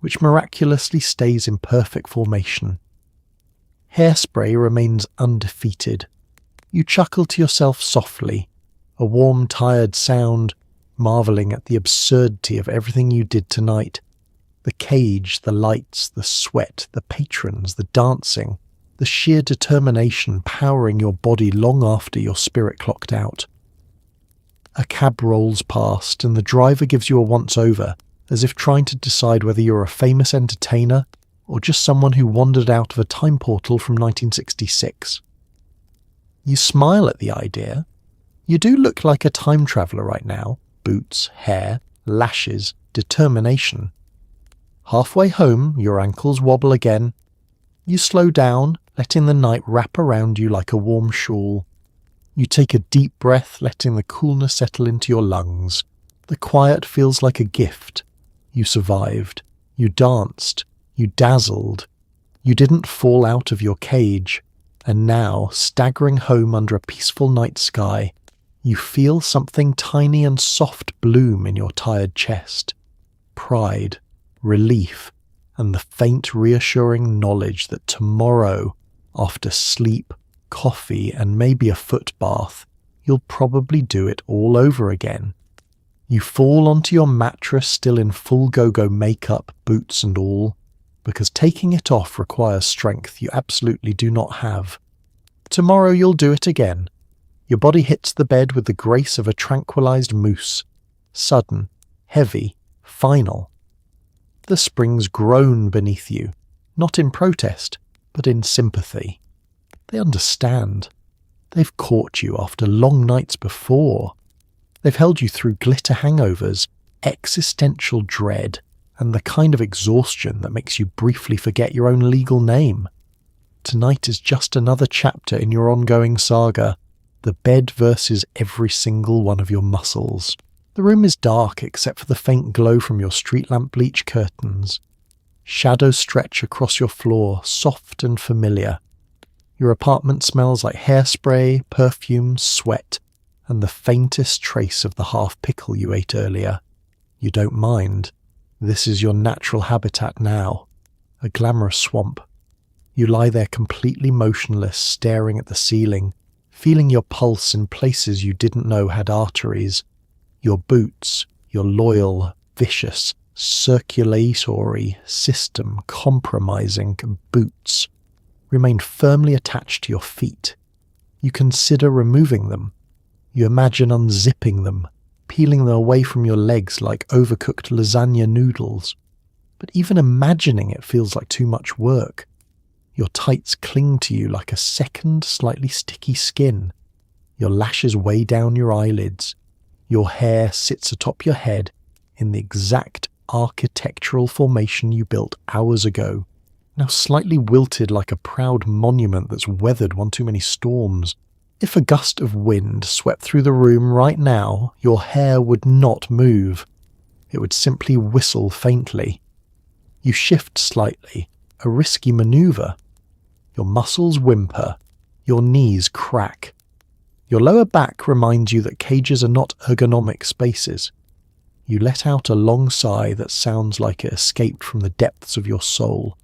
which miraculously stays in perfect formation. Hairspray remains undefeated. You chuckle to yourself softly, a warm, tired sound, marvelling at the absurdity of everything you did tonight. The cage, the lights, the sweat, the patrons, the dancing, the sheer determination powering your body long after your spirit clocked out. A cab rolls past and the driver gives you a once-over, as if trying to decide whether you're a famous entertainer or just someone who wandered out of a time portal from 1966. You smile at the idea. You do look like a time traveller right now. Boots, hair, lashes, determination. Halfway home, your ankles wobble again. You slow down, letting the night wrap around you like a warm shawl. You take a deep breath, letting the coolness settle into your lungs. The quiet feels like a gift. You survived. You danced. You dazzled. You didn't fall out of your cage. And now, staggering home under a peaceful night sky, you feel something tiny and soft bloom in your tired chest. Pride, relief, and the faint reassuring knowledge that tomorrow, after sleep, coffee, and maybe a foot bath, you'll probably do it all over again. You fall onto your mattress still in full go-go makeup, boots and all, because taking it off requires strength you absolutely do not have. Tomorrow you'll do it again. Your body hits the bed with the grace of a tranquilized moose. Sudden, heavy, final. The springs groan beneath you, not in protest, but in sympathy. They understand. They've caught you after long nights before. They've held you through glitter hangovers, existential dread, and the kind of exhaustion that makes you briefly forget your own legal name. Tonight is just another chapter in your ongoing saga, the bed versus every single one of your muscles. The room is dark except for the faint glow from your street lamp bleach curtains. Shadows stretch across your floor, soft and familiar. Your apartment smells like hairspray, perfume, sweat, and the faintest trace of the half pickle you ate earlier. You don't mind. This is your natural habitat now, a glamorous swamp. You lie there completely motionless, staring at the ceiling, feeling your pulse in places you didn't know had arteries. Your boots, your loyal, vicious, circulatory system compromising boots, remain firmly attached to your feet. You consider removing them. You imagine unzipping them, peeling them away from your legs like overcooked lasagna noodles. But even imagining it feels like too much work. Your tights cling to you like a second, slightly sticky skin. Your lashes weigh down your eyelids. Your hair sits atop your head in the exact architectural formation you built hours ago, now slightly wilted like a proud monument that's weathered one too many storms. If a gust of wind swept through the room right now, your hair would not move. It would simply whistle faintly. You shift slightly, a risky maneuver. Your muscles whimper. Your knees crack. Your lower back reminds you that cages are not ergonomic spaces. You let out a long sigh that sounds like it escaped from the depths of your soul.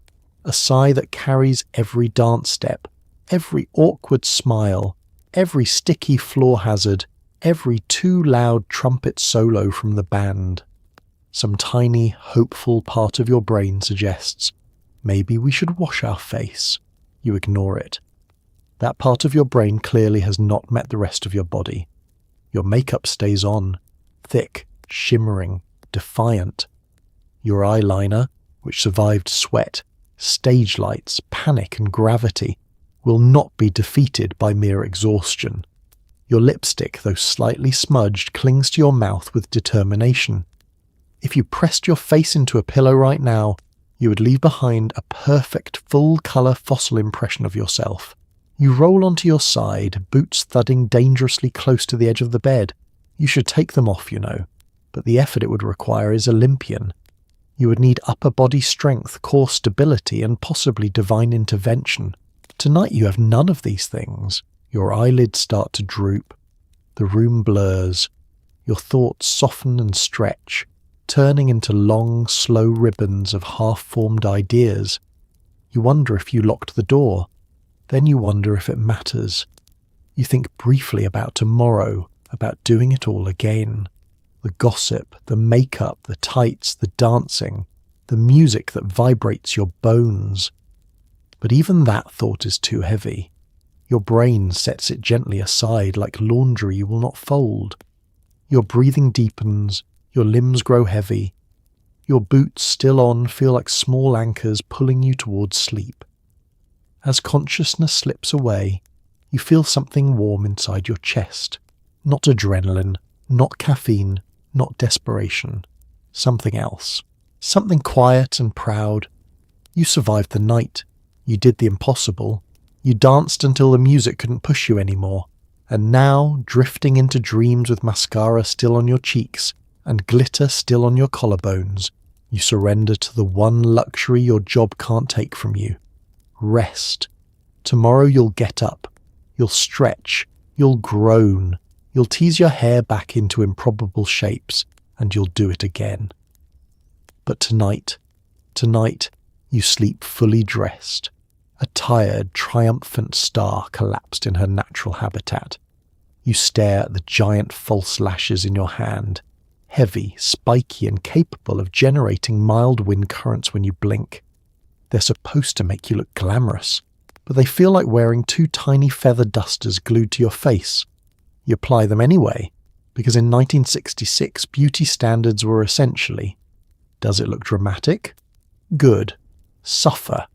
A sigh that carries every dance step, every awkward smile, every sticky floor hazard, every too loud trumpet solo from the band. Some tiny, hopeful part of your brain suggests, maybe we should wash our face. You ignore it. That part of your brain clearly has not met the rest of your body. Your makeup stays on, thick, shimmering, defiant. Your eyeliner, which survived sweat, stage lights, panic and gravity, will not be defeated by mere exhaustion. Your lipstick, though slightly smudged, clings to your mouth with determination. If you pressed your face into a pillow right now, you would leave behind a perfect full-colour fossil impression of yourself. You roll onto your side, boots thudding dangerously close to the edge of the bed. You should take them off, you know, but the effort it would require is Olympian. You would need upper body strength, core stability, and possibly divine intervention. Tonight you have none of these things. Your eyelids start to droop. The room blurs. Your thoughts soften and stretch, turning into long, slow ribbons of half-formed ideas. You wonder if you locked the door. Then you wonder if it matters. You think briefly about tomorrow, about doing it all again. The gossip, the makeup, the tights, the dancing, the music that vibrates your bones. But even that thought is too heavy. Your brain sets it gently aside like laundry you will not fold. Your breathing deepens, your limbs grow heavy. Your boots, still on, feel like small anchors pulling you towards sleep. As consciousness slips away, you feel something warm inside your chest. Not adrenaline, not caffeine, not desperation. Something else. Something quiet and proud. You survived the night. You did the impossible. You danced until the music couldn't push you anymore. And now, drifting into dreams with mascara still on your cheeks and glitter still on your collarbones, you surrender to the one luxury your job can't take from you. Rest. Tomorrow you'll get up. You'll stretch. You'll groan. You'll tease your hair back into improbable shapes, and you'll do it again. But tonight, you sleep fully dressed. A tired, triumphant star collapsed in her natural habitat. You stare at the giant false lashes in your hand, heavy, spiky, and capable of generating mild wind currents when you blink. They're supposed to make you look glamorous, but they feel like wearing two tiny feather dusters glued to your face. You apply them anyway, because in 1966 beauty standards were essentially, does it look dramatic? Good. Suffer.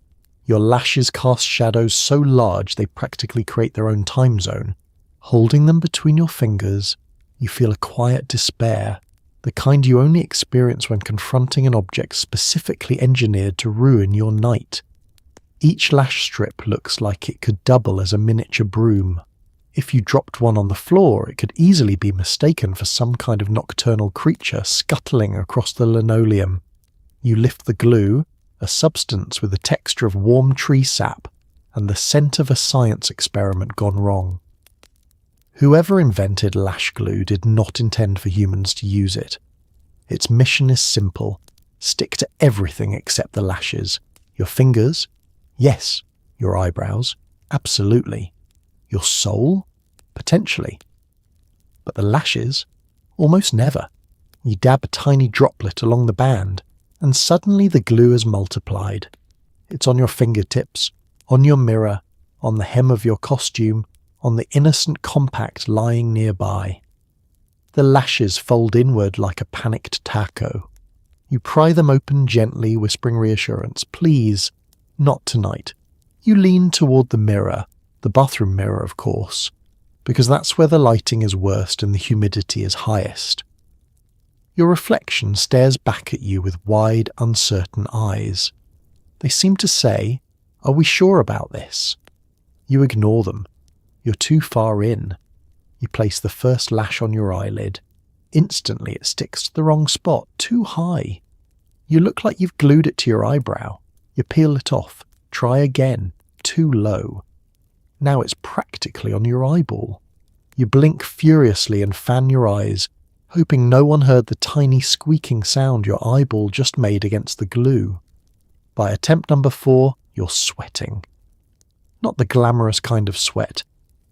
Your lashes cast shadows so large they practically create their own time zone. Holding them between your fingers, you feel a quiet despair, the kind you only experience when confronting an object specifically engineered to ruin your night. Each lash strip looks like it could double as a miniature broom. If you dropped one on the floor, it could easily be mistaken for some kind of nocturnal creature scuttling across the linoleum. You lift the glue, a substance with the texture of warm tree sap, and the scent of a science experiment gone wrong. Whoever invented lash glue did not intend for humans to use it. Its mission is simple. Stick to everything except the lashes. Your fingers? Yes. Your eyebrows? Absolutely. Your soul? Potentially. But the lashes? Almost never. You dab a tiny droplet along the band, and suddenly the glue has multiplied. It's on your fingertips, on your mirror, on the hem of your costume, on the innocent compact lying nearby. The lashes fold inward like a panicked taco. You pry them open gently, whispering reassurance. Please, not tonight. You lean toward the mirror, the bathroom mirror, of course, because that's where the lighting is worst and the humidity is highest. Your reflection stares back at you with wide, uncertain eyes. They seem to say, "Are we sure about this?" You ignore them. You're too far in. You place the first lash on your eyelid. Instantly it sticks to the wrong spot, too high. You look like you've glued it to your eyebrow. You peel it off. Try again. Too low. Now it's practically on your eyeball. You blink furiously and fan your eyes, hoping no one heard the tiny squeaking sound your eyeball just made against the glue. By attempt number 4, you're sweating. Not the glamorous kind of sweat,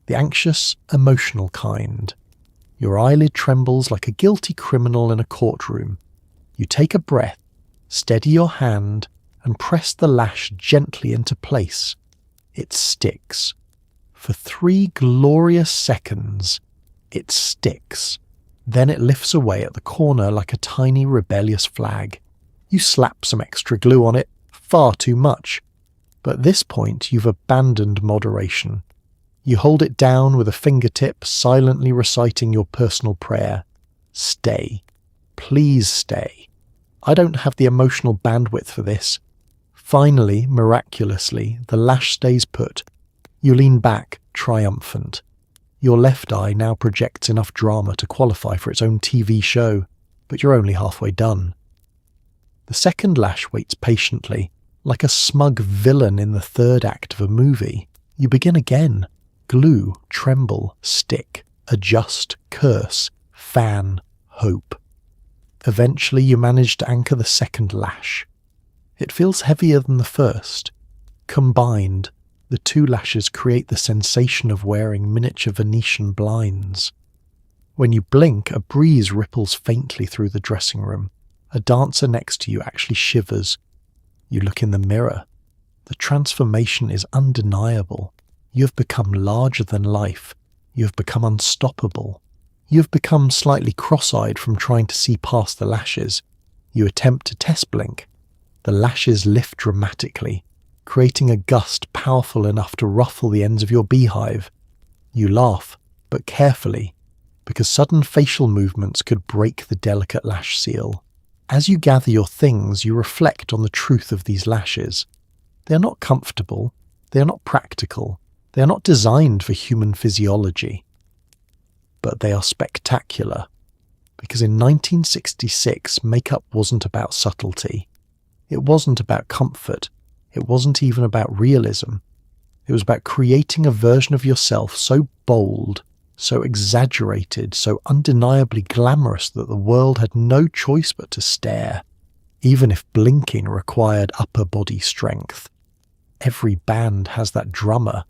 the anxious, emotional kind. Your eyelid trembles like a guilty criminal in a courtroom. You take a breath, steady your hand, and press the lash gently into place. It sticks. For 3 glorious seconds, it sticks. Then it lifts away at the corner like a tiny rebellious flag. You slap some extra glue on it, far too much. But at this point you've abandoned moderation. You hold it down with a fingertip, silently reciting your personal prayer. Stay. Please stay. I don't have the emotional bandwidth for this. Finally, miraculously, the lash stays put. You lean back, triumphant. Your left eye now projects enough drama to qualify for its own TV show, but you're only halfway done. The second lash waits patiently, like a smug villain in the third act of a movie. You begin again. Glue, tremble, stick, adjust, curse, fan, hope. Eventually you manage to anchor the second lash. It feels heavier than the first. Combined, the 2 lashes create the sensation of wearing miniature Venetian blinds. When you blink, a breeze ripples faintly through the dressing room. A dancer next to you actually shivers. You look in the mirror. The transformation is undeniable. You have become larger than life. You have become unstoppable. You have become slightly cross-eyed from trying to see past the lashes. You attempt to test blink. The lashes lift dramatically, creating a gust powerful enough to ruffle the ends of your beehive. You laugh, but carefully, because sudden facial movements could break the delicate lash seal. As you gather your things, you reflect on the truth of these lashes. They are not comfortable. They are not practical. They are not designed for human physiology. But they are spectacular. Because in 1966, makeup wasn't about subtlety. It wasn't about comfort. It wasn't even about realism. It was about creating a version of yourself so bold, so exaggerated, so undeniably glamorous that the world had no choice but to stare, even if blinking required upper body strength. Every band has that drummer,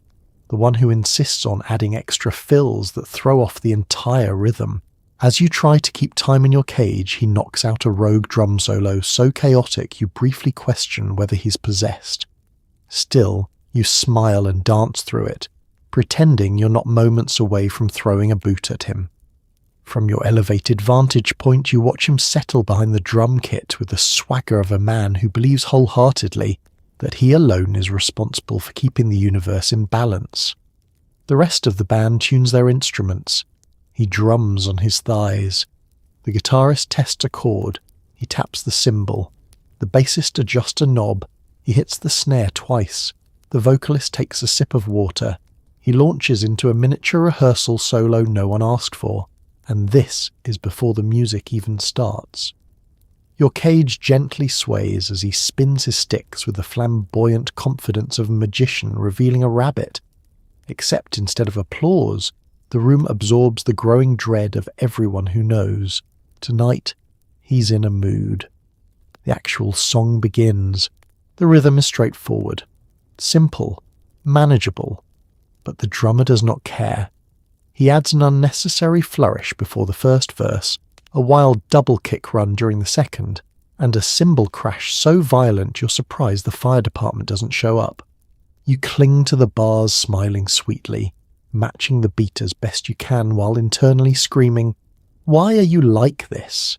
the one who insists on adding extra fills that throw off the entire rhythm. As you try to keep time in your cage, he knocks out a rogue drum solo so chaotic you briefly question whether he's possessed. Still, you smile and dance through it, pretending you're not moments away from throwing a boot at him. From your elevated vantage point, you watch him settle behind the drum kit with the swagger of a man who believes wholeheartedly that he alone is responsible for keeping the universe in balance. The rest of the band tunes their instruments. He drums on his thighs. The guitarist tests a chord. He taps the cymbal. The bassist adjusts a knob. He hits the snare twice. The vocalist takes a sip of water. He launches into a miniature rehearsal solo no one asked for, and this is before the music even starts. Your cage gently sways as he spins his sticks with the flamboyant confidence of a magician revealing a rabbit. Except instead of applause, the room absorbs the growing dread of everyone who knows. Tonight, he's in a mood. The actual song begins. The rhythm is straightforward, simple, manageable, but the drummer does not care. He adds an unnecessary flourish before the first verse, a wild double kick run during the second, and a cymbal crash so violent you're surprised the fire department doesn't show up. You cling to the bars smiling sweetly, matching the beat as best you can while internally screaming, "Why are you like this?"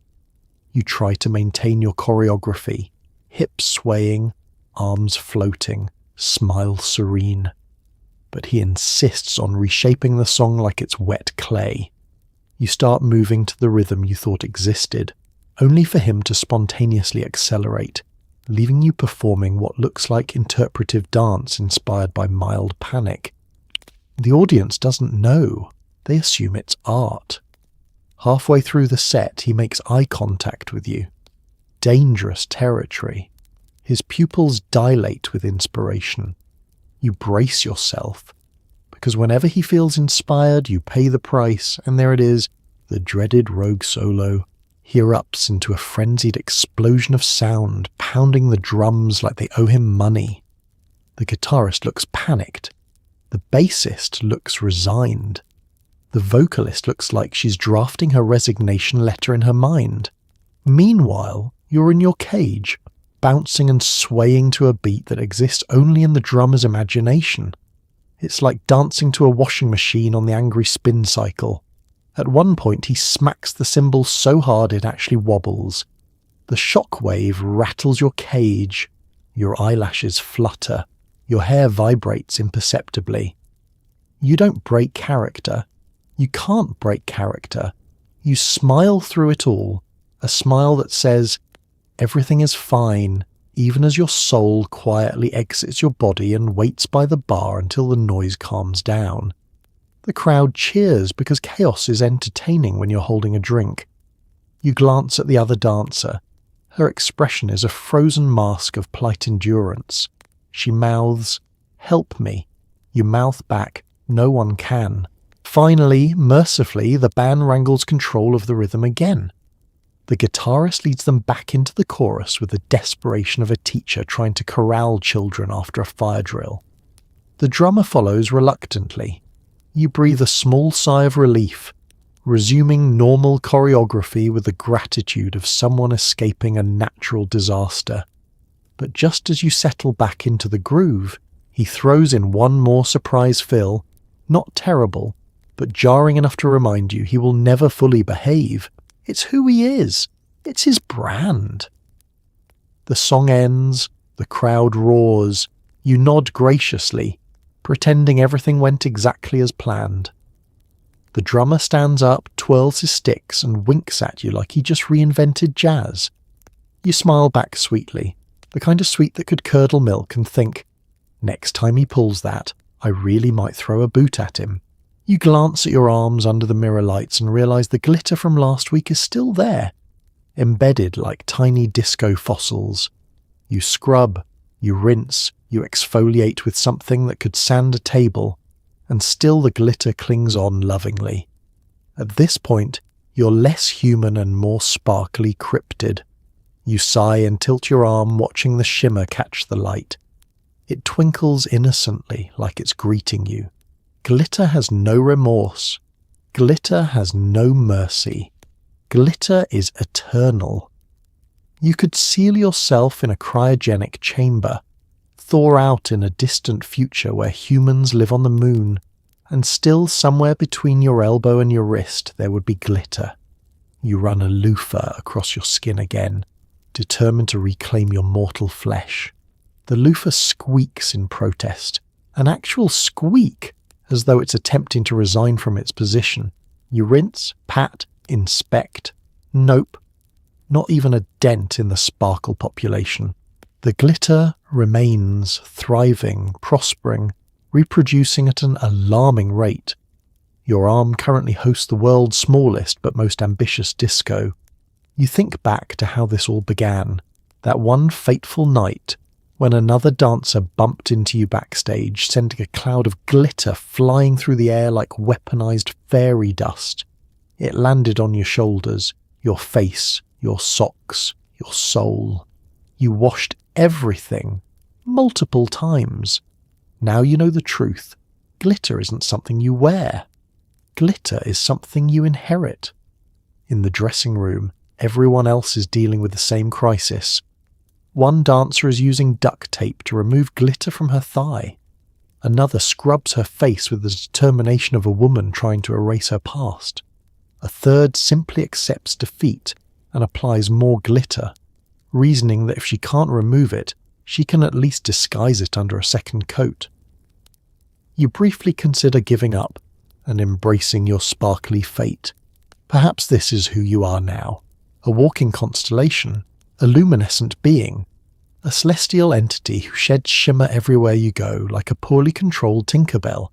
You try to maintain your choreography, hips swaying, arms floating, smile serene. But he insists on reshaping the song like it's wet clay. You start moving to the rhythm you thought existed, only for him to spontaneously accelerate, leaving you performing what looks like interpretive dance inspired by mild panic. The audience doesn't know. They assume it's art. Halfway through the set, he makes eye contact with you. Dangerous territory. His pupils dilate with inspiration. You brace yourself, because whenever he feels inspired, you pay the price, and there it is, the dreaded rogue solo. He erupts into a frenzied explosion of sound, pounding the drums like they owe him money. The guitarist looks panicked. The bassist looks resigned. The vocalist looks like she's drafting her resignation letter in her mind. Meanwhile, you're in your cage, bouncing and swaying to a beat that exists only in the drummer's imagination. It's like dancing to a washing machine on the angry spin cycle. At one point, he smacks the cymbal so hard it actually wobbles. The shock wave rattles your cage. Your eyelashes flutter. Your hair vibrates imperceptibly. You don't break character. You can't break character. You smile through it all, a smile that says, everything is fine, even as your soul quietly exits your body and waits by the bar until the noise calms down. The crowd cheers because chaos is entertaining when you're holding a drink. You glance at the other dancer. Her expression is a frozen mask of polite endurance. She mouths, "Help me." You mouth back, "No one can." Finally, mercifully, the band wrangles control of the rhythm again. The guitarist leads them back into the chorus with the desperation of a teacher trying to corral children after a fire drill. The drummer follows reluctantly. You breathe a small sigh of relief. resuming normal choreography with the gratitude of someone escaping a natural disaster. But just as you settle back into the groove, he throws in one more surprise fill, not terrible, but jarring enough to remind you he will never fully behave. It's who he is. It's his brand. The song ends, the crowd roars, you nod graciously, pretending everything went exactly as planned. The drummer stands up, twirls his sticks, and winks at you like he just reinvented jazz. You smile back sweetly, the kind of sweet that could curdle milk, and think, next time he pulls that, I really might throw a boot at him. You glance at your arms under the mirror lights and realise the glitter from last week is still there, embedded like tiny disco fossils. You scrub, you rinse, you exfoliate with something that could sand a table, and still the glitter clings on lovingly. At this point, you're less human and more sparkly cryptid. You sigh and tilt your arm, watching the shimmer catch the light. It twinkles innocently, like it's greeting you. Glitter has no remorse. Glitter has no mercy. Glitter is eternal. You could seal yourself in a cryogenic chamber, thaw out in a distant future where humans live on the moon, and still somewhere between your elbow and your wrist there would be glitter. You run a loofah across your skin again, determined to reclaim your mortal flesh. The loofah squeaks in protest, an actual squeak, as though it's attempting to resign from its position. You rinse, pat, inspect. Nope. Not even a dent in the sparkle population. The glitter remains thriving, prospering, reproducing at an alarming rate. Your arm currently hosts the world's smallest but most ambitious disco. You think back to how this all began, that one fateful night when another dancer bumped into you backstage, sending a cloud of glitter flying through the air like weaponized fairy dust. It landed on your shoulders, your face, your socks, your soul. You washed everything, multiple times. Now you know the truth. Glitter isn't something you wear. Glitter is something you inherit. In the dressing room, everyone else is dealing with the same crisis. One dancer is using duct tape to remove glitter from her thigh. Another scrubs her face with the determination of a woman trying to erase her past. A third simply accepts defeat and applies more glitter, reasoning that if she can't remove it, she can at least disguise it under a second coat. You briefly consider giving up and embracing your sparkly fate. Perhaps this is who you are now, a walking constellation, a luminescent being, a celestial entity who sheds shimmer everywhere you go like a poorly controlled Tinkerbell.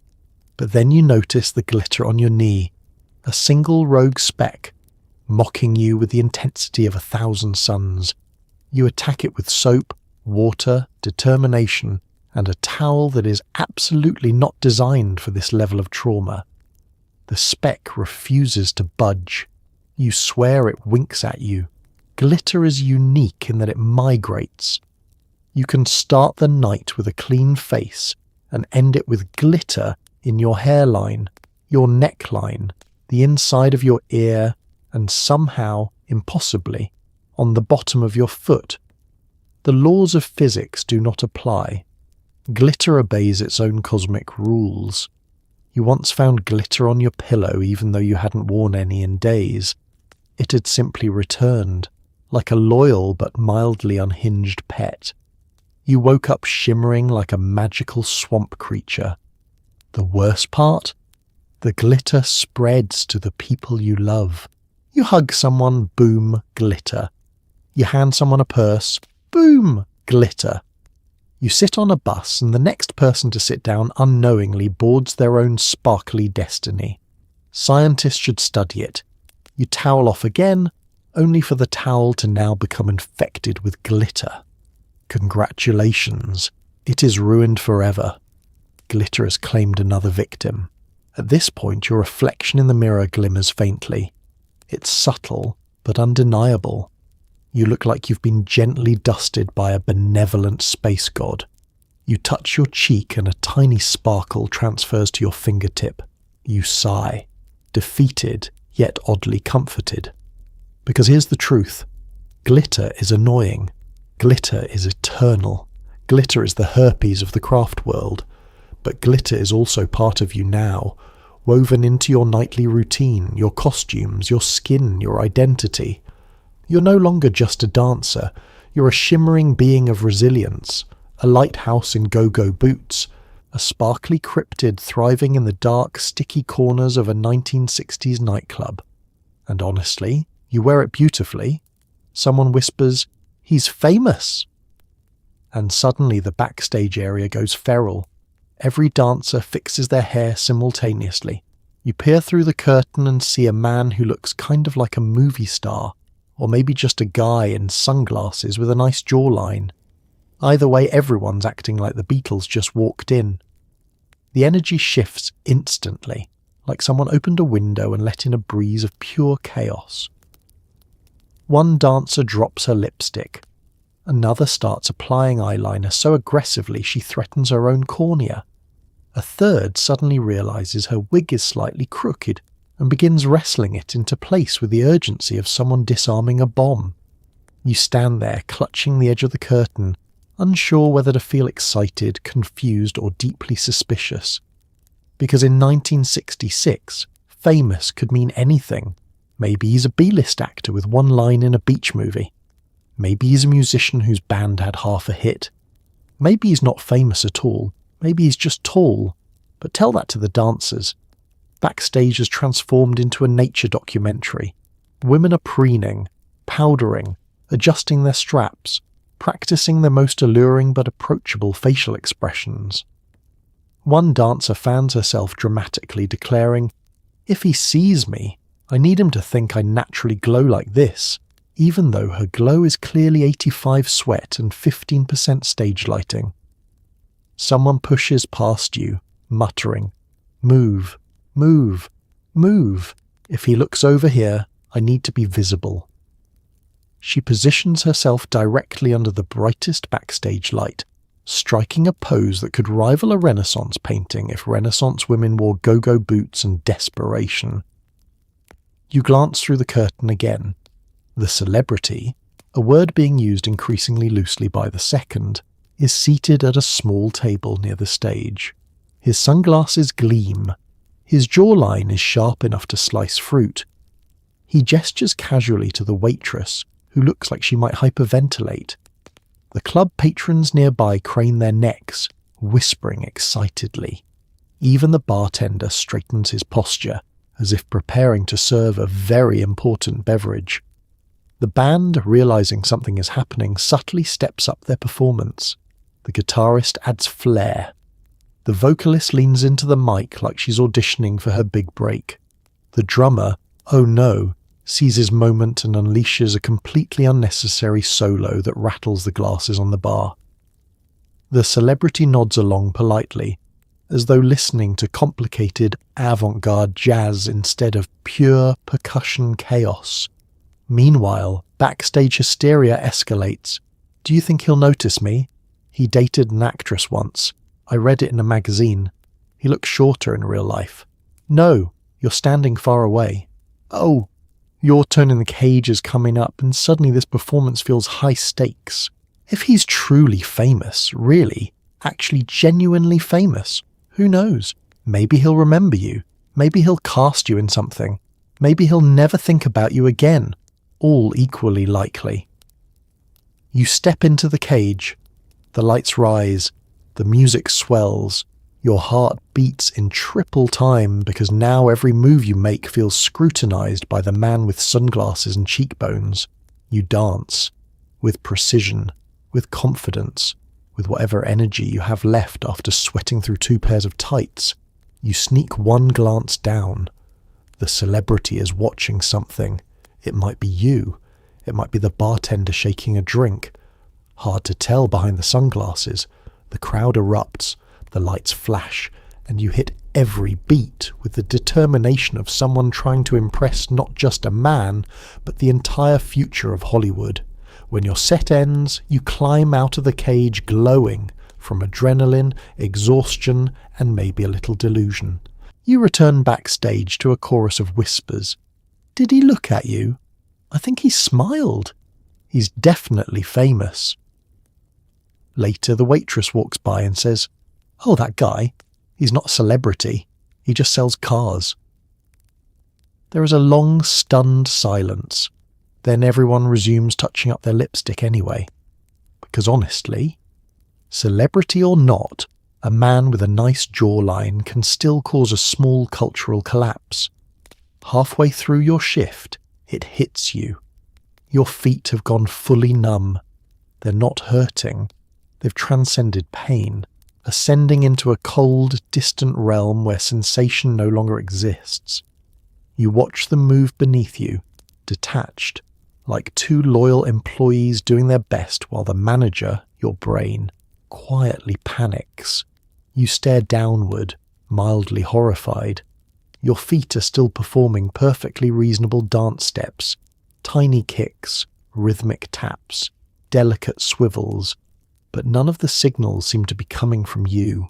But then you notice the glitter on your knee, a single rogue speck, mocking you with the intensity of 1,000 suns. You attack it with soap, water, determination, and a towel that is absolutely not designed for this level of trauma. The speck refuses to budge. You swear it winks at you. Glitter is unique in that it migrates. You can start the night with a clean face and end it with glitter in your hairline, your neckline, the inside of your ear, and somehow, impossibly, on the bottom of your foot. The laws of physics do not apply. Glitter obeys its own cosmic rules. You once found glitter on your pillow even though you hadn't worn any in days. It had simply returned, like a loyal but mildly unhinged pet. You woke up shimmering like a magical swamp creature. The worst part? The glitter spreads to the people you love. You hug someone, boom, glitter. You hand someone a purse, boom, glitter. You sit on a bus and the next person to sit down unknowingly boards their own sparkly destiny. Scientists should study it. You towel off again, only for the towel to now become infected with glitter. Congratulations, it is ruined forever. Glitter has claimed another victim. At this point, your reflection in the mirror glimmers faintly. It's subtle, but undeniable. You look like you've been gently dusted by a benevolent space god. You touch your cheek and a tiny sparkle transfers to your fingertip. You sigh. Defeated, yet oddly comforted. Because here's the truth. Glitter is annoying. Glitter is eternal. Glitter is the herpes of the craft world. But glitter is also part of you now, woven into your nightly routine, your costumes, your skin, your identity. You're no longer just a dancer. You're a shimmering being of resilience, a lighthouse in go-go boots, a sparkly cryptid thriving in the dark, sticky corners of a 1960s nightclub. And honestly, you wear it beautifully. Someone whispers, "He's famous!" And suddenly the backstage area goes feral. Every dancer fixes their hair simultaneously. You peer through the curtain and see a man who looks kind of like a movie star, or maybe just a guy in sunglasses with a nice jawline. Either way, everyone's acting like the Beatles just walked in. The energy shifts instantly, like someone opened a window and let in a breeze of pure chaos. One dancer drops her lipstick. Another starts applying eyeliner so aggressively she threatens her own cornea. A third suddenly realizes her wig is slightly crooked and begins wrestling it into place with the urgency of someone disarming a bomb. You stand there, clutching the edge of the curtain, unsure whether to feel excited, confused, or deeply suspicious. Because in 1966, famous could mean anything. Maybe he's a B-list actor with one line in a beach movie. Maybe he's a musician whose band had half a hit. Maybe he's not famous at all. Maybe he's just tall. But tell that to the dancers. Backstage has transformed into a nature documentary. Women are preening, powdering, adjusting their straps, practicing their most alluring but approachable facial expressions. One dancer fans herself dramatically, declaring, "If he sees me, I need him to think I naturally glow like this," even though her glow is clearly 85 sweat and 15% stage lighting. Someone pushes past you, muttering, "Move, move, move. If he looks over here, I need to be visible." She positions herself directly under the brightest backstage light, striking a pose that could rival a Renaissance painting if Renaissance women wore go-go boots and desperation. You glance through the curtain again. The celebrity, a word being used increasingly loosely by the second, is seated at a small table near the stage. His sunglasses gleam. His jawline is sharp enough to slice fruit. He gestures casually to the waitress, who looks like she might hyperventilate. The club patrons nearby crane their necks, whispering excitedly. Even the bartender straightens his posture, as if preparing to serve a very important beverage. The band, realizing something is happening, subtly steps up their performance. The guitarist adds flair. The vocalist leans into the mic like she's auditioning for her big break. The drummer, oh no, seizes moment and unleashes a completely unnecessary solo that rattles the glasses on the bar. The celebrity nods along politely, as though listening to complicated avant-garde jazz instead of pure percussion chaos. Meanwhile, backstage hysteria escalates. "Do you think he'll notice me? He dated an actress once. I read it in a magazine. He looks shorter in real life. No, you're standing far away. Oh, your turn in the cage is coming up, and suddenly this performance feels high stakes. If he's truly famous, really, actually genuinely famous, who knows? Maybe he'll remember you. Maybe he'll cast you in something. Maybe he'll never think about you again. All equally likely." You step into the cage. The lights rise. The music swells. Your heart beats in triple time because now every move you make feels scrutinized by the man with sunglasses and cheekbones. You dance. With precision. With confidence. With whatever energy you have left after sweating through 2 pairs of tights. You sneak one glance down. The celebrity is watching something. It might be you. It might be the bartender shaking a drink. Hard to tell behind the sunglasses. The crowd erupts, the lights flash, and you hit every beat with the determination of someone trying to impress not just a man, but the entire future of Hollywood. When your set ends, you climb out of the cage glowing from adrenaline, exhaustion, and maybe a little delusion. You return backstage to a chorus of whispers. Did he look at you? I think he smiled. He's definitely famous. Later, the waitress walks by and says, "Oh, that guy. He's not a celebrity. He just sells cars." There is a long, stunned silence. Then everyone resumes touching up their lipstick anyway. Because honestly, celebrity or not, a man with a nice jawline can still cause a small cultural collapse. Halfway through your shift, it hits you. Your feet have gone fully numb. They're not hurting. They've transcended pain, ascending into a cold, distant realm where sensation no longer exists. You watch them move beneath you, detached, like two loyal employees doing their best while the manager, your brain, quietly panics. You stare downward, mildly horrified. Your feet are still performing perfectly reasonable dance steps, tiny kicks, rhythmic taps, delicate swivels, but none of the signals seem to be coming from you.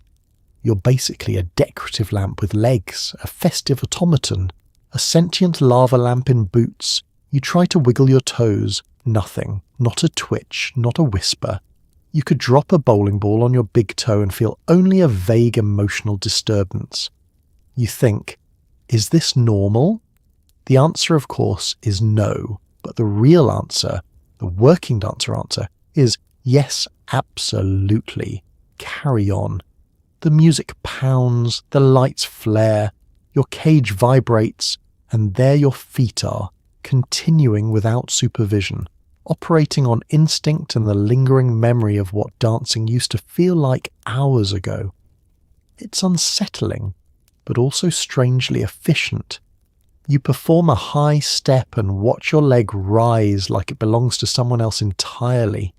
You're basically a decorative lamp with legs, a festive automaton, a sentient lava lamp in boots. You try to wiggle your toes, nothing, not a twitch, not a whisper. You could drop a bowling ball on your big toe and feel only a vague emotional disturbance. You think, is this normal? The answer, of course, is no, but the real answer, the working dancer answer, is yes, absolutely. Carry on. The music pounds, the lights flare, your cage vibrates, and there your feet are, continuing without supervision, operating on instinct and the lingering memory of what dancing used to feel like hours ago. It's unsettling, but also strangely efficient. You perform a high step and watch your leg rise like it belongs to someone else entirely.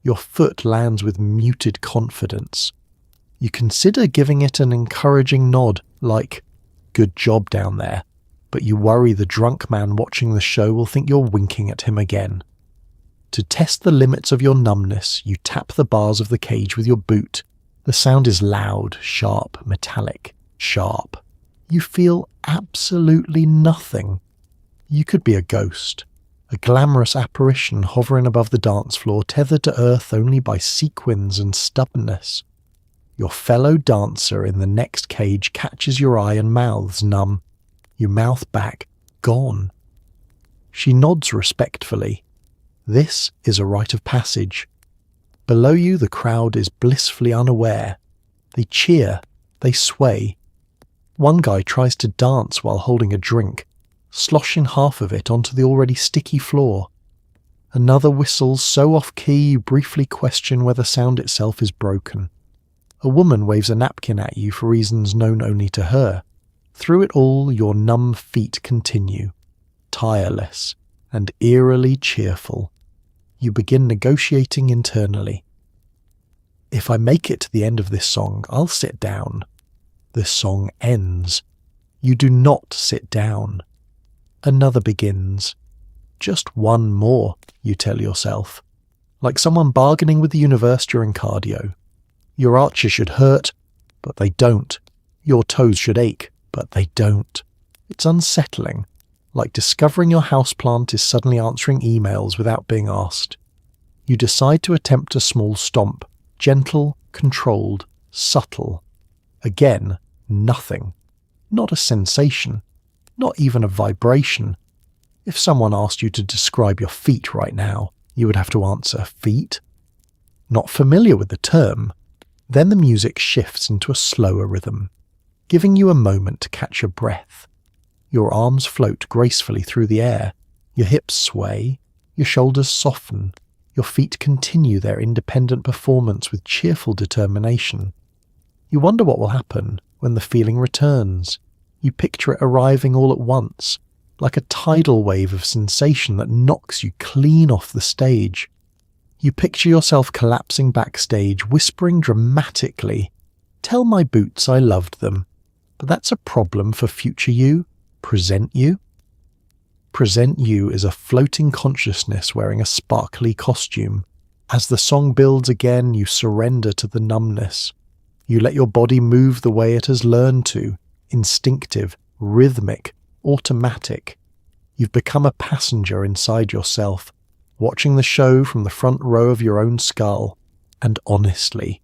Your foot lands with muted confidence. You consider giving it an encouraging nod, like, "Good job down there," but you worry the drunk man watching the show will think you're winking at him again. To test the limits of your numbness, you tap the bars of the cage with your boot. The sound is loud, sharp, metallic, sharp. You feel absolutely nothing. You could be a ghost, a glamorous apparition hovering above the dance floor, tethered to earth only by sequins and stubbornness. Your fellow dancer in the next cage catches your eye and mouths numb. You mouth back, "Gone." She nods respectfully. This is a rite of passage. Below you, the crowd is blissfully unaware. They cheer, they sway. One guy tries to dance while holding a drink, sloshing half of it onto the already sticky floor. Another whistles so off-key you briefly question whether sound itself is broken. A woman waves a napkin at you for reasons known only to her. Through it all, your numb feet continue, tireless and eerily cheerful. You begin negotiating internally. If I make it to the end of this song, I'll sit down. The song ends. You do not sit down. Another begins. Just one more, you tell yourself. Like someone bargaining with the universe during cardio. Your arches should hurt, but they don't. Your toes should ache, but they don't. It's unsettling, like discovering your houseplant is suddenly answering emails without being asked. You decide to attempt a small stomp, gentle, controlled, subtle. Again, nothing. Not a sensation. Not even a vibration. If someone asked you to describe your feet right now, you would have to answer, "Feet?" Not familiar with the term. Then the music shifts into a slower rhythm, giving you a moment to catch your breath. Your arms float gracefully through the air. Your hips sway. Your shoulders soften. Your feet continue their independent performance with cheerful determination. You wonder what will happen when the feeling returns. You picture it arriving all at once, like a tidal wave of sensation that knocks you clean off the stage. You picture yourself collapsing backstage, whispering dramatically, "Tell my boots I loved them." But that's a problem for future you. Present you? Present you is a floating consciousness wearing a sparkly costume. As the song builds again, you surrender to the numbness. You let your body move the way it has learned to, instinctive, rhythmic, automatic. You've become a passenger inside yourself, watching the show from the front row of your own skull. And honestly,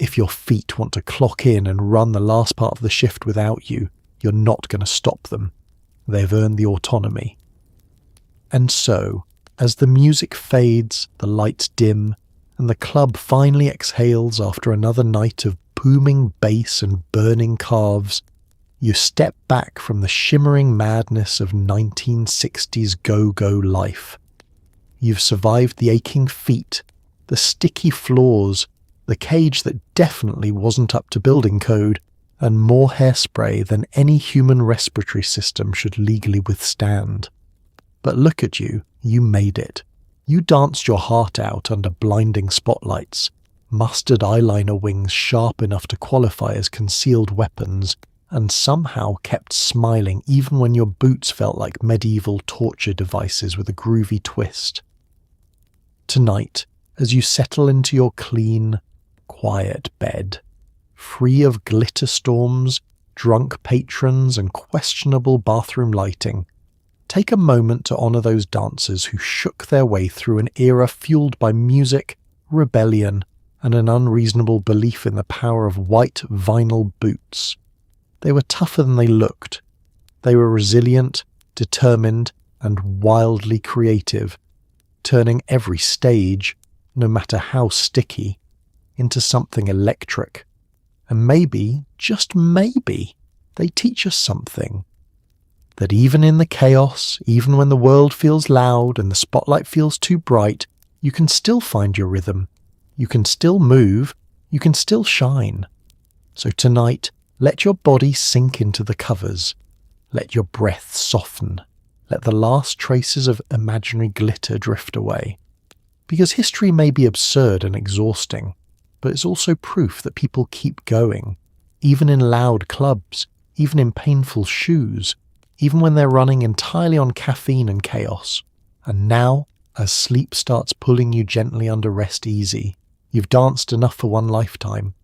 if your feet want to clock in and run the last part of the shift without you, you're not going to stop them. They've earned the autonomy. And so, as the music fades, the lights dim, and the club finally exhales after another night of booming bass and burning calves, you step back from the shimmering madness of 1960s go-go life. You've survived the aching feet, the sticky floors, the cage that definitely wasn't up to building code, and more hairspray than any human respiratory system should legally withstand. But look at you, you made it. You danced your heart out under blinding spotlights, mustard eyeliner wings sharp enough to qualify as concealed weapons, and somehow kept smiling even when your boots felt like medieval torture devices with a groovy twist. Tonight, as you settle into your clean, quiet bed, free of glitter storms, drunk patrons, and questionable bathroom lighting, take a moment to honour those dancers who shook their way through an era fueled by music, rebellion, and an unreasonable belief in the power of white vinyl boots. They were tougher than they looked. They were resilient, determined, and wildly creative, turning every stage, no matter how sticky, into something electric. And maybe, just maybe, they teach us something. That even in the chaos, even when the world feels loud and the spotlight feels too bright, you can still find your rhythm. You can still move. You can still shine. So tonight, let your body sink into the covers. Let your breath soften. Let the last traces of imaginary glitter drift away. Because history may be absurd and exhausting, but it's also proof that people keep going, even in loud clubs, even in painful shoes, even when they're running entirely on caffeine and chaos. And now, as sleep starts pulling you gently under rest easy, you've danced enough for one lifetime.